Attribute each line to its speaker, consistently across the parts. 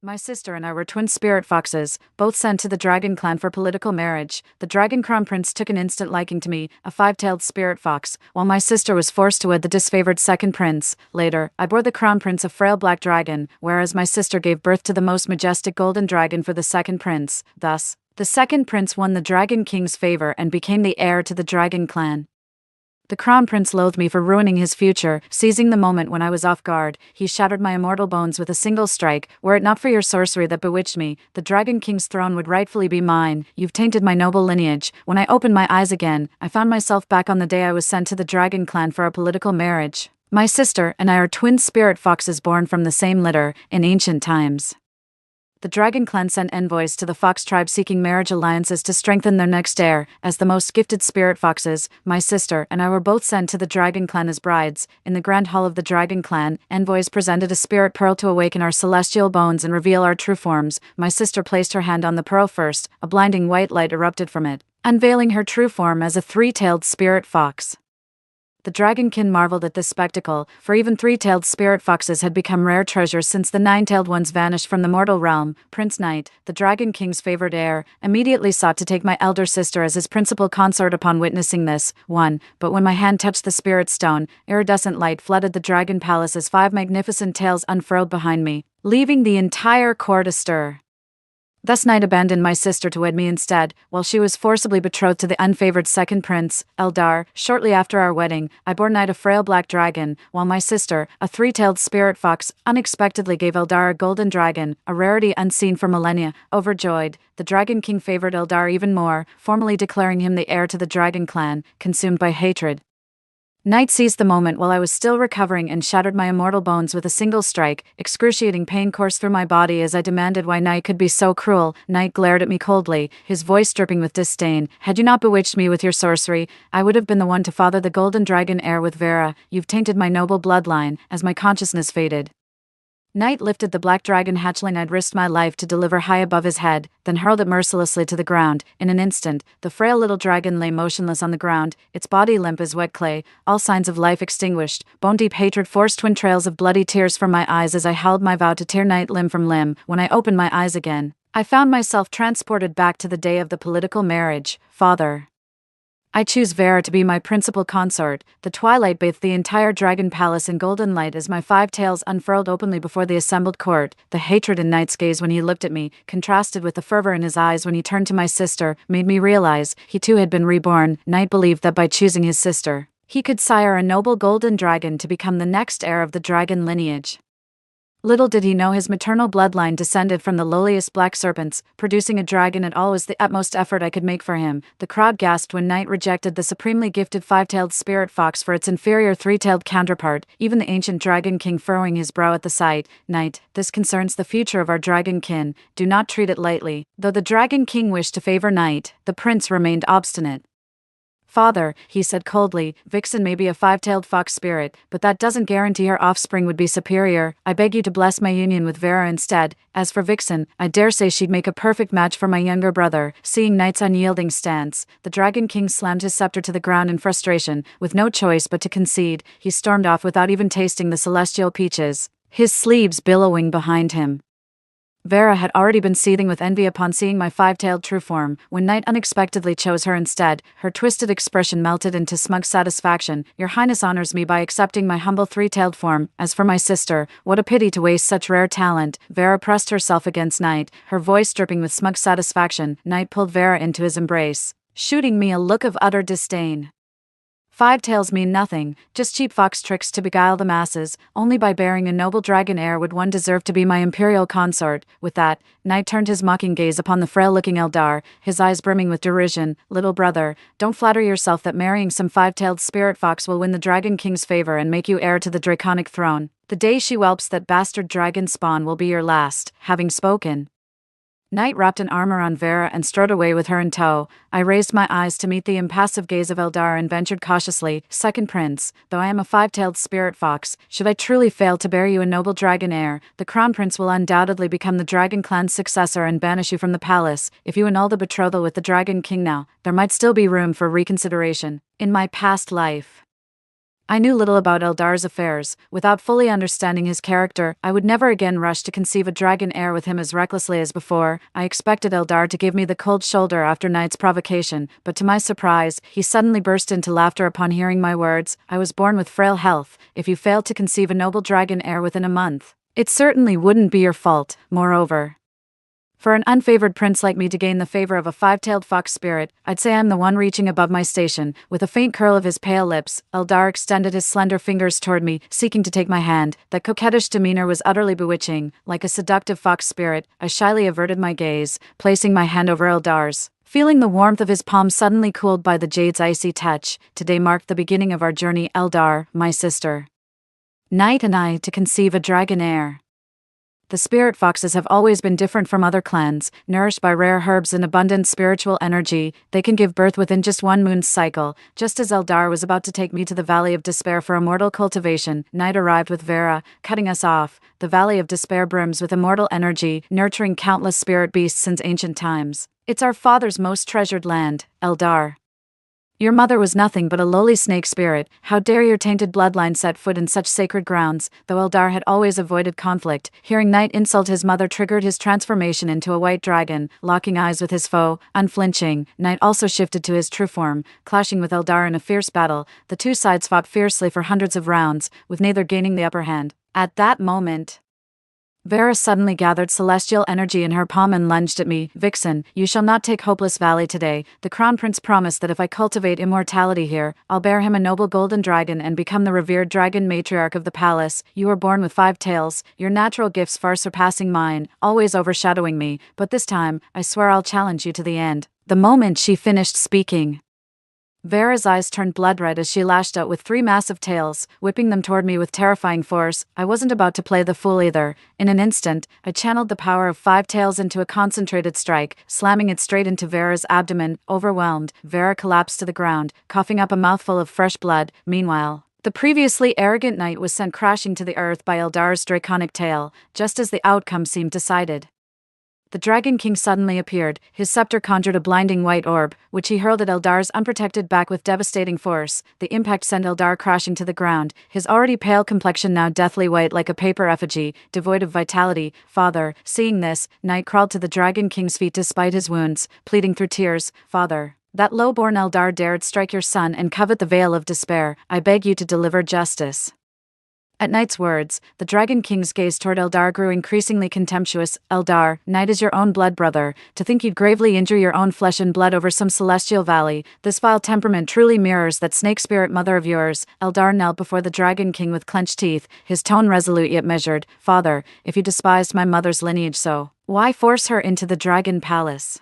Speaker 1: My sister and I were twin spirit foxes, both sent to the dragon clan for political marriage. The dragon crown prince took an instant liking to me, a five-tailed spirit fox, while my sister was forced to wed the disfavored second prince. Later, I bore the crown prince a frail black dragon, whereas my sister gave birth to the most majestic golden dragon for the second prince. Thus, the second prince won the dragon king's favor and became the heir to the dragon clan. The crown prince loathed me for ruining his future. Seizing the moment when I was off guard, he shattered my immortal bones with a single strike. Were it not for your sorcery that bewitched me, the dragon king's throne would rightfully be mine. You've tainted my noble lineage. When I opened my eyes again, I found myself back on the day I was sent to the dragon clan for a political marriage. My sister and I are twin spirit foxes born from the same litter in ancient times. The dragon clan sent envoys to the fox tribe seeking marriage alliances to strengthen their next heir. As the most gifted spirit foxes, my sister and I were both sent to the dragon clan as brides. In the grand hall of the dragon clan, envoys presented a spirit pearl to awaken our celestial bones and reveal our true forms. My sister placed her hand on the pearl first. A blinding white light erupted from it, unveiling her true form as a three-tailed spirit fox. The dragonkin marveled at this spectacle, for even three-tailed spirit foxes had become rare treasures since the nine-tailed ones vanished from the mortal realm. Prince Knight, the dragon king's favored heir, immediately sought to take my elder sister as his principal consort. Upon witnessing this, but when my hand touched the spirit stone, iridescent light flooded the dragon palace as 5 magnificent tails unfurled behind me, leaving the entire court astir. Thus Knight abandoned my sister to wed me instead, while she was forcibly betrothed to the unfavored second prince, Eldar. Shortly after our wedding, I bore Knight a frail black dragon, while my sister, a three-tailed spirit fox, unexpectedly gave Eldar a golden dragon, a rarity unseen for millennia. Overjoyed, the dragon king favored Eldar even more, formally declaring him the heir to the dragon clan. Consumed by hatred, Knight seized the moment while I was still recovering and shattered my immortal bones with a single strike. Excruciating pain coursed through my body as I demanded why Knight could be so cruel. Knight glared at me coldly, his voice dripping with disdain. Had you not bewitched me with your sorcery, I would have been the one to father the golden dragon heir with Vera. You've tainted my noble bloodline. As my consciousness faded, Knight lifted the black dragon hatchling I'd risked my life to deliver high above his head, then hurled it mercilessly to the ground. In an instant, the frail little dragon lay motionless on the ground, its body limp as wet clay, all signs of life extinguished. Bone-deep hatred forced twin trails of bloody tears from my eyes as I held my vow to tear Knight limb from limb. When I opened my eyes again, I found myself transported back to the day of the political marriage. Father, I choose Vera to be my principal consort. The twilight bathed the entire dragon palace in golden light as my 5 tails unfurled openly before the assembled court. The hatred in Knight's gaze when he looked at me, contrasted with the fervor in his eyes when he turned to my sister, made me realize he too had been reborn. Knight believed that by choosing his sister, he could sire a noble golden dragon to become the next heir of the dragon lineage. Little did he know his maternal bloodline descended from the lowliest black serpents. Producing a dragon at all was the utmost effort I could make for him. The crowd gasped when Knight rejected the supremely gifted 5-tailed spirit fox for its inferior 3-tailed counterpart, even the ancient dragon king furrowing his brow at the sight. Knight, this concerns the future of our dragon kin. Do not treat it lightly. Though the dragon king wished to favor Knight, the prince remained obstinate. Father, he said coldly, Vixen may be a 5-tailed fox spirit, but that doesn't guarantee her offspring would be superior. I beg you to bless my union with Vera instead. As for Vixen, I dare say she'd make a perfect match for my younger brother. Seeing Knight's unyielding stance, the Dragon King slammed his scepter to the ground in frustration. With no choice but to concede, he stormed off without even tasting the celestial peaches, his sleeves billowing behind him. Vera had already been seething with envy upon seeing my 5-tailed true form. When Knight unexpectedly chose her instead, her twisted expression melted into smug satisfaction. Your Highness honors me by accepting my humble 3-tailed form. As for my sister, what a pity to waste such rare talent. Vera pressed herself against Knight, her voice dripping with smug satisfaction. Knight pulled Vera into his embrace, shooting me a look of utter disdain. 5 tails mean nothing, just cheap fox tricks to beguile the masses. Only by bearing a noble dragon heir would one deserve to be my imperial consort. With that, Knight turned his mocking gaze upon the frail-looking Eldar, his eyes brimming with derision. Little brother, don't flatter yourself that marrying some 5-tailed spirit fox will win the Dragon King's favor and make you heir to the draconic throne. The day she whelps that bastard dragon spawn will be your last. Having spoken, Knight wrapped an arm around Vera and strode away with her in tow. I raised my eyes to meet the impassive gaze of Eldar and ventured cautiously, Second Prince, though I am a 5-tailed spirit fox, should I truly fail to bear you a noble dragon heir, the Crown Prince will undoubtedly become the Dragon Clan's successor and banish you from the palace. If you annul the betrothal with the Dragon King now, there might still be room for reconsideration. In my past life, I knew little about Eldar's affairs. Without fully understanding his character, I would never again rush to conceive a dragon heir with him as recklessly as before. I expected Eldar to give me the cold shoulder after Knight's provocation, but to my surprise, he suddenly burst into laughter upon hearing my words. I was born with frail health. If you failed to conceive a noble dragon heir within a month, it certainly wouldn't be your fault. Moreover, for an unfavored prince like me to gain the favor of a five-tailed fox spirit, I'd say I'm the one reaching above my station. With a faint curl of his pale lips, Eldar extended his slender fingers toward me, seeking to take my hand. That coquettish demeanor was utterly bewitching. Like a seductive fox spirit, I shyly averted my gaze, placing my hand over Eldar's. Feeling the warmth of his palm suddenly cooled by the jade's icy touch, today marked the beginning of our journey, Eldar, my sister, Knight and I, to conceive a dragon heir. The spirit foxes have always been different from other clans. Nourished by rare herbs and abundant spiritual energy, they can give birth within just one moon's cycle. Just as Eldar was about to take me to the Valley of Despair for immortal cultivation, Night arrived with Vera, cutting us off. The Valley of Despair brims with immortal energy, nurturing countless spirit beasts since ancient times. It's our father's most treasured land, Eldar. Your mother was nothing but a lowly snake spirit. How dare your tainted bloodline set foot in such sacred grounds? Though Eldar had always avoided conflict, hearing Knight insult his mother triggered his transformation into a white dragon. Locking eyes with his foe, unflinching, Knight also shifted to his true form, clashing with Eldar in a fierce battle. The two sides fought fiercely for hundreds of rounds, with neither gaining the upper hand. At that moment, Vera suddenly gathered celestial energy in her palm and lunged at me. Vixen, you shall not take Hopeless Valley today. The Crown Prince promised that if I cultivate immortality here, I'll bear him a noble golden dragon and become the revered dragon matriarch of the palace. You were born with 5 tails, your natural gifts far surpassing mine, always overshadowing me, but this time, I swear I'll challenge you to the end. The moment she finished speaking, Vera's eyes turned blood-red as she lashed out with 3 massive tails, whipping them toward me with terrifying force. I wasn't about to play the fool either. In an instant, I channeled the power of 5 tails into a concentrated strike, slamming it straight into Vera's abdomen. Overwhelmed, Vera collapsed to the ground, coughing up a mouthful of fresh blood. Meanwhile, the previously arrogant Knight was sent crashing to the earth by Eldar's draconic tail, just as the outcome seemed decided. The Dragon King suddenly appeared. His scepter conjured a blinding white orb, which he hurled at Eldar's unprotected back with devastating force. The impact sent Eldar crashing to the ground, his already pale complexion now deathly white like a paper effigy, devoid of vitality. Father, seeing this, Knight crawled to the Dragon King's feet despite his wounds, pleading through tears, Father, that low-born Eldar dared strike your son and covet the Veil of Despair. I beg you to deliver justice. At Knight's words, the Dragon King's gaze toward Eldar grew increasingly contemptuous. Eldar, Knight is your own blood brother. To think you'd gravely injure your own flesh and blood over some celestial valley. This vile temperament truly mirrors that snake spirit mother of yours. Eldar knelt before the Dragon King with clenched teeth, his tone resolute yet measured. Father, if you despised my mother's lineage so, why force her into the Dragon Palace?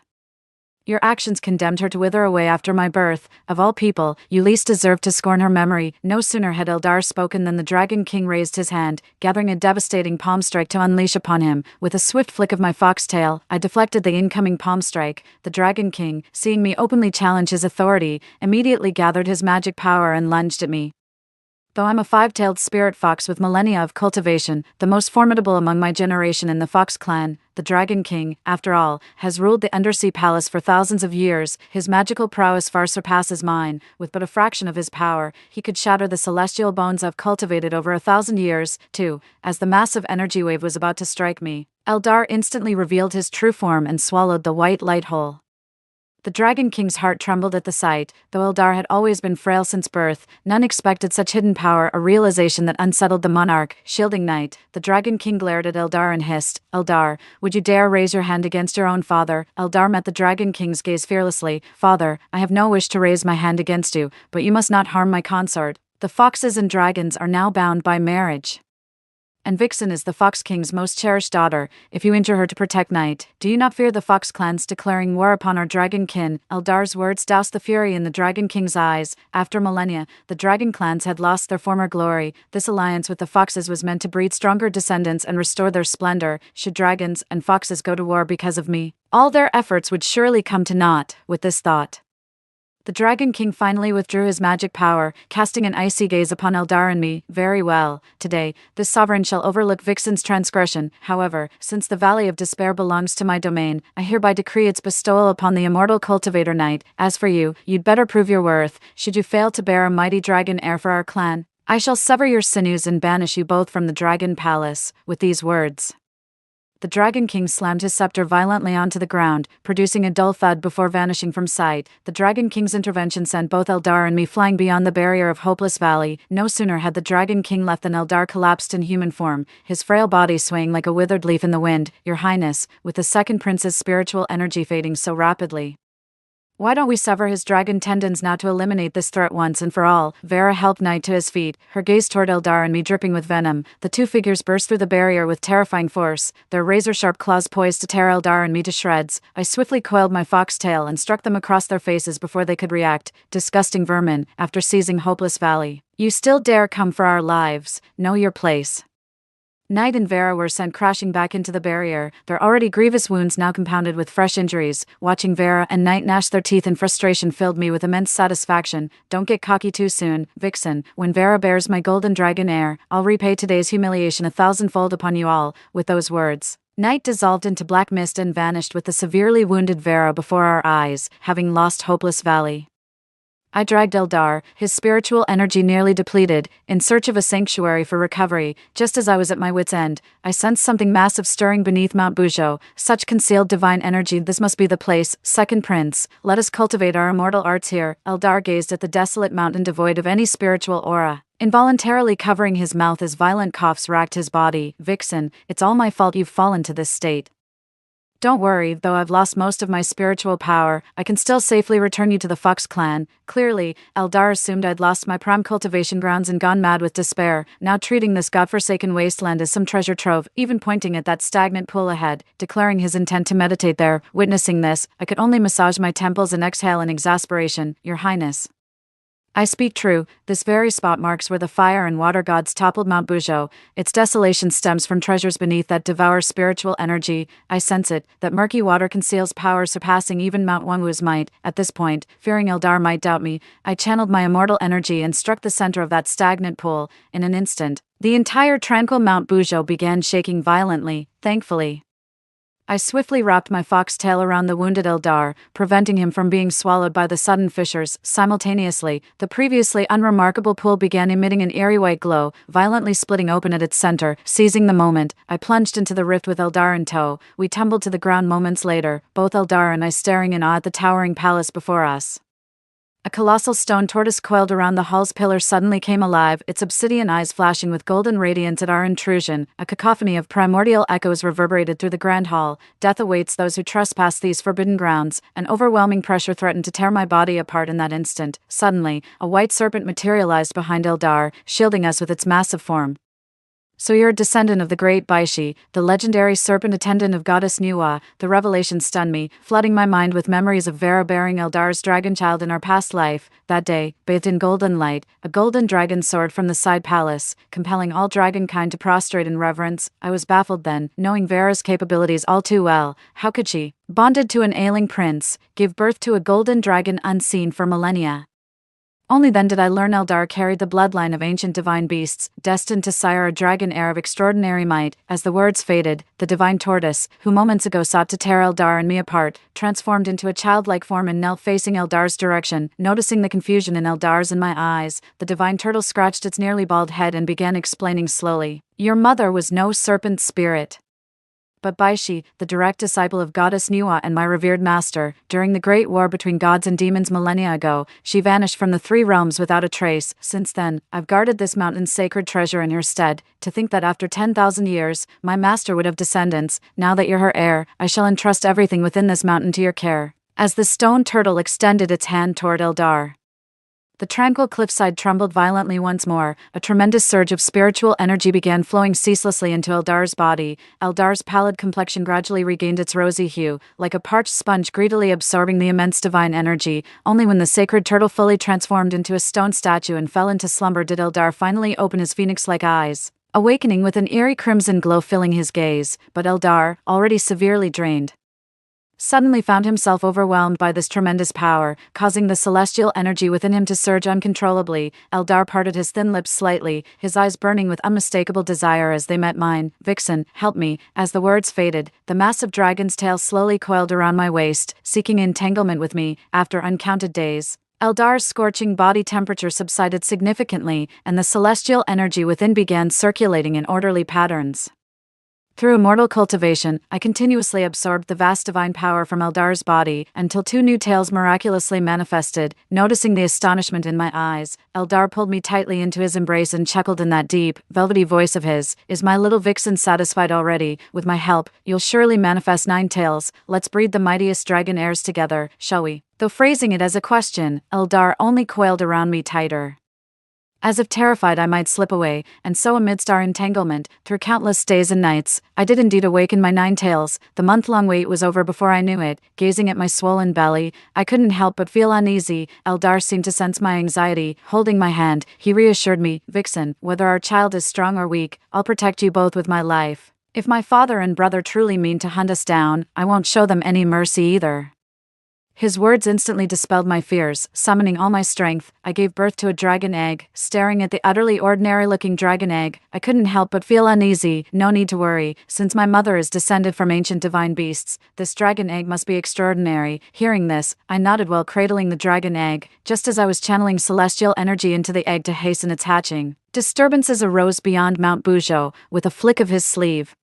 Speaker 1: Your actions condemned her to wither away after my birth. Of all people, you least deserve to scorn her memory. No sooner had Eldar spoken than the Dragon King raised his hand, gathering a devastating palm strike to unleash upon him. With a swift flick of my foxtail, I deflected the incoming palm strike. The Dragon King, seeing me openly challenge his authority, immediately gathered his magic power and lunged at me. Though I'm a 5-tailed spirit fox with millennia of cultivation, the most formidable among my generation in the Fox clan, the Dragon King, after all, has ruled the Undersea Palace for thousands of years. His magical prowess far surpasses mine. With but a fraction of his power, he could shatter the celestial bones I've cultivated over 1,000 years, too. As the massive energy wave was about to strike me, Eldar instantly revealed his true form and swallowed the white light whole. The Dragon King's heart trembled at the sight. Though Eldar had always been frail since birth, none expected such hidden power, a realization that unsettled the monarch. Shielding Knight, the Dragon King glared at Eldar and hissed, Eldar, would you dare raise your hand against your own father? Eldar met the Dragon King's gaze fearlessly. Father, I have no wish to raise my hand against you, but you must not harm my consort. The foxes and dragons are now bound by marriage. And Vixen is the Fox King's most cherished daughter. If you injure her to protect Knight, do you not fear the Fox clans declaring war upon our Dragon Kin? Eldar's words doused the fury in the Dragon King's eyes. After millennia, the Dragon clans had lost their former glory. This alliance with the Foxes was meant to breed stronger descendants and restore their splendor. Should dragons and foxes go to war because of me, all their efforts would surely come to naught. With this thought, the Dragon King finally withdrew his magic power, casting an icy gaze upon Eldar and me. Very well. Today, this sovereign shall overlook Vixen's transgression. However, since the Valley of Despair belongs to my domain, I hereby decree its bestowal upon the immortal cultivator Knight. As for you, you'd better prove your worth. Should you fail to bear a mighty dragon heir for our clan, I shall sever your sinews and banish you both from the dragon palace." With these words, the Dragon King slammed his scepter violently onto the ground, producing a dull thud before vanishing from sight. The Dragon King's intervention sent both Eldar and me flying beyond the barrier of Hopeless Valley. No sooner had the Dragon King left than Eldar collapsed in human form, his frail body swaying like a withered leaf in the wind. "Your Highness," with the second prince's spiritual energy fading so rapidly, "why don't we sever his dragon tendons now to eliminate this threat once and for all?" Vera helped Knight to his feet, her gaze toward Eldar and me dripping with venom. The two figures burst through the barrier with terrifying force, their razor-sharp claws poised to tear Eldar and me to shreds. I swiftly coiled my foxtail and struck them across their faces before they could react. Disgusting vermin, after seizing Hopeless Valley. "You still dare come for our lives? Know your place." Knight and Vera were sent crashing back into the barrier, their already grievous wounds now compounded with fresh injuries. Watching Vera and Knight gnash their teeth in frustration filled me with immense satisfaction. "Don't get cocky too soon, Vixen. When Vera bears my golden dragon heir, I'll repay today's humiliation 1,000-fold upon you all." With those words, Knight dissolved into black mist and vanished with the severely wounded Vera before our eyes, having lost Hopeless Valley. I dragged Eldar, his spiritual energy nearly depleted, in search of a sanctuary for recovery. Just as I was at my wit's end, I sensed something massive stirring beneath Mount Bujo. Such concealed divine energy, this must be the place. "Second Prince, let us cultivate our immortal arts here." Eldar gazed at the desolate mountain devoid of any spiritual aura, involuntarily covering his mouth as violent coughs racked his body. "Vixen, it's all my fault you've fallen to this state. Don't worry, though I've lost most of my spiritual power, I can still safely return you to the Fox clan." Clearly, Eldar assumed I'd lost my prime cultivation grounds and gone mad with despair, now treating this godforsaken wasteland as some treasure trove, even pointing at that stagnant pool ahead, declaring his intent to meditate there. Witnessing this, I could only massage my temples and exhale in exasperation. "Your Highness, I speak true. This very spot marks where the fire and water gods toppled Mount Bujo. Its desolation stems from treasures beneath that devour spiritual energy. I sense it. That murky water conceals power surpassing even Mount Wangwu's might." At this point, fearing Eldar might doubt me, I channeled my immortal energy and struck the center of that stagnant pool. In an instant, the entire tranquil Mount Bujo began shaking violently. Thankfully, I swiftly wrapped my foxtail around the wounded Eldar, preventing him from being swallowed by the sudden fissures. Simultaneously, the previously unremarkable pool began emitting an eerie white glow, violently splitting open at its center. Seizing the moment, I plunged into the rift with Eldar in tow. We tumbled to the ground moments later, both Eldar and I staring in awe at the towering palace before us. A colossal stone tortoise coiled around the hall's pillar suddenly came alive, its obsidian eyes flashing with golden radiance at our intrusion. A cacophony of primordial echoes reverberated through the grand hall. "Death awaits those who trespass these forbidden grounds." An overwhelming pressure threatened to tear my body apart in that instant. Suddenly, a white serpent materialized behind Eldar, shielding us with its massive form. "So you're a descendant of the great Baishi, the legendary serpent attendant of goddess Nuwa." The revelation stunned me, flooding my mind with memories of Vera bearing Eldar's dragon child in our past life. That day, bathed in golden light, a golden dragon soared from the side palace, compelling all dragonkind to prostrate in reverence. I was baffled then, knowing Vera's capabilities all too well. How could she, bonded to an ailing prince, give birth to a golden dragon unseen for millennia? Only then did I learn Eldar carried the bloodline of ancient divine beasts, destined to sire a dragon heir of extraordinary might. As the words faded, the divine tortoise, who moments ago sought to tear Eldar and me apart, transformed into a childlike form and knelt facing Eldar's direction. Noticing the confusion in Eldar's and my eyes, the divine turtle scratched its nearly bald head and began explaining slowly. "Your mother was no serpent spirit, but Baishi, the direct disciple of goddess Nuwa and my revered master. During the great war between gods and demons millennia ago, she vanished from the three realms without a trace. Since then, I've guarded this mountain's sacred treasure in her stead. To think that after 10,000 years, my master would have descendants. Now that you're her heir, I shall entrust everything within this mountain to your care." As the stone turtle extended its hand toward Eldar, the tranquil cliffside trembled violently once more. A tremendous surge of spiritual energy began flowing ceaselessly into Eldar's body. Eldar's pallid complexion gradually regained its rosy hue, like a parched sponge greedily absorbing the immense divine energy. Only when the sacred turtle fully transformed into a stone statue and fell into slumber did Eldar finally open his phoenix-like eyes, awakening with an eerie crimson glow filling his gaze. But Eldar, already severely drained, suddenly found himself overwhelmed by this tremendous power, causing the celestial energy within him to surge uncontrollably. Eldar parted his thin lips slightly, his eyes burning with unmistakable desire as they met mine. "Vixen, help me." As the words faded, the massive dragon's tail slowly coiled around my waist, seeking entanglement with me. After uncounted days, Eldar's scorching body temperature subsided significantly, and the celestial energy within began circulating in orderly patterns. Through immortal cultivation, I continuously absorbed the vast divine power from Eldar's body until two new tails miraculously manifested. Noticing the astonishment in my eyes, Eldar pulled me tightly into his embrace and chuckled in that deep, velvety voice of his. "Is my little vixen satisfied already? With my help, you'll surely manifest 9 tails. Let's breed the mightiest dragon heirs together, shall we?" Though phrasing it as a question, Eldar only coiled around me tighter, as if terrified I might slip away, and so amidst our entanglement, through countless days and nights, I did indeed awaken my 9 tails. The month-long wait was over before I knew it. Gazing at my swollen belly, I couldn't help but feel uneasy. Eldar seemed to sense my anxiety. Holding my hand, he reassured me, "Vixen, whether our child is strong or weak, I'll protect you both with my life. If my father and brother truly mean to hunt us down, I won't show them any mercy either." His words instantly dispelled my fears. Summoning all my strength, I gave birth to a dragon egg. Staring at the utterly ordinary-looking dragon egg, I couldn't help but feel uneasy. No need to worry, since my mother is descended from ancient divine beasts. This dragon egg must be extraordinary. Hearing this, I nodded while cradling the dragon egg, just as I was channeling celestial energy into the egg to hasten its hatching. Disturbances arose beyond Mount Bujo. With a flick of his sleeve,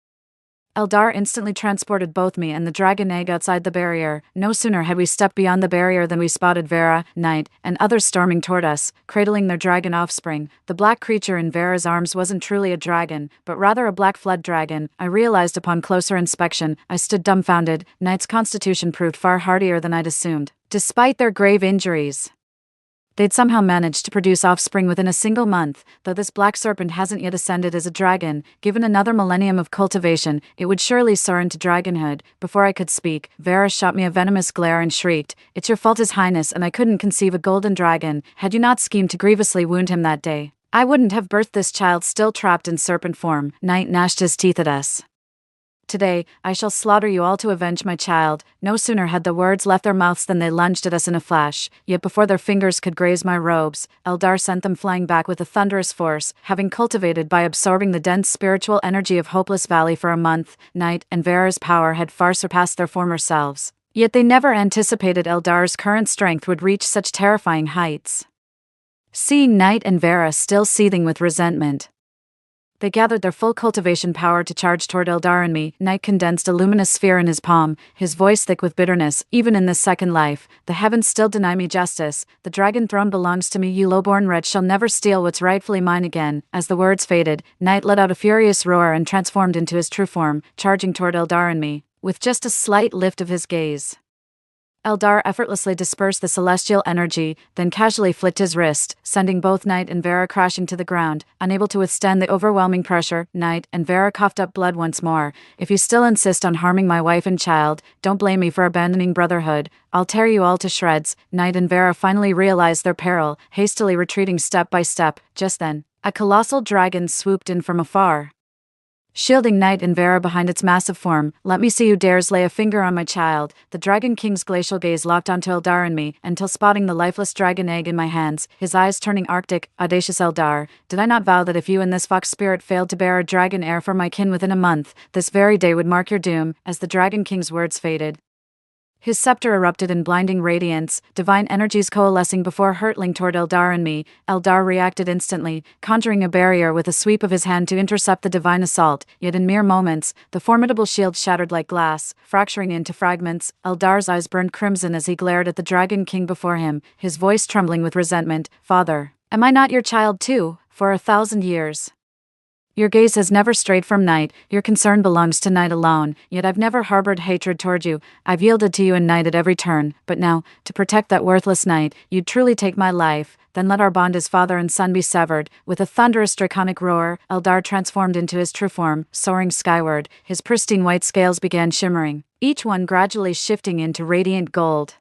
Speaker 1: Eldar instantly transported both me and the dragon egg outside the barrier. No sooner had we stepped beyond the barrier than we spotted Vera, Knight, and others storming toward us, cradling their dragon offspring. The black creature in Vera's arms wasn't truly a dragon, but rather a black flood dragon, I realized upon closer inspection. I stood dumbfounded. Knight's constitution proved far hardier than I'd assumed. Despite their grave injuries, they'd somehow managed to produce offspring within a single month. Though this black serpent hasn't yet ascended as a dragon, given another millennium of cultivation, it would surely soar into dragonhood. Before I could speak, Vera shot me a venomous glare and shrieked, "It's your fault, His Highness, and I couldn't conceive a golden dragon. Had you not schemed to grievously wound him that day, I wouldn't have birthed this child still trapped in serpent form." Knight gnashed his teeth at us. "Today, I shall slaughter you all to avenge my child." No sooner had the words left their mouths than they lunged at us in a flash, yet before their fingers could graze my robes, Eldar sent them flying back with a thunderous force. Having cultivated by absorbing the dense spiritual energy of Hopeless Valley for a month, Knight and Vera's power had far surpassed their former selves. Yet they never anticipated Eldar's current strength would reach such terrifying heights. Seeing Knight and Vera still seething with resentment, they gathered their full cultivation power to charge toward Eldar and me. Knight condensed a luminous sphere in his palm, his voice thick with bitterness. "Even in this second life, the heavens still deny me justice. The dragon throne belongs to me. You low-born wretch shall never steal what's rightfully mine again." As the words faded, Knight let out a furious roar and transformed into his true form, charging toward Eldar and me. With just a slight lift of his gaze, Eldar effortlessly dispersed the celestial energy, then casually flicked his wrist, sending both Knight and Vera crashing to the ground. Unable to withstand the overwhelming pressure, Knight and Vera coughed up blood once more. "If you still insist on harming my wife and child, don't blame me for abandoning brotherhood. I'll tear you all to shreds." Knight and Vera finally realized their peril, hastily retreating step by step. Just then, a colossal dragon swooped in from afar, shielding Knight and Vera behind its massive form. "Let me see who dares lay a finger on my child." The Dragon King's glacial gaze locked onto Eldar and me, until spotting the lifeless dragon egg in my hands, his eyes turning arctic. "Audacious Eldar, did I not vow that if you and this fox spirit failed to bear a dragon heir for my kin within a month, this very day would mark your doom?" As the Dragon King's words faded, his scepter erupted in blinding radiance, divine energies coalescing before hurtling toward Eldar and me. Eldar reacted instantly, conjuring a barrier with a sweep of his hand to intercept the divine assault, yet in mere moments, the formidable shield shattered like glass, fracturing into fragments. Eldar's eyes burned crimson as he glared at the Dragon King before him, his voice trembling with resentment. "Father, am I not your child too? For 1,000 years. Your gaze has never strayed from Knight. Your concern belongs to Knight alone, yet I've never harbored hatred toward you. I've yielded to you and Knight at every turn, but now, to protect that worthless Knight, you'd truly take my life. Then let our bond as father and son be severed." With a thunderous draconic roar, Eldar transformed into his true form, soaring skyward. His pristine white scales began shimmering, each one gradually shifting into radiant gold.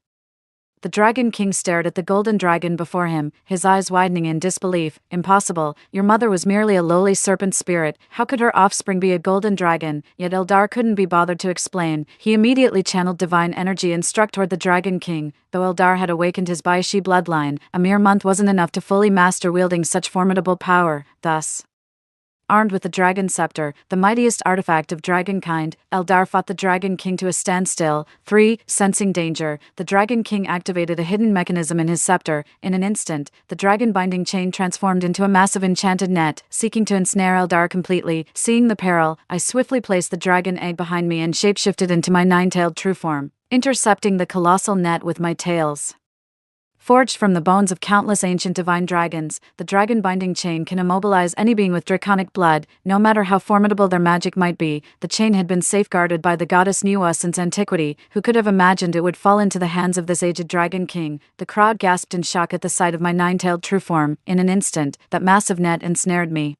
Speaker 1: The Dragon King stared at the golden dragon before him, his eyes widening in disbelief. "Impossible. Your mother was merely a lowly serpent spirit. How could her offspring be a golden dragon?" Yet Eldar couldn't be bothered to explain. He immediately channeled divine energy and struck toward the Dragon King. Though Eldar had awakened his Baishi bloodline, a mere month wasn't enough to fully master wielding such formidable power. Thus, armed with the dragon scepter, the mightiest artifact of dragonkind, Eldar fought the Dragon King to a standstill. 3. Sensing danger, the Dragon King activated a hidden mechanism in his scepter. In an instant, the dragon binding chain transformed into a massive enchanted net, seeking to ensnare Eldar completely. Seeing the peril, I swiftly placed the dragon egg behind me and shapeshifted into my nine-tailed true form, intercepting the colossal net with my tails. Forged from the bones of countless ancient divine dragons, the dragon-binding chain can immobilize any being with draconic blood, no matter how formidable their magic might be. The chain had been safeguarded by the goddess Nuwa since antiquity. Who could have imagined it would fall into the hands of this aged dragon king? The crowd gasped in shock at the sight of my nine-tailed true form. In an instant, that massive net ensnared me,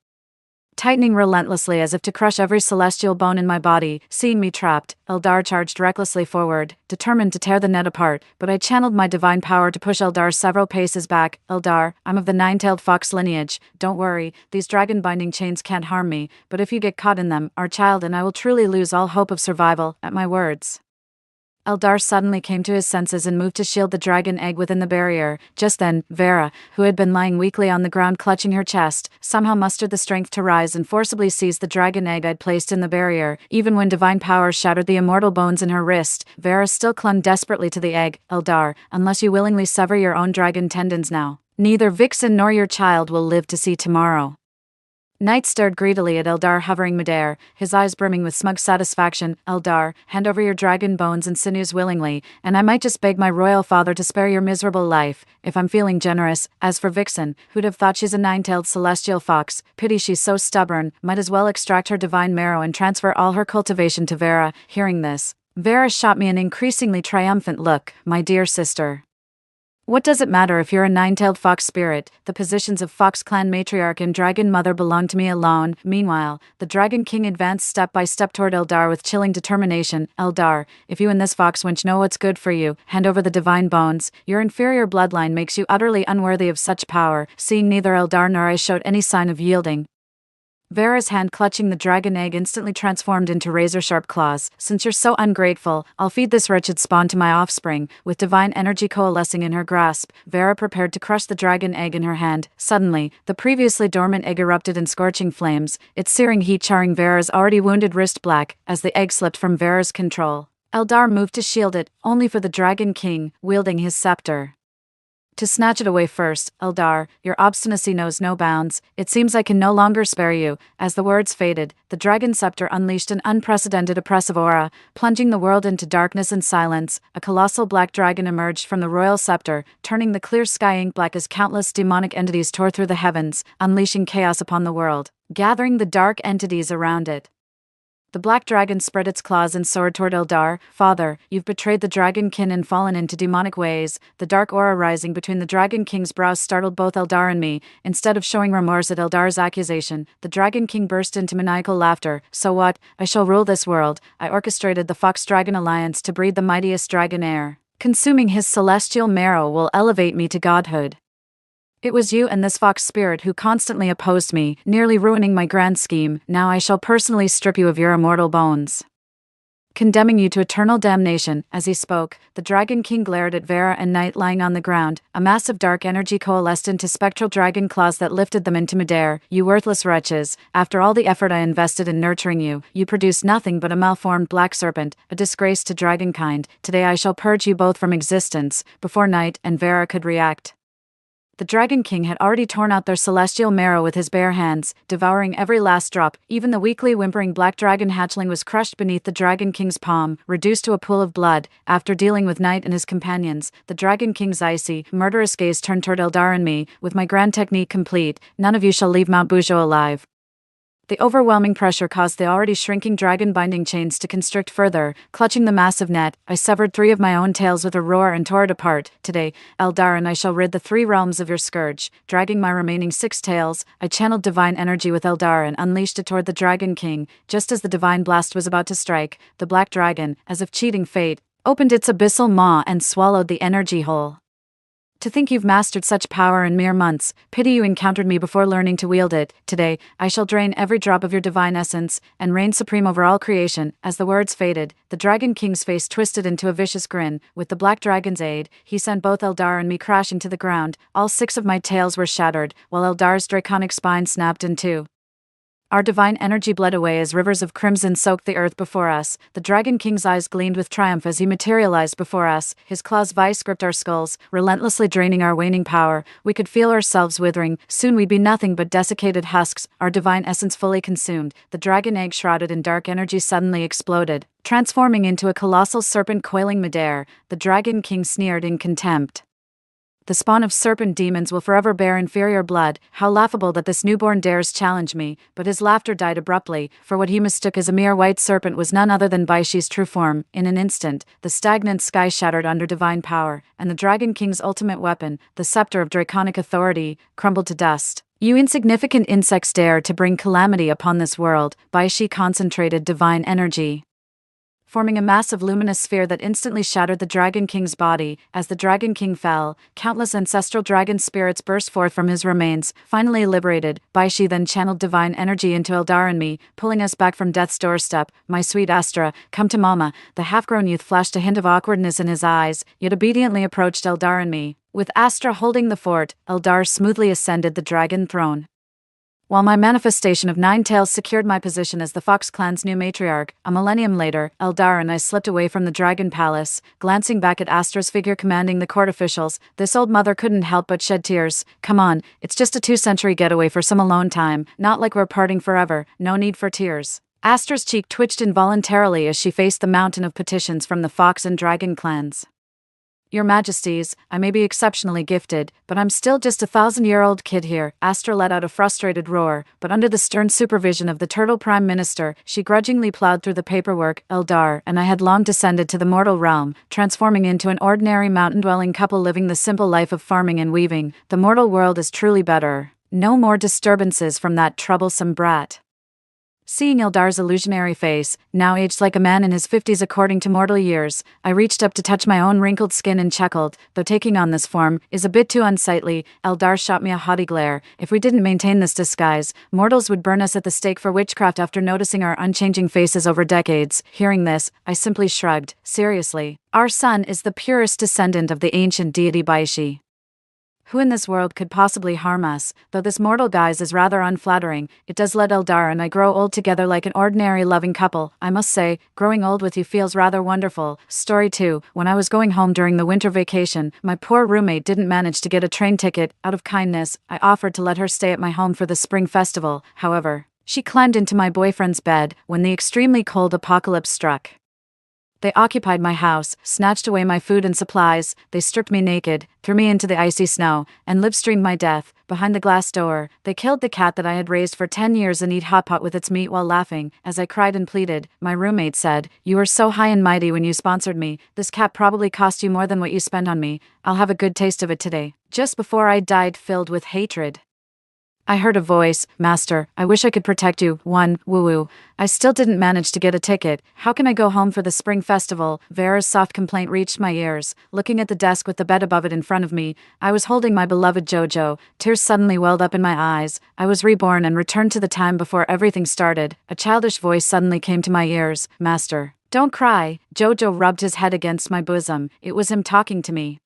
Speaker 1: tightening relentlessly as if to crush every celestial bone in my body. Seeing me trapped, Eldar charged recklessly forward, determined to tear the net apart, but I channeled my divine power to push Eldar several paces back. Eldar, I'm of the nine-tailed fox lineage. Don't worry, these dragon-binding chains can't harm me, but if you get caught in them, our child and I will truly lose all hope of survival. At my words, Eldar suddenly came to his senses and moved to shield the dragon egg within the barrier. Just then, Vera, who had been lying weakly on the ground clutching her chest, somehow mustered the strength to rise and forcibly seize the dragon egg I'd placed in the barrier. Even when divine power shattered the immortal bones in her wrist, Vera still clung desperately to the egg. Eldar, unless you willingly sever your own dragon tendons now, neither Vixen nor your child will live to see tomorrow. Knight stared greedily at Eldar hovering midair, his eyes brimming with smug satisfaction. Eldar, hand over your dragon bones and sinews willingly, and I might just beg my royal father to spare your miserable life, if I'm feeling generous. As for Vixen, who'd have thought she's a nine-tailed celestial fox? Pity she's so stubborn, might as well extract her divine marrow and transfer all her cultivation to Vera. Hearing this, Vera shot me an increasingly triumphant look. My dear sister, what does it matter if you're a nine-tailed fox spirit? The positions of Fox Clan Matriarch and Dragon Mother belong to me alone. Meanwhile, the Dragon King advanced step by step toward Eldar with chilling determination. Eldar, if you and this fox wench know what's good for you, hand over the divine bones. Your inferior bloodline makes you utterly unworthy of such power. Seeing neither Eldar nor I showed any sign of yielding, Vera's hand clutching the dragon egg instantly transformed into razor-sharp claws. Since you're so ungrateful, I'll feed this wretched spawn to my offspring. With divine energy coalescing in her grasp, Vera prepared to crush the dragon egg in her hand. Suddenly, the previously dormant egg erupted in scorching flames, its searing heat charring Vera's already wounded wrist black. As the egg slipped from Vera's control, Eldar moved to shield it, only for the Dragon King, wielding his scepter, to snatch it away first. Eldar, your obstinacy knows no bounds. It seems I can no longer spare you. As the words faded, the dragon scepter unleashed an unprecedented oppressive aura, plunging the world into darkness and silence. A colossal black dragon emerged from the royal scepter, turning the clear sky ink black as countless demonic entities tore through the heavens, unleashing chaos upon the world, gathering the dark entities around it. The black dragon spread its claws and soared toward Eldar. Father, you've betrayed the Dragon King and fallen into demonic ways. The dark aura rising between the Dragon King's brows startled both Eldar and me. Instead of showing remorse at Eldar's accusation, the Dragon King burst into maniacal laughter. So what? I shall rule this world. I orchestrated the Fox-Dragon Alliance to breed the mightiest dragon heir. Consuming his celestial marrow will elevate me to godhood. It was you and this fox spirit who constantly opposed me, nearly ruining my grand scheme. Now I shall personally strip you of your immortal bones, condemning you to eternal damnation. As he spoke, the Dragon King glared at Vera and Knight lying on the ground. A massive dark energy coalesced into spectral dragon claws that lifted them into midair. You worthless wretches, after all the effort I invested in nurturing you, you produced nothing but a malformed black serpent, a disgrace to dragonkind. Today I shall purge you both from existence. Before Knight and Vera could react, the Dragon King had already torn out their celestial marrow with his bare hands, devouring every last drop. Even the weakly whimpering black dragon hatchling was crushed beneath the Dragon King's palm, reduced to a pool of blood. After dealing with Knight and his companions, the Dragon King's icy, murderous gaze turned toward Eldar and me. With my grand technique complete, none of you shall leave Mount Bujo alive. The overwhelming pressure caused the already shrinking dragon-binding chains to constrict further. Clutching the massive net, I severed 3 of my own tails with a roar and tore it apart. Today, Eldar and I shall rid the 3 realms of your scourge. Dragging my remaining 6 tails, I channeled divine energy with Eldar and unleashed it toward the Dragon King. Just as the divine blast was about to strike, the black dragon, as if cheating fate, opened its abyssal maw and swallowed the energy whole. To think you've mastered such power in mere months. Pity you encountered me before learning to wield it. Today, I shall drain every drop of your divine essence and reign supreme over all creation. As the words faded, the Dragon King's face twisted into a vicious grin. With the black dragon's aid, he sent both Eldar and me crashing to the ground. All 6 of my tails were shattered, while Eldar's draconic spine snapped in two. Our divine energy bled away as rivers of crimson soaked the earth before us. The Dragon King's eyes gleamed with triumph as he materialized before us. His claws vice-gripped our skulls, relentlessly draining our waning power. We could feel ourselves withering. Soon we'd be nothing but desiccated husks, our divine essence fully consumed. The dragon egg shrouded in dark energy suddenly exploded, transforming into a colossal serpent coiling midair. The Dragon King sneered in contempt. The spawn of serpent demons will forever bear inferior blood. How laughable that this newborn dares challenge me. But his laughter died abruptly, for what he mistook as a mere white serpent was none other than Baishi's true form. In an instant, the stagnant sky shattered under divine power, and the Dragon King's ultimate weapon, the scepter of draconic authority, crumbled to dust. You insignificant insects dare to bring calamity upon this world. Baishi concentrated divine energy, forming a massive luminous sphere that instantly shattered the Dragon King's body. As the Dragon King fell, countless ancestral dragon spirits burst forth from his remains. Finally liberated, Baishi then channeled divine energy into Eldar and me, pulling us back from death's doorstep. My sweet Astra, come to Mama. The half-grown youth flashed a hint of awkwardness in his eyes, yet obediently approached Eldar and me. With Astra holding the fort, Eldar smoothly ascended the dragon throne, while my manifestation of 9 tails secured my position as the Fox clan's new matriarch. A millennium later, Eldar and I slipped away from the Dragon Palace, glancing back at Astra's figure commanding the court officials. This old mother couldn't help but shed tears. Come on, it's just a 2-century getaway for some alone time, not like we're parting forever, no need for tears. Astra's cheek twitched involuntarily as she faced the mountain of petitions from the Fox and Dragon clans. Your Majesties, I may be exceptionally gifted, but I'm still just a 1,000-year-old kid here. Astra let out a frustrated roar, but under the stern supervision of the Turtle Prime Minister, she grudgingly plowed through the paperwork. Eldar and I had long descended to the mortal realm, transforming into an ordinary mountain-dwelling couple living the simple life of farming and weaving. The mortal world is truly better. No more disturbances from that troublesome brat. Seeing Eldar's illusionary face, now aged like a man in his 50s according to mortal years, I reached up to touch my own wrinkled skin and chuckled. Though taking on this form is a bit too unsightly, Eldar shot me a haughty glare. If we didn't maintain this disguise, mortals would burn us at the stake for witchcraft after noticing our unchanging faces over decades. Hearing this, I simply shrugged. Seriously, our son is the purest descendant of the ancient deity Baishi. Who in this world could possibly harm us? Though this mortal guise is rather unflattering, it does let Eldar and I grow old together like an ordinary loving couple. I must say, growing old with you feels rather wonderful. Story 2. When I was going home during the winter vacation, my poor roommate didn't manage to get a train ticket. Out of kindness, I offered to let her stay at my home for the spring festival. However, she climbed into my boyfriend's bed when the extremely cold apocalypse struck. They occupied my house, snatched away my food and supplies, they stripped me naked, threw me into the icy snow, and live-streamed my death. Behind the glass door, they killed the cat that I had raised for 10 years and eat hot pot with its meat while laughing. As I cried and pleaded, my roommate said, "You were so high and mighty when you sponsored me. This cat probably cost you more than what you spent on me. I'll have a good taste of it today." Just before I died filled with hatred, I heard a voice, "Master, I wish I could protect you." Woo-woo. I still didn't manage to get a ticket. How can I go home for the spring festival? Vera's soft complaint reached my ears. Looking at the desk with the bed above it in front of me, I was holding my beloved Jojo. Tears suddenly welled up in my eyes. I was reborn and returned to the time before everything started. A childish voice suddenly came to my ears. "Master, don't cry." Jojo rubbed his head against my bosom. It was him talking to me.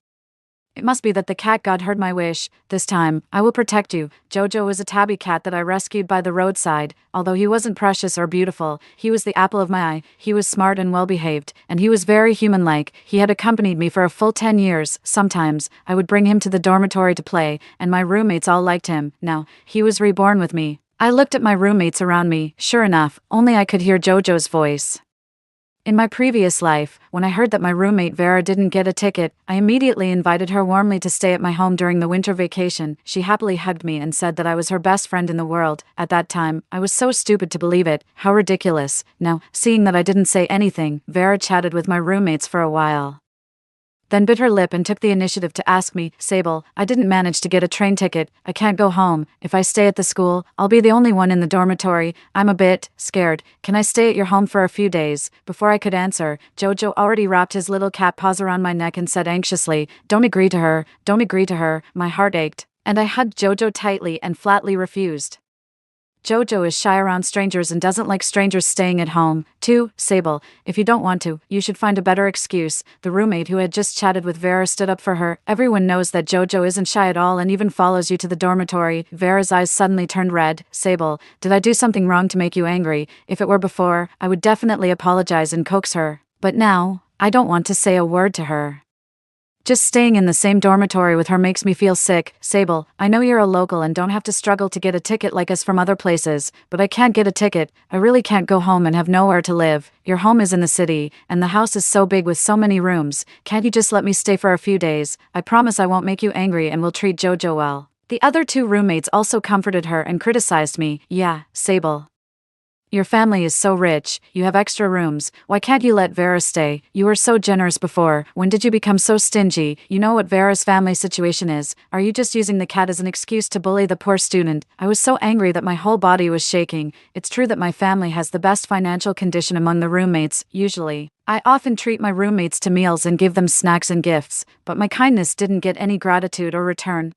Speaker 1: It must be that the cat god heard my wish. This time, I will protect you. Jojo was a tabby cat that I rescued by the roadside. Although he wasn't precious or beautiful, he was the apple of my eye. He was smart and well-behaved, and he was very human-like. He had accompanied me for a full 10 years. Sometimes, I would bring him to the dormitory to play, and my roommates all liked him. Now, he was reborn with me. I looked at my roommates around me. Sure enough, only I could hear Jojo's voice. In my previous life, when I heard that my roommate Vera didn't get a ticket, I immediately invited her warmly to stay at my home during the winter vacation. She happily hugged me and said that I was her best friend in the world. At that time, I was so stupid to believe it. How ridiculous. Now, seeing that I didn't say anything, Vera chatted with my roommates for a while, then bit her lip and took the initiative to ask me, "Sable, I didn't manage to get a train ticket. I can't go home. If I stay at the school, I'll be the only one in the dormitory. I'm a bit scared. Can I stay at your home for a few days?" Before I could answer, Jojo already wrapped his little cat paws around my neck and said anxiously, "Don't agree to her. Don't agree to her." My heart ached, and I hugged Jojo tightly and flatly refused. Jojo is shy around strangers and doesn't like strangers staying at home. 2. Sable, if you don't want to, you should find a better excuse. The roommate who had just chatted with Vera stood up for her. Everyone knows that Jojo isn't shy at all and even follows you to the dormitory. Vera's eyes suddenly turned red. Sable, did I do something wrong to make you angry? If it were before, I would definitely apologize and coax her. But now, I don't want to say a word to her. Just staying in the same dormitory with her makes me feel sick. Sable, I know you're a local and don't have to struggle to get a ticket like us from other places, but I can't get a ticket. I really can't go home and have nowhere to live. Your home is in the city, and the house is so big with so many rooms. Can't you just let me stay for a few days? I promise I won't make you angry and will treat Jojo well. The other 2 roommates also comforted her and criticized me. Yeah, Sable. Your family is so rich, you have extra rooms, why can't you let Vera stay? You were so generous before, when did you become so stingy? You know what Vera's family situation is, are you just using the cat as an excuse to bully the poor student? I was so angry that my whole body was shaking. It's true that my family has the best financial condition among the roommates, usually. I often treat my roommates to meals and give them snacks and gifts, but my kindness didn't get any gratitude or return.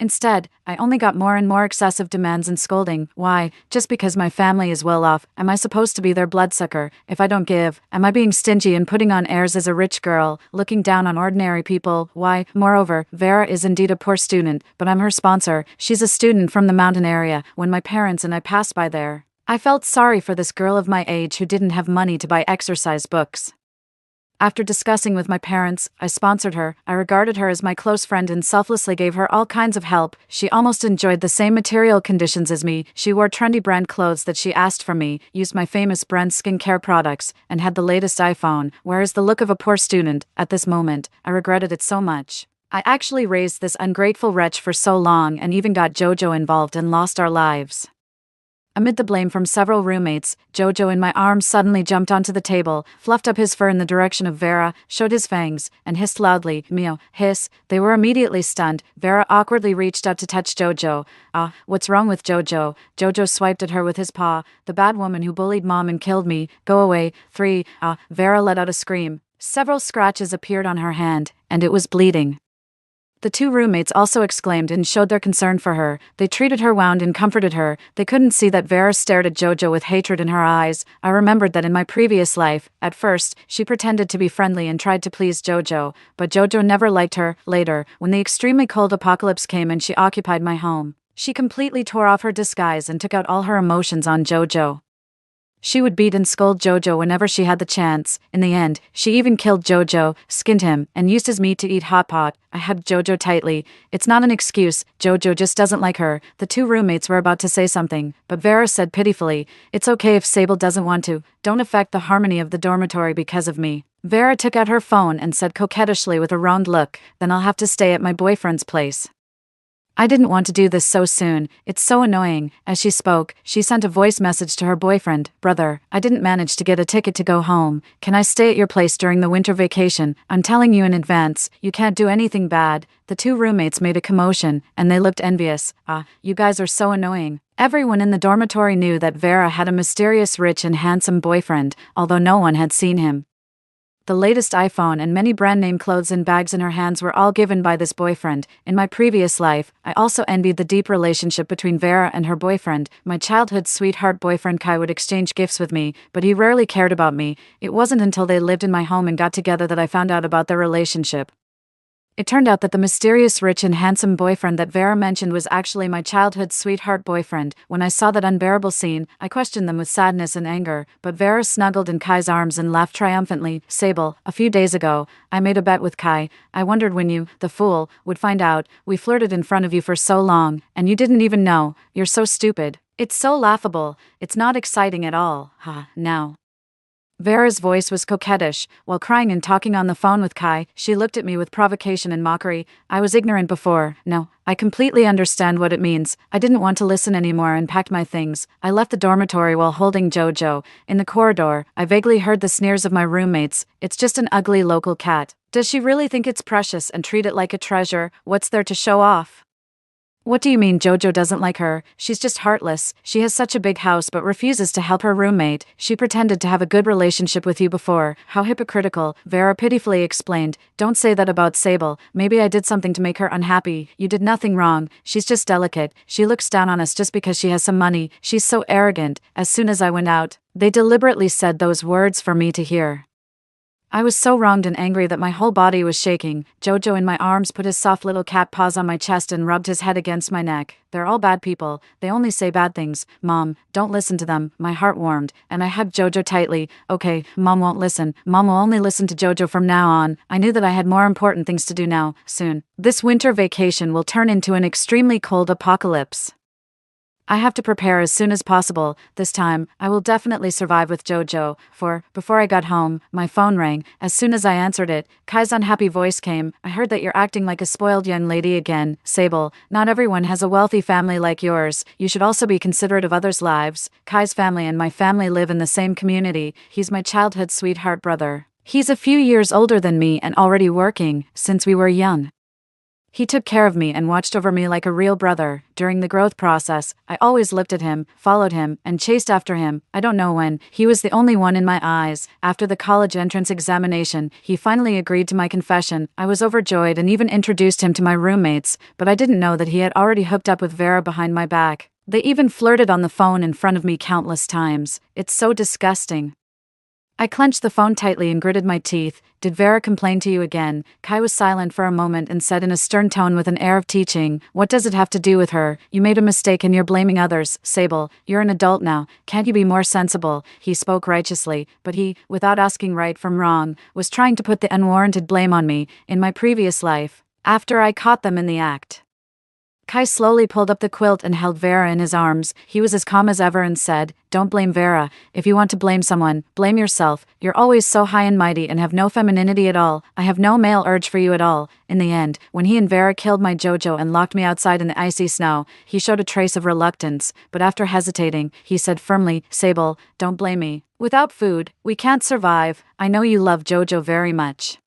Speaker 1: Instead, I only got more and more excessive demands and scolding. Why, just because my family is well off, am I supposed to be their bloodsucker? If I don't give, am I being stingy and putting on airs as a rich girl, looking down on ordinary people? Why, moreover, Vera is indeed a poor student, but I'm her sponsor. She's a student from the mountain area. When my parents and I passed by there, I felt sorry for this girl of my age who didn't have money to buy exercise books. After discussing with my parents, I sponsored her. I regarded her as my close friend and selflessly gave her all kinds of help. She almost enjoyed the same material conditions as me. She wore trendy brand clothes that she asked from me, used my famous brand skincare products, and had the latest iPhone. Whereas the look of a poor student, at this moment, I regretted it so much. I actually raised this ungrateful wretch for so long and even got Jojo involved and lost our lives. Amid the blame from several roommates, Jojo in my arms suddenly jumped onto the table, fluffed up his fur in the direction of Vera, showed his fangs, and hissed loudly. Meow, hiss. They were immediately stunned. Vera awkwardly reached out to touch Jojo. What's wrong with Jojo? Jojo swiped at her with his paw. The bad woman who bullied Mom and killed me. Go away. 3. Vera let out a scream. Several scratches appeared on her hand, and it was bleeding. The 2 roommates also exclaimed and showed their concern for her. They treated her wound and comforted her. They couldn't see that Vera stared at Jojo with hatred in her eyes. I remembered that in my previous life, at first, she pretended to be friendly and tried to please Jojo, but Jojo never liked her. Later, when the extremely cold apocalypse came and she occupied my home, she completely tore off her disguise and took out all her emotions on Jojo. She would beat and scold Jojo whenever she had the chance. In the end, she even killed Jojo, skinned him, and used his meat to eat hot pot. I hugged Jojo tightly. It's not an excuse, Jojo just doesn't like her. The 2 roommates were about to say something, but Vera said pitifully, it's okay if Sable doesn't want to. Don't affect the harmony of the dormitory because of me. Vera took out her phone and said coquettishly with a round look, then I'll have to stay at my boyfriend's place. I didn't want to do this so soon, it's so annoying. As she spoke, she sent a voice message to her boyfriend. Brother, I didn't manage to get a ticket to go home. Can I stay at your place during the winter vacation? I'm telling you in advance, you can't do anything bad. The 2 roommates made a commotion, and they looked envious. You guys are so annoying. Everyone in the dormitory knew that Vera had a mysterious rich and handsome boyfriend, although no one had seen him. The latest iPhone and many brand name clothes and bags in her hands were all given by this boyfriend. In my previous life, I also envied the deep relationship between Vera and her boyfriend. My childhood sweetheart boyfriend Kai would exchange gifts with me, but he rarely cared about me. It wasn't until they lived in my home and got together that I found out about their relationship. It turned out that the mysterious rich and handsome boyfriend that Vera mentioned was actually my childhood sweetheart boyfriend. When I saw that unbearable scene, I questioned them with sadness and anger, but Vera snuggled in Kai's arms and laughed triumphantly. Sable, a few days ago, I made a bet with Kai. I wondered when you, the fool, would find out. We flirted in front of you for so long, and you didn't even know. You're so stupid. It's so laughable. It's not exciting at all. Now. Vera's voice was coquettish. While crying and talking on the phone with Kai, she looked at me with provocation and mockery. I was ignorant before. No, I completely understand what it means. I didn't want to listen anymore and packed my things. I left the dormitory while holding Jojo. In the corridor, I vaguely heard the sneers of my roommates. It's just an ugly local cat. Does she really think it's precious and treat it like a treasure? What's there to show off? What do you mean Jojo doesn't like her? She's just heartless. She has such a big house but refuses to help her roommate. She pretended to have a good relationship with you before. How hypocritical, Vera pitifully explained. Don't say that about Sable. Maybe I did something to make her unhappy. You did nothing wrong. She's just delicate. She looks down on us just because she has some money. She's so arrogant. As soon as I went out, they deliberately said those words for me to hear. I was so wronged and angry that my whole body was shaking. Jojo in my arms put his soft little cat paws on my chest and rubbed his head against my neck. They're all bad people. They only say bad things. Mom, don't listen to them. My heart warmed, and I hugged Jojo tightly. Okay, Mom won't listen. Mom will only listen to Jojo from now on. I knew that I had more important things to do now, soon. This winter vacation will turn into an extremely cold apocalypse. I have to prepare as soon as possible. This time, I will definitely survive with Jojo. Before I got home, my phone rang. As soon as I answered it, Kai's unhappy voice came. I heard that you're acting like a spoiled young lady again. Sable, not everyone has a wealthy family like yours. You should also be considerate of others' lives. Kai's family and my family live in the same community. He's my childhood sweetheart brother. He's a few years older than me and already working, since we were young. He took care of me and watched over me like a real brother. During the growth process, I always looked at him, followed him, and chased after him. I don't know when. He was the only one in my eyes. After the college entrance examination, he finally agreed to my confession. I was overjoyed and even introduced him to my roommates, but I didn't know that he had already hooked up with Vera behind my back. They even flirted on the phone in front of me countless times. It's so disgusting. I clenched the phone tightly and gritted my teeth. Did Vera complain to you again? Kai was silent for a moment and said in a stern tone with an air of teaching, what does it have to do with her? You made a mistake and you're blaming others. Sable, you're an adult now. Can't you be more sensible? He spoke righteously, but he, without asking right from wrong, was trying to put the unwarranted blame on me, in my previous life, after I caught them in the act. Kai slowly pulled up the quilt and held Vera in his arms. He was as calm as ever and said, don't blame Vera. If you want to blame someone, blame yourself. You're always so high and mighty and have no femininity at all. I have no male urge for you at all. In the end, when he and Vera killed my Jojo and locked me outside in the icy snow, he showed a trace of reluctance, but after hesitating, he said firmly, Sable, don't blame me. Without food, we can't survive. I know you love Jojo very much.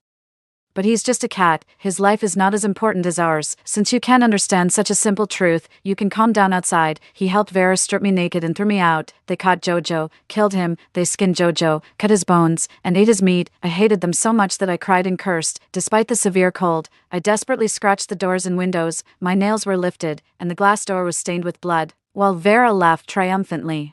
Speaker 1: But he's just a cat. His life is not as important as ours. Since you can't understand such a simple truth, you can calm down outside. He helped Vera strip me naked and threw me out. They caught Jojo, killed him, they skinned Jojo, cut his bones, and ate his meat. I hated them so much that I cried and cursed. Despite the severe cold, I desperately scratched the doors and windows. My nails were lifted, and the glass door was stained with blood, while Vera laughed triumphantly.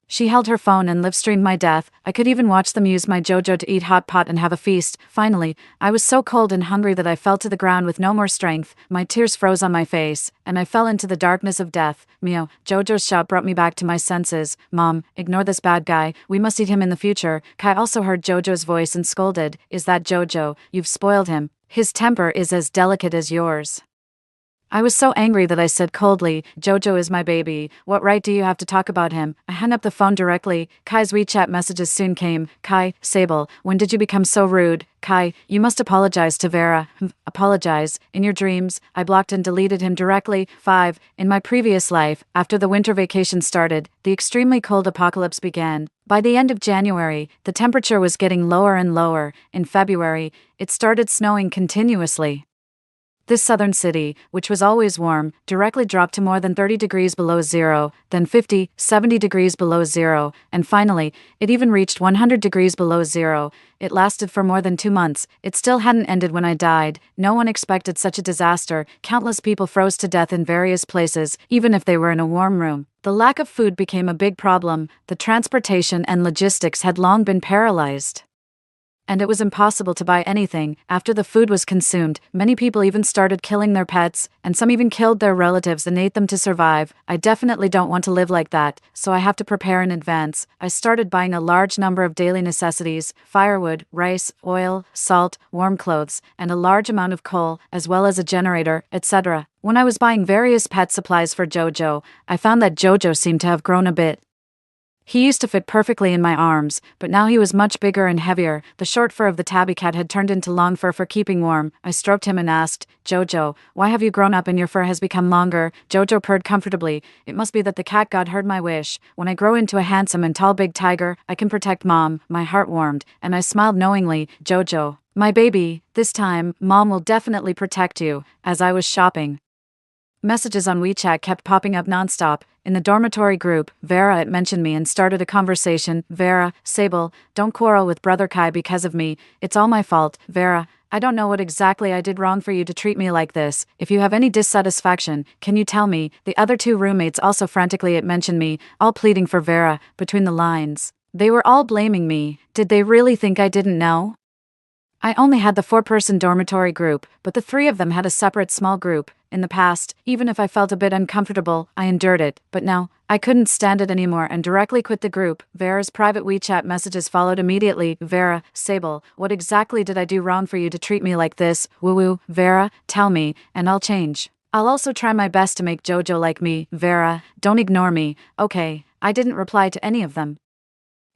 Speaker 1: She held her phone and live-streamed my death. I could even watch them use my Jojo to eat hot pot and have a feast. Finally, I was so cold and hungry that I fell to the ground with no more strength. My tears froze on my face, and I fell into the darkness of death. Meow. Jojo's shout brought me back to my senses. Mom, ignore this bad guy. We must eat him in the future. Kai also heard Jojo's voice and scolded. Is that Jojo? You've spoiled him. His temper is as delicate as yours. I was so angry that I said coldly, Jojo is my baby. What right do you have to talk about him? I hung up the phone directly. Kai's WeChat messages soon came. Kai, Sable, when did you become so rude? Kai, you must apologize to Vera. Apologize? In your dreams? I blocked and deleted him directly. 5. In my previous life, after the winter vacation started, the extremely cold apocalypse began. By the end of January, the temperature was getting lower and lower. In February, it started snowing continuously. This southern city, which was always warm, directly dropped to more than 30 degrees below zero, then 50, 70 degrees below zero, and finally, it even reached 100 degrees below zero. It lasted for more than 2 months. It still hadn't ended when I died. No one expected such a disaster. Countless people froze to death in various places, even if they were in a warm room. The lack of food became a big problem. The transportation and logistics had long been paralyzed, and it was impossible to buy anything. After the food was consumed, many people even started killing their pets, and some even killed their relatives and ate them to survive. I definitely don't want to live like that, so I have to prepare in advance. I started buying a large number of daily necessities: firewood, rice, oil, salt, warm clothes, and a large amount of coal, as well as a generator, etc. When I was buying various pet supplies for Jojo, I found that Jojo seemed to have grown a bit. He used to fit perfectly in my arms, but now he was much bigger and heavier. The short fur of the tabby cat had turned into long fur for keeping warm. I stroked him and asked, Jojo, why have you grown up and your fur has become longer? Jojo purred comfortably. It must be that the cat god heard my wish. When I grow into a handsome and tall big tiger, I can protect Mom. My heart warmed, and I smiled knowingly. Jojo, my baby, this time, Mom will definitely protect you. As I was shopping, Messages on WeChat kept popping up nonstop. In the dormitory group, Vera had mentioned me and started a conversation. Vera, Sable, don't quarrel with Brother Kai because of me. It's all my fault. Vera, I don't know what exactly I did wrong for you to treat me like this. If you have any dissatisfaction, can you tell me? The other two roommates also frantically had mentioned me, all pleading for Vera, between the lines. They were all blaming me. Did they really think I didn't know? I only had the 4-person dormitory group, but the 3 of them had a separate small group. In the past, even if I felt a bit uncomfortable, I endured it, but now, I couldn't stand it anymore and directly quit the group. Vera's private WeChat messages followed immediately. Vera, Sable, what exactly did I do wrong for you to treat me like this? Woo-woo, Vera, tell me, and I'll change. I'll also try my best to make JoJo like me. Vera, don't ignore me. Okay, I didn't reply to any of them.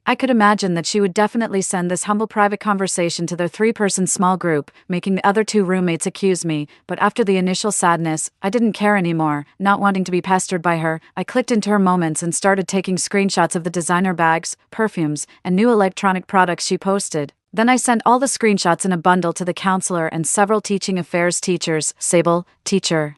Speaker 1: I could imagine that she would definitely send this humble private conversation to their 3-person small group, making the other 2 roommates accuse me, but after the initial sadness, I didn't care anymore. Not wanting to be pestered by her, I clicked into her moments and started taking screenshots of the designer bags, perfumes, and new electronic products she posted. Then I sent all the screenshots in a bundle to the counselor and several teaching affairs teachers. Sable, teacher.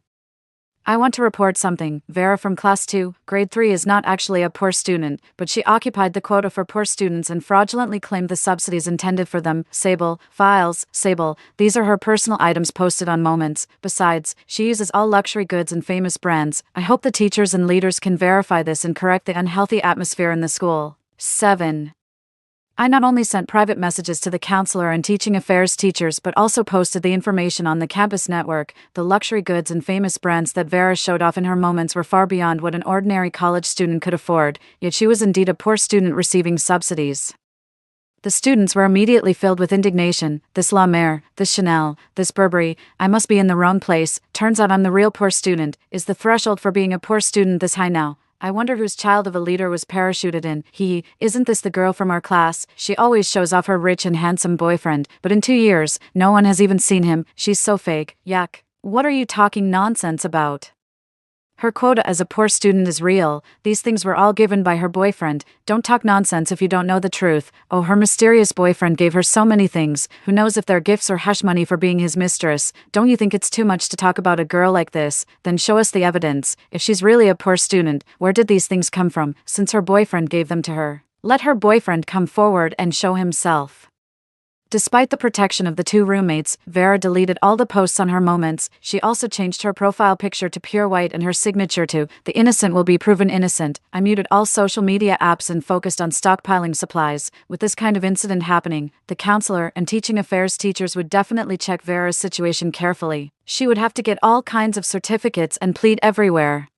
Speaker 1: I want to report something. Vera from class 2, grade 3 is not actually a poor student, but she occupied the quota for poor students and fraudulently claimed the subsidies intended for them. Sable, files, Sable, these are her personal items posted on Moments. Besides, she uses all luxury goods and famous brands. I hope the teachers and leaders can verify this and correct the unhealthy atmosphere in the school. 7. I not only sent private messages to the counselor and teaching affairs teachers but also posted the information on the campus network. The luxury goods and famous brands that Vera showed off in her moments were far beyond what an ordinary college student could afford, yet she was indeed a poor student receiving subsidies. The students were immediately filled with indignation. This La Mer, this Chanel, this Burberry, I must be in the wrong place. Turns out I'm the real poor student. Is the threshold for being a poor student this high now? I wonder whose child of a leader was parachuted in. Isn't this the girl from our class? She always shows off her rich and handsome boyfriend, but in 2 years, no one has even seen him. She's so fake. Yuck. What are you talking nonsense about? Her quota as a poor student is real. These things were all given by her boyfriend. Don't talk nonsense if you don't know the truth. Oh, her mysterious boyfriend gave her so many things. Who knows if they're gifts or hush money for being his mistress? Don't you think it's too much to talk about a girl like this? Then show us the evidence. If she's really a poor student, where did these things come from, since her boyfriend gave them to her? Let her boyfriend come forward and show himself. Despite the protection of the 2 roommates, Vera deleted all the posts on her Moments. She also changed her profile picture to pure white and her signature to "The innocent will be proven innocent." I muted all social media apps and focused on stockpiling supplies. With this kind of incident happening, the counselor and teaching affairs teachers would definitely check Vera's situation carefully. She would have to get all kinds of certificates and plead everywhere.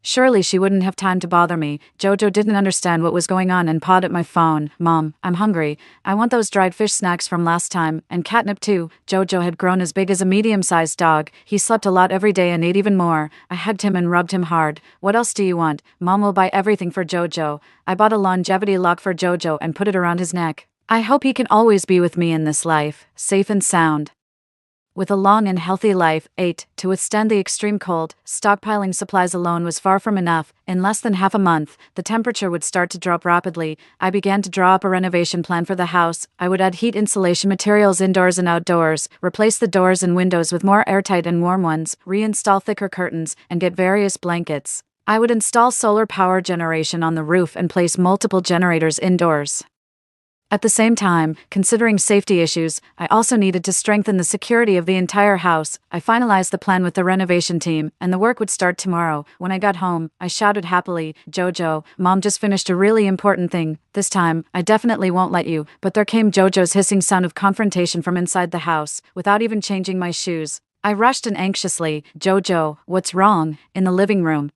Speaker 1: Surely she wouldn't have time to bother me. Jojo didn't understand what was going on and pawed at my phone. Mom, I'm hungry. I want those dried fish snacks from last time, and catnip too. Jojo had grown as big as a medium-sized dog. He slept a lot every day and ate even more. I hugged him and rubbed him hard. What else do you want? Mom will buy everything for Jojo. I bought a longevity lock for Jojo and put it around his neck. I hope he can always be with me in this life, safe and sound. With a long and healthy life. 8. To withstand the extreme cold, stockpiling supplies alone was far from enough. In less than half a month, the temperature would start to drop rapidly. I began to draw up a renovation plan for the house. I would add heat insulation materials indoors and outdoors, replace the doors and windows with more airtight and warm ones, reinstall thicker curtains, and get various blankets. I would install solar power generation on the roof and place multiple generators indoors. At the same time, considering safety issues, I also needed to strengthen the security of the entire house. I finalized the plan with the renovation team, and the work would start tomorrow. When I got home, I shouted happily, "Jojo, Mom just finished a really important thing. This time, I definitely won't let you." But there came Jojo's hissing sound of confrontation from inside the house, without even changing my shoes. I rushed in anxiously. "Jojo, what's wrong?" In the living room,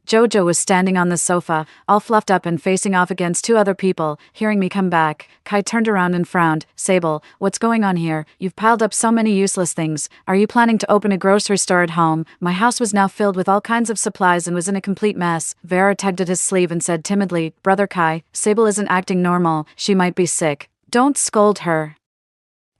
Speaker 1: Jojo was standing on the sofa, all fluffed up and facing off against 2 other people. Hearing me come back, Kai turned around and frowned. "Sable, what's going on here? You've piled up so many useless things. Are you planning to open a grocery store at home?" My house was now filled with all kinds of supplies and was in a complete mess. Vera tugged at his sleeve and said timidly, "Brother Kai, Sable isn't acting normal. She might be sick. Don't scold her."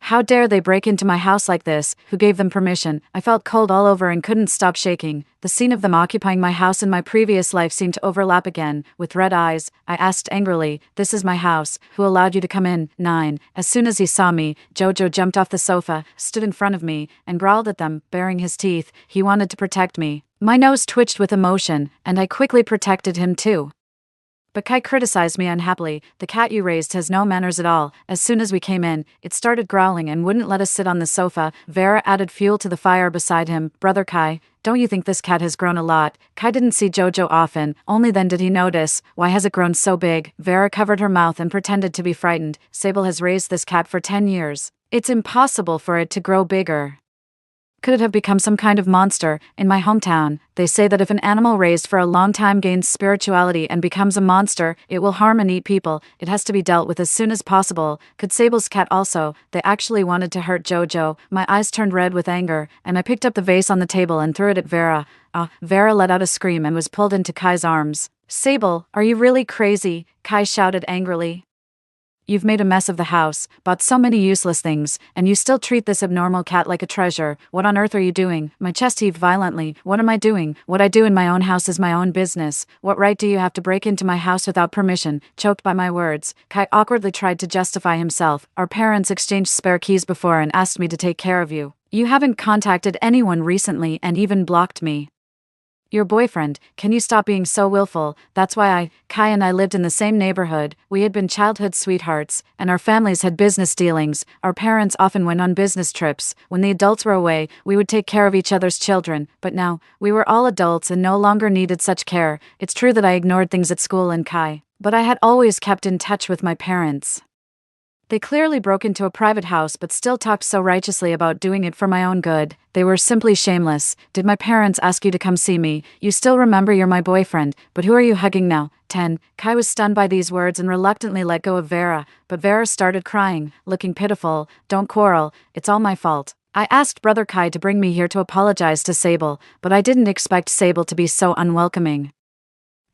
Speaker 1: How dare they break into my house like this? Who gave them permission? I felt cold all over and couldn't stop shaking. The scene of them occupying my house in my previous life seemed to overlap again. With red eyes, I asked angrily, "This is my house. Who allowed you to come in?" 9. As soon as he saw me, Jojo jumped off the sofa, stood in front of me, and growled at them, baring his teeth. He wanted to protect me. My nose twitched with emotion, and I quickly protected him too. But Kai criticized me unhappily. The cat you raised has no manners at all. As soon as we came in, it started growling and wouldn't let us sit on the sofa. Vera added fuel to the fire beside him. Brother Kai, don't you think this cat has grown a lot? Kai didn't see Jojo often, only then did he notice. Why has it grown so big? Vera covered her mouth and pretended to be frightened. Sable has raised this cat for 10 years. It's impossible for it to grow bigger. Could it have become some kind of monster? In my hometown, they say that if an animal raised for a long time gains spirituality and becomes a monster, it will harm and eat people. It has to be dealt with as soon as possible. Could Sable's cat also? They actually wanted to hurt Jojo. My eyes turned red with anger, and I picked up the vase on the table and threw it at Vera. Vera let out a scream and was pulled into Kai's arms. Sable, are you really crazy? Kai shouted angrily. You've made a mess of the house, bought so many useless things, and you still treat this abnormal cat like a treasure. What on earth are you doing? My chest heaved violently. What am I doing? What I do in my own house is my own business. What right do you have to break into my house without permission? Choked by my words, Kai awkwardly tried to justify himself. Our parents exchanged spare keys before and asked me to take care of you. You haven't contacted anyone recently and even blocked me. Your boyfriend, can you stop being so willful? That's why Kai and I lived in the same neighborhood. We had been childhood sweethearts, and our families had business dealings. Our parents often went on business trips. When the adults were away, we would take care of each other's children. But now, we were all adults and no longer needed such care. It's true that I ignored things at school and Kai, but I had always kept in touch with my parents. They clearly broke into a private house but still talked so righteously about doing it for my own good. They were simply shameless. Did my parents ask you to come see me? You still remember you're my boyfriend, but who are you hugging now? 10. Kai was stunned by these words and reluctantly let go of Vera, but Vera started crying, looking pitiful. Don't quarrel, it's all my fault. I asked Brother Kai to bring me here to apologize to Sable, but I didn't expect Sable to be so unwelcoming.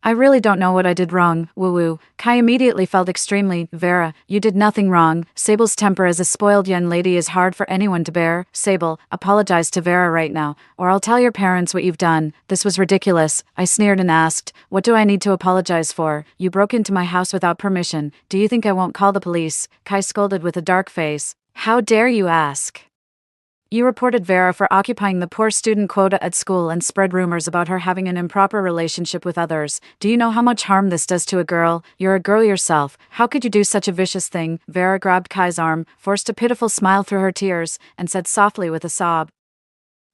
Speaker 1: I really don't know what I did wrong, woo-woo. Kai immediately felt extremely. Vera, you did nothing wrong. Sable's temper as a spoiled young lady is hard for anyone to bear. Sable, apologize to Vera right now, or I'll tell your parents what you've done. This was ridiculous. I sneered and asked, what do I need to apologize for? You broke into my house without permission. Do you think I won't call the police? Kai scolded with a dark face. How dare you ask? You reported Vera for occupying the poor student quota at school and spread rumors about her having an improper relationship with others. Do you know how much harm this does to a girl? You're a girl yourself. How could you do such a vicious thing? Vera grabbed Kai's arm, forced a pitiful smile through her tears, and said softly with a sob,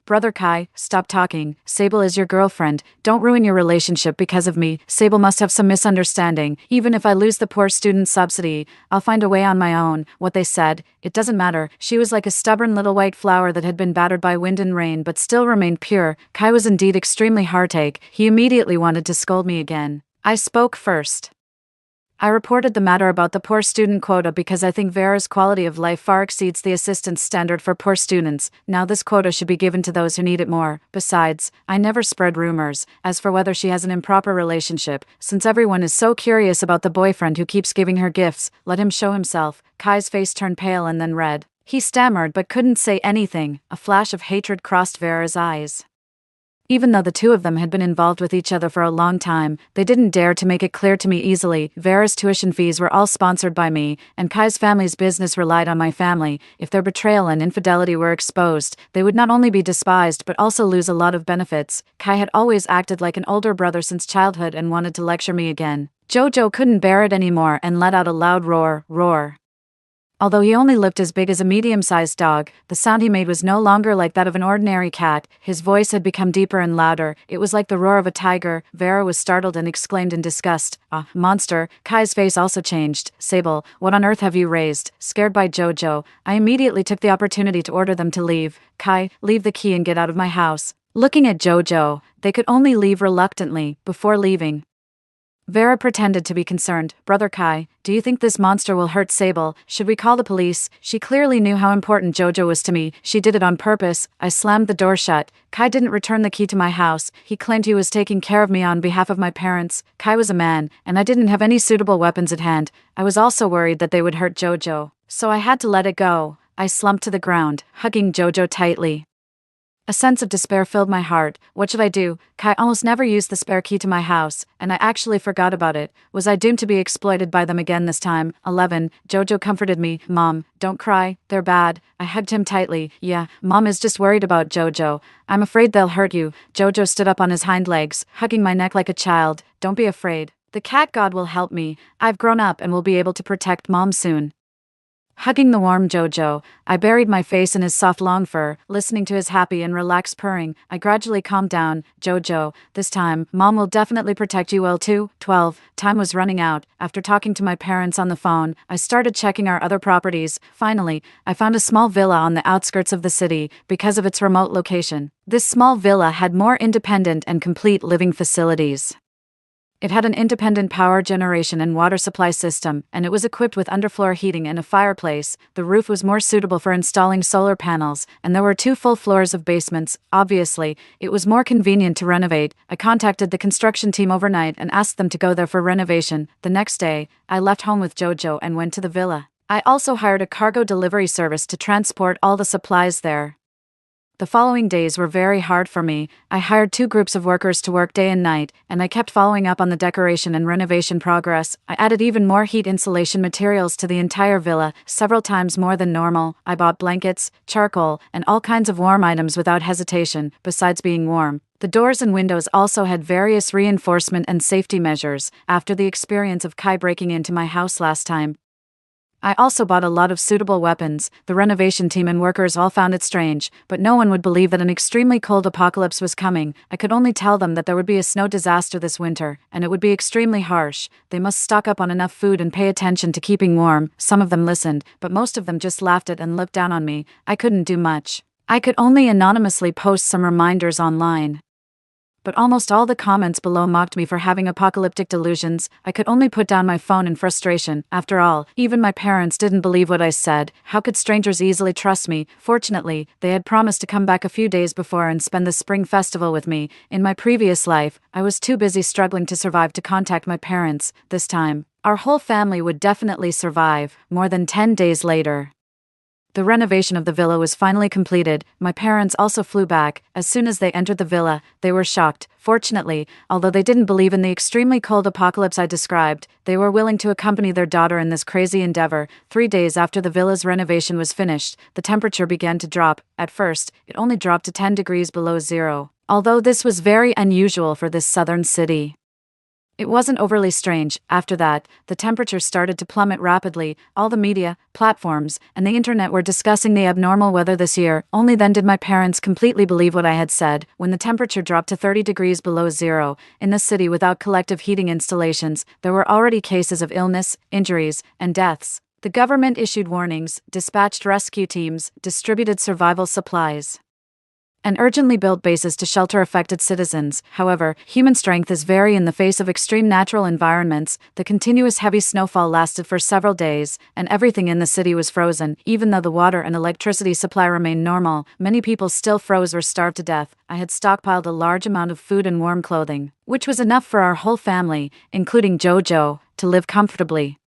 Speaker 1: Brother Kai, stop talking. Sable is your girlfriend. Don't ruin your relationship because of me. Sable must have some misunderstanding. Even if I lose the poor student subsidy, I'll find a way on my own. What they said, it doesn't matter. She was like a stubborn little white flower that had been battered by wind and rain but still remained pure. Kai was indeed extremely heartache. He immediately wanted to scold me again. I spoke first. I reported the matter about the poor student quota because I think Vera's quality of life far exceeds the assistance standard for poor students. Now this quota should be given to those who need it more. Besides, I never spread rumors. As for whether she has an improper relationship, since everyone is so curious about the boyfriend who keeps giving her gifts, let him show himself. Kai's face turned pale and then red. He stammered but couldn't say anything. A flash of hatred crossed Vera's eyes. Even though the two of them had been involved with each other for a long time, they didn't dare to make it clear to me easily. Vera's tuition fees were all sponsored by me, and Kai's family's business relied on my family. If their betrayal and infidelity were exposed, they would not only be despised but also lose a lot of benefits. Kai had always acted like an older brother since childhood and wanted to lecture me again. Jojo couldn't bear it anymore and let out a loud roar. Although he only looked as big as a medium-sized dog, the sound he made was no longer like that of an ordinary cat. His voice had become deeper and louder. It was like the roar of a tiger. Vera was startled and exclaimed in disgust, monster. Kai's face also changed. Sable, what on earth have you raised? Scared by Jojo, I immediately took the opportunity to order them to leave. Kai, leave the key and get out of my house. Looking at Jojo, they could only leave reluctantly. Before leaving, Vera pretended to be concerned. Brother Kai, do you think this monster will hurt Sable? Should we call the police? She clearly knew how important Jojo was to me. She did it on purpose. I slammed the door shut. Kai didn't return the key to my house. He claimed he was taking care of me on behalf of my parents. Kai was a man, and I didn't have any suitable weapons at hand. I was also worried that they would hurt Jojo, so I had to let it go. I slumped to the ground, hugging Jojo tightly. A sense of despair filled my heart. What should I do? Kai almost never used the spare key to my house, and I actually forgot about it. Was I doomed to be exploited by them again this time? 11. Jojo comforted me. Mom, don't cry. They're bad. I hugged him tightly. Yeah, Mom is just worried about Jojo. I'm afraid they'll hurt you. Jojo stood up on his hind legs, hugging my neck like a child. Don't be afraid. The cat god will help me. I've grown up and will be able to protect Mom soon. Hugging the warm Jojo, I buried my face in his soft long fur, listening to his happy and relaxed purring. I gradually calmed down. Jojo, this time, Mom will definitely protect you well too. 12. Time was running out. After talking to my parents on the phone, I started checking our other properties. Finally, I found a small villa on the outskirts of the city because of its remote location. This small villa had more independent and complete living facilities. It had an independent power generation and water supply system, and it was equipped with underfloor heating and a fireplace. The roof was more suitable for installing solar panels, and there were 2 full floors of basements. Obviously, it was more convenient to renovate. I contacted the construction team overnight and asked them to go there for renovation. The next day, I left home with Jojo and went to the villa. I also hired a cargo delivery service to transport all the supplies there. The following days were very hard for me. I hired 2 groups of workers to work day and night, and I kept following up on the decoration and renovation progress. I added even more heat insulation materials to the entire villa, several times more than normal. I bought blankets, charcoal, and all kinds of warm items without hesitation, besides being warm. The doors and windows also had various reinforcement and safety measures, after the experience of Kai breaking into my house last time. I also bought a lot of suitable weapons. The renovation team and workers all found it strange, but no one would believe that an extremely cold apocalypse was coming. I could only tell them that there would be a snow disaster this winter, and it would be extremely harsh. They must stock up on enough food and pay attention to keeping warm. Some of them listened, but most of them just laughed at and looked down on me. I couldn't do much. I could only anonymously post some reminders online. But almost all the comments below mocked me for having apocalyptic delusions. I could only put down my phone in frustration. After all, even my parents didn't believe what I said. How could strangers easily trust me? Fortunately, they had promised to come back a few days before and spend the spring festival with me. In my previous life, I was too busy struggling to survive to contact my parents. This time, our whole family would definitely survive. More than 10 days later, the renovation of the villa was finally completed. My parents also flew back. As soon as they entered the villa, they were shocked. Fortunately, although they didn't believe in the extremely cold apocalypse I described, they were willing to accompany their daughter in this crazy endeavor. 3 days after the villa's renovation was finished, the temperature began to drop. At first, it only dropped to 10 degrees below zero. Although this was very unusual for this southern city, it wasn't overly strange. After that, the temperature started to plummet rapidly. All the media, platforms, and the internet were discussing the abnormal weather this year. Only then did my parents completely believe what I had said. When the temperature dropped to 30 degrees below zero, in the city without collective heating installations, there were already cases of illness, injuries, and deaths. The government issued warnings, dispatched rescue teams, distributed survival supplies, and urgently built bases to shelter affected citizens. However, human strength is vary in the face of extreme natural environments. The continuous heavy snowfall lasted for several days, and everything in the city was frozen. Even though the water and electricity supply remained normal, many people still froze or starved to death. I had stockpiled a large amount of food and warm clothing, which was enough for our whole family, including Jojo, to live comfortably.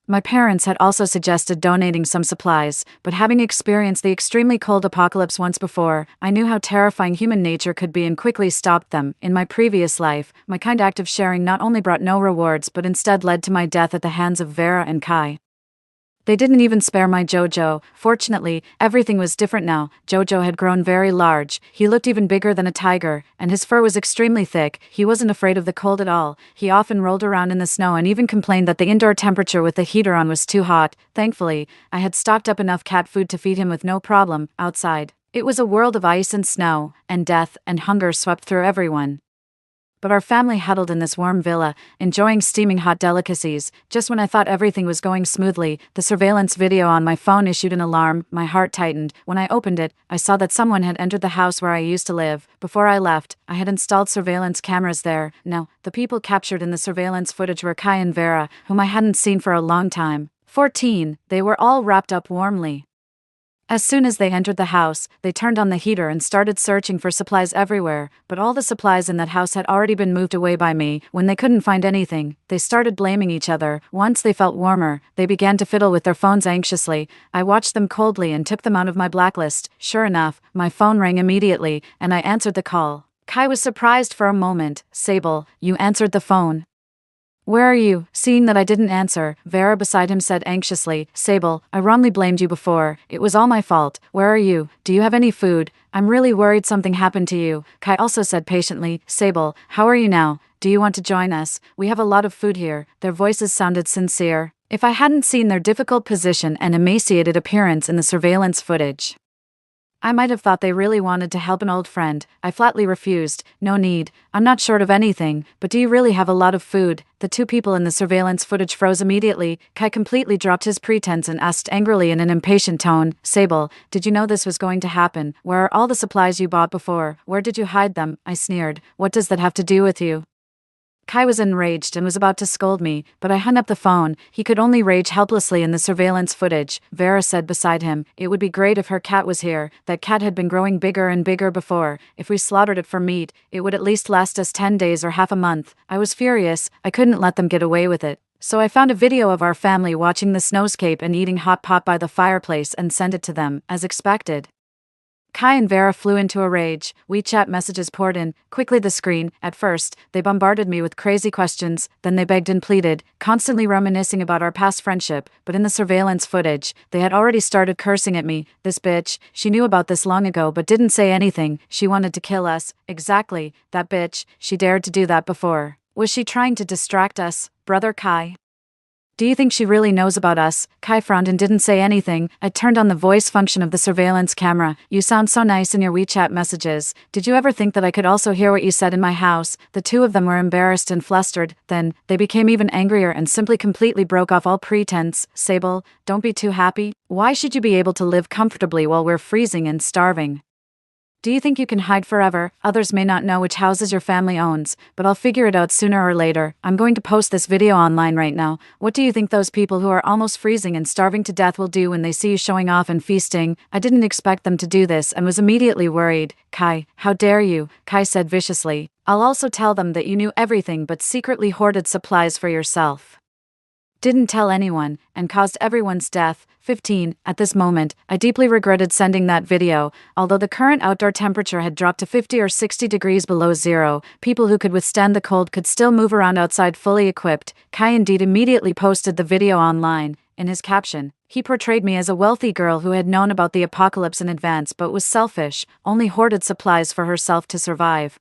Speaker 1: My parents had also suggested donating some supplies, but having experienced the extremely cold apocalypse once before, I knew how terrifying human nature could be and quickly stopped them. In my previous life, my kind act of sharing not only brought no rewards but instead led to my death at the hands of Vera and Kai. They didn't even spare my Jojo. Fortunately, everything was different now. Jojo had grown very large. He looked even bigger than a tiger, and his fur was extremely thick. He wasn't afraid of the cold at all. He often rolled around in the snow and even complained that the indoor temperature with the heater on was too hot. Thankfully, I had stocked up enough cat food to feed him with no problem. Outside, it was a world of ice and snow, and death and hunger swept through everyone. But our family huddled in this warm villa, enjoying steaming hot delicacies. Just when I thought everything was going smoothly, the surveillance video on my phone issued an alarm. My heart tightened. When I opened it, I saw that someone had entered the house where I used to live. Before I left, I had installed surveillance cameras there. Now, the people captured in the surveillance footage were Kai and Vera, whom I hadn't seen for a long time. 14. They were all wrapped up warmly. As soon as they entered the house, they turned on the heater and started searching for supplies everywhere, but all the supplies in that house had already been moved away by me. When they couldn't find anything, they started blaming each other. Once they felt warmer, they began to fiddle with their phones anxiously. I watched them coldly and took them out of my blacklist. Sure enough, my phone rang immediately, and I answered the call. Kai was surprised for a moment. Sable, you answered the phone. Where are you? Seeing that I didn't answer, Vera beside him said anxiously, Sable, I wrongly blamed you before. It was all my fault. Where are you? Do you have any food? I'm really worried something happened to you. Kai also said patiently, Sable, how are you now? Do you want to join us? We have a lot of food here. Their voices sounded sincere. If I hadn't seen their difficult position and emaciated appearance in the surveillance footage, I might have thought they really wanted to help an old friend. I flatly refused. No need. I'm not short of anything, but do you really have a lot of food? The two people in the surveillance footage froze immediately. Kai completely dropped his pretense and asked angrily in an impatient tone, Sable, did you know this was going to happen? Where are all the supplies you bought before? Where did you hide them? I sneered. What does that have to do with you? Kai was enraged and was about to scold me, but I hung up the phone. He could only rage helplessly in the surveillance footage. Vera said beside him, it would be great if her cat was here. That cat had been growing bigger and bigger before. If we slaughtered it for meat, it would at least last us 10 days or half a month. I was furious. I couldn't let them get away with it. So I found a video of our family watching the snowscape and eating hot pot by the fireplace and sent it to them, as expected. Kai and Vera flew into a rage. WeChat messages poured in, quickly the screen. At first, they bombarded me with crazy questions, then they begged and pleaded, constantly reminiscing about our past friendship, but in the surveillance footage, they had already started cursing at me. This bitch, she knew about this long ago but didn't say anything. She wanted to kill us. Exactly, that bitch, she dared to do that before. Was she trying to distract us, brother Kai? Do you think she really knows about us? Kai frowned and didn't say anything. I turned on the voice function of the surveillance camera. You sound so nice in your WeChat messages. Did you ever think that I could also hear what you said in my house? The two of them were embarrassed and flustered. Then, they became even angrier and simply completely broke off all pretense. Sable, don't be too happy. Why should you be able to live comfortably while we're freezing and starving? Do you think you can hide forever? Others may not know which houses your family owns, but I'll figure it out sooner or later. I'm going to post this video online right now. What do you think those people who are almost freezing and starving to death will do when they see you showing off and feasting? I didn't expect them to do this and was immediately worried. Kai, how dare you? Kai said viciously. I'll also tell them that you knew everything but secretly hoarded supplies for yourself. Didn't tell anyone, and caused everyone's death. 15. At this moment, I deeply regretted sending that video. Although the current outdoor temperature had dropped to 50 or 60 degrees below zero, people who could withstand the cold could still move around outside fully equipped. Kai indeed immediately posted the video online. In his caption, he portrayed me as a wealthy girl who had known about the apocalypse in advance but was selfish, only hoarded supplies for herself to survive,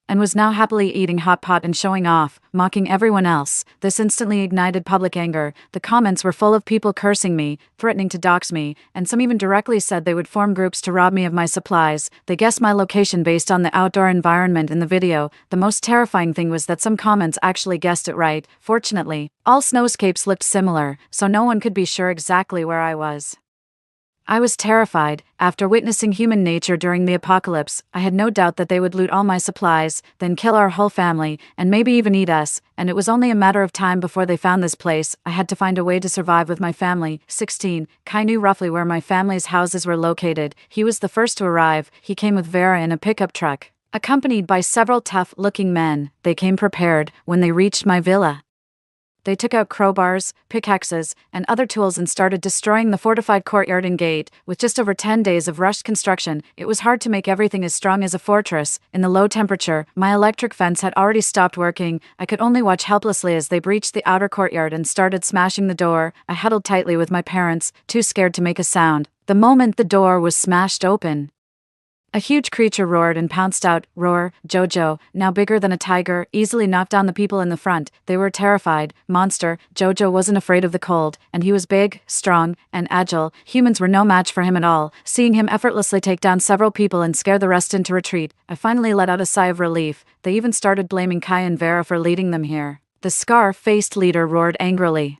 Speaker 1: and was now happily eating hot pot and showing off, mocking everyone else. This instantly ignited public anger. The comments were full of people cursing me, threatening to dox me, and some even directly said they would form groups to rob me of my supplies. They guessed my location based on the outdoor environment in the video. The most terrifying thing was that some comments actually guessed it right. Fortunately, all snowscapes looked similar, so no one could be sure exactly where I was. I was terrified. After witnessing human nature during the apocalypse, I had no doubt that they would loot all my supplies, then kill our whole family, and maybe even eat us, and it was only a matter of time before they found this place. I had to find a way to survive with my family. 16. Kai knew roughly where my family's houses were located. He was the first to arrive. He came with Vera in a pickup truck, accompanied by several tough-looking men. They came prepared. When they reached my villa, they took out crowbars, pickaxes, and other tools and started destroying the fortified courtyard and gate. With just over 10 days of rushed construction, it was hard to make everything as strong as a fortress. In the low temperature, my electric fence had already stopped working. I could only watch helplessly as they breached the outer courtyard and started smashing the door. I huddled tightly with my parents, too scared to make a sound. The moment the door was smashed open, a huge creature roared and pounced out. Roar, Jojo, now bigger than a tiger, easily knocked down the people in the front. They were terrified. Monster, Jojo wasn't afraid of the cold, and he was big, strong, and agile. Humans were no match for him at all. Seeing him effortlessly take down several people and scare the rest into retreat, I finally let out a sigh of relief. They even started blaming Kai and Vera for leading them here. The scar-faced leader roared angrily.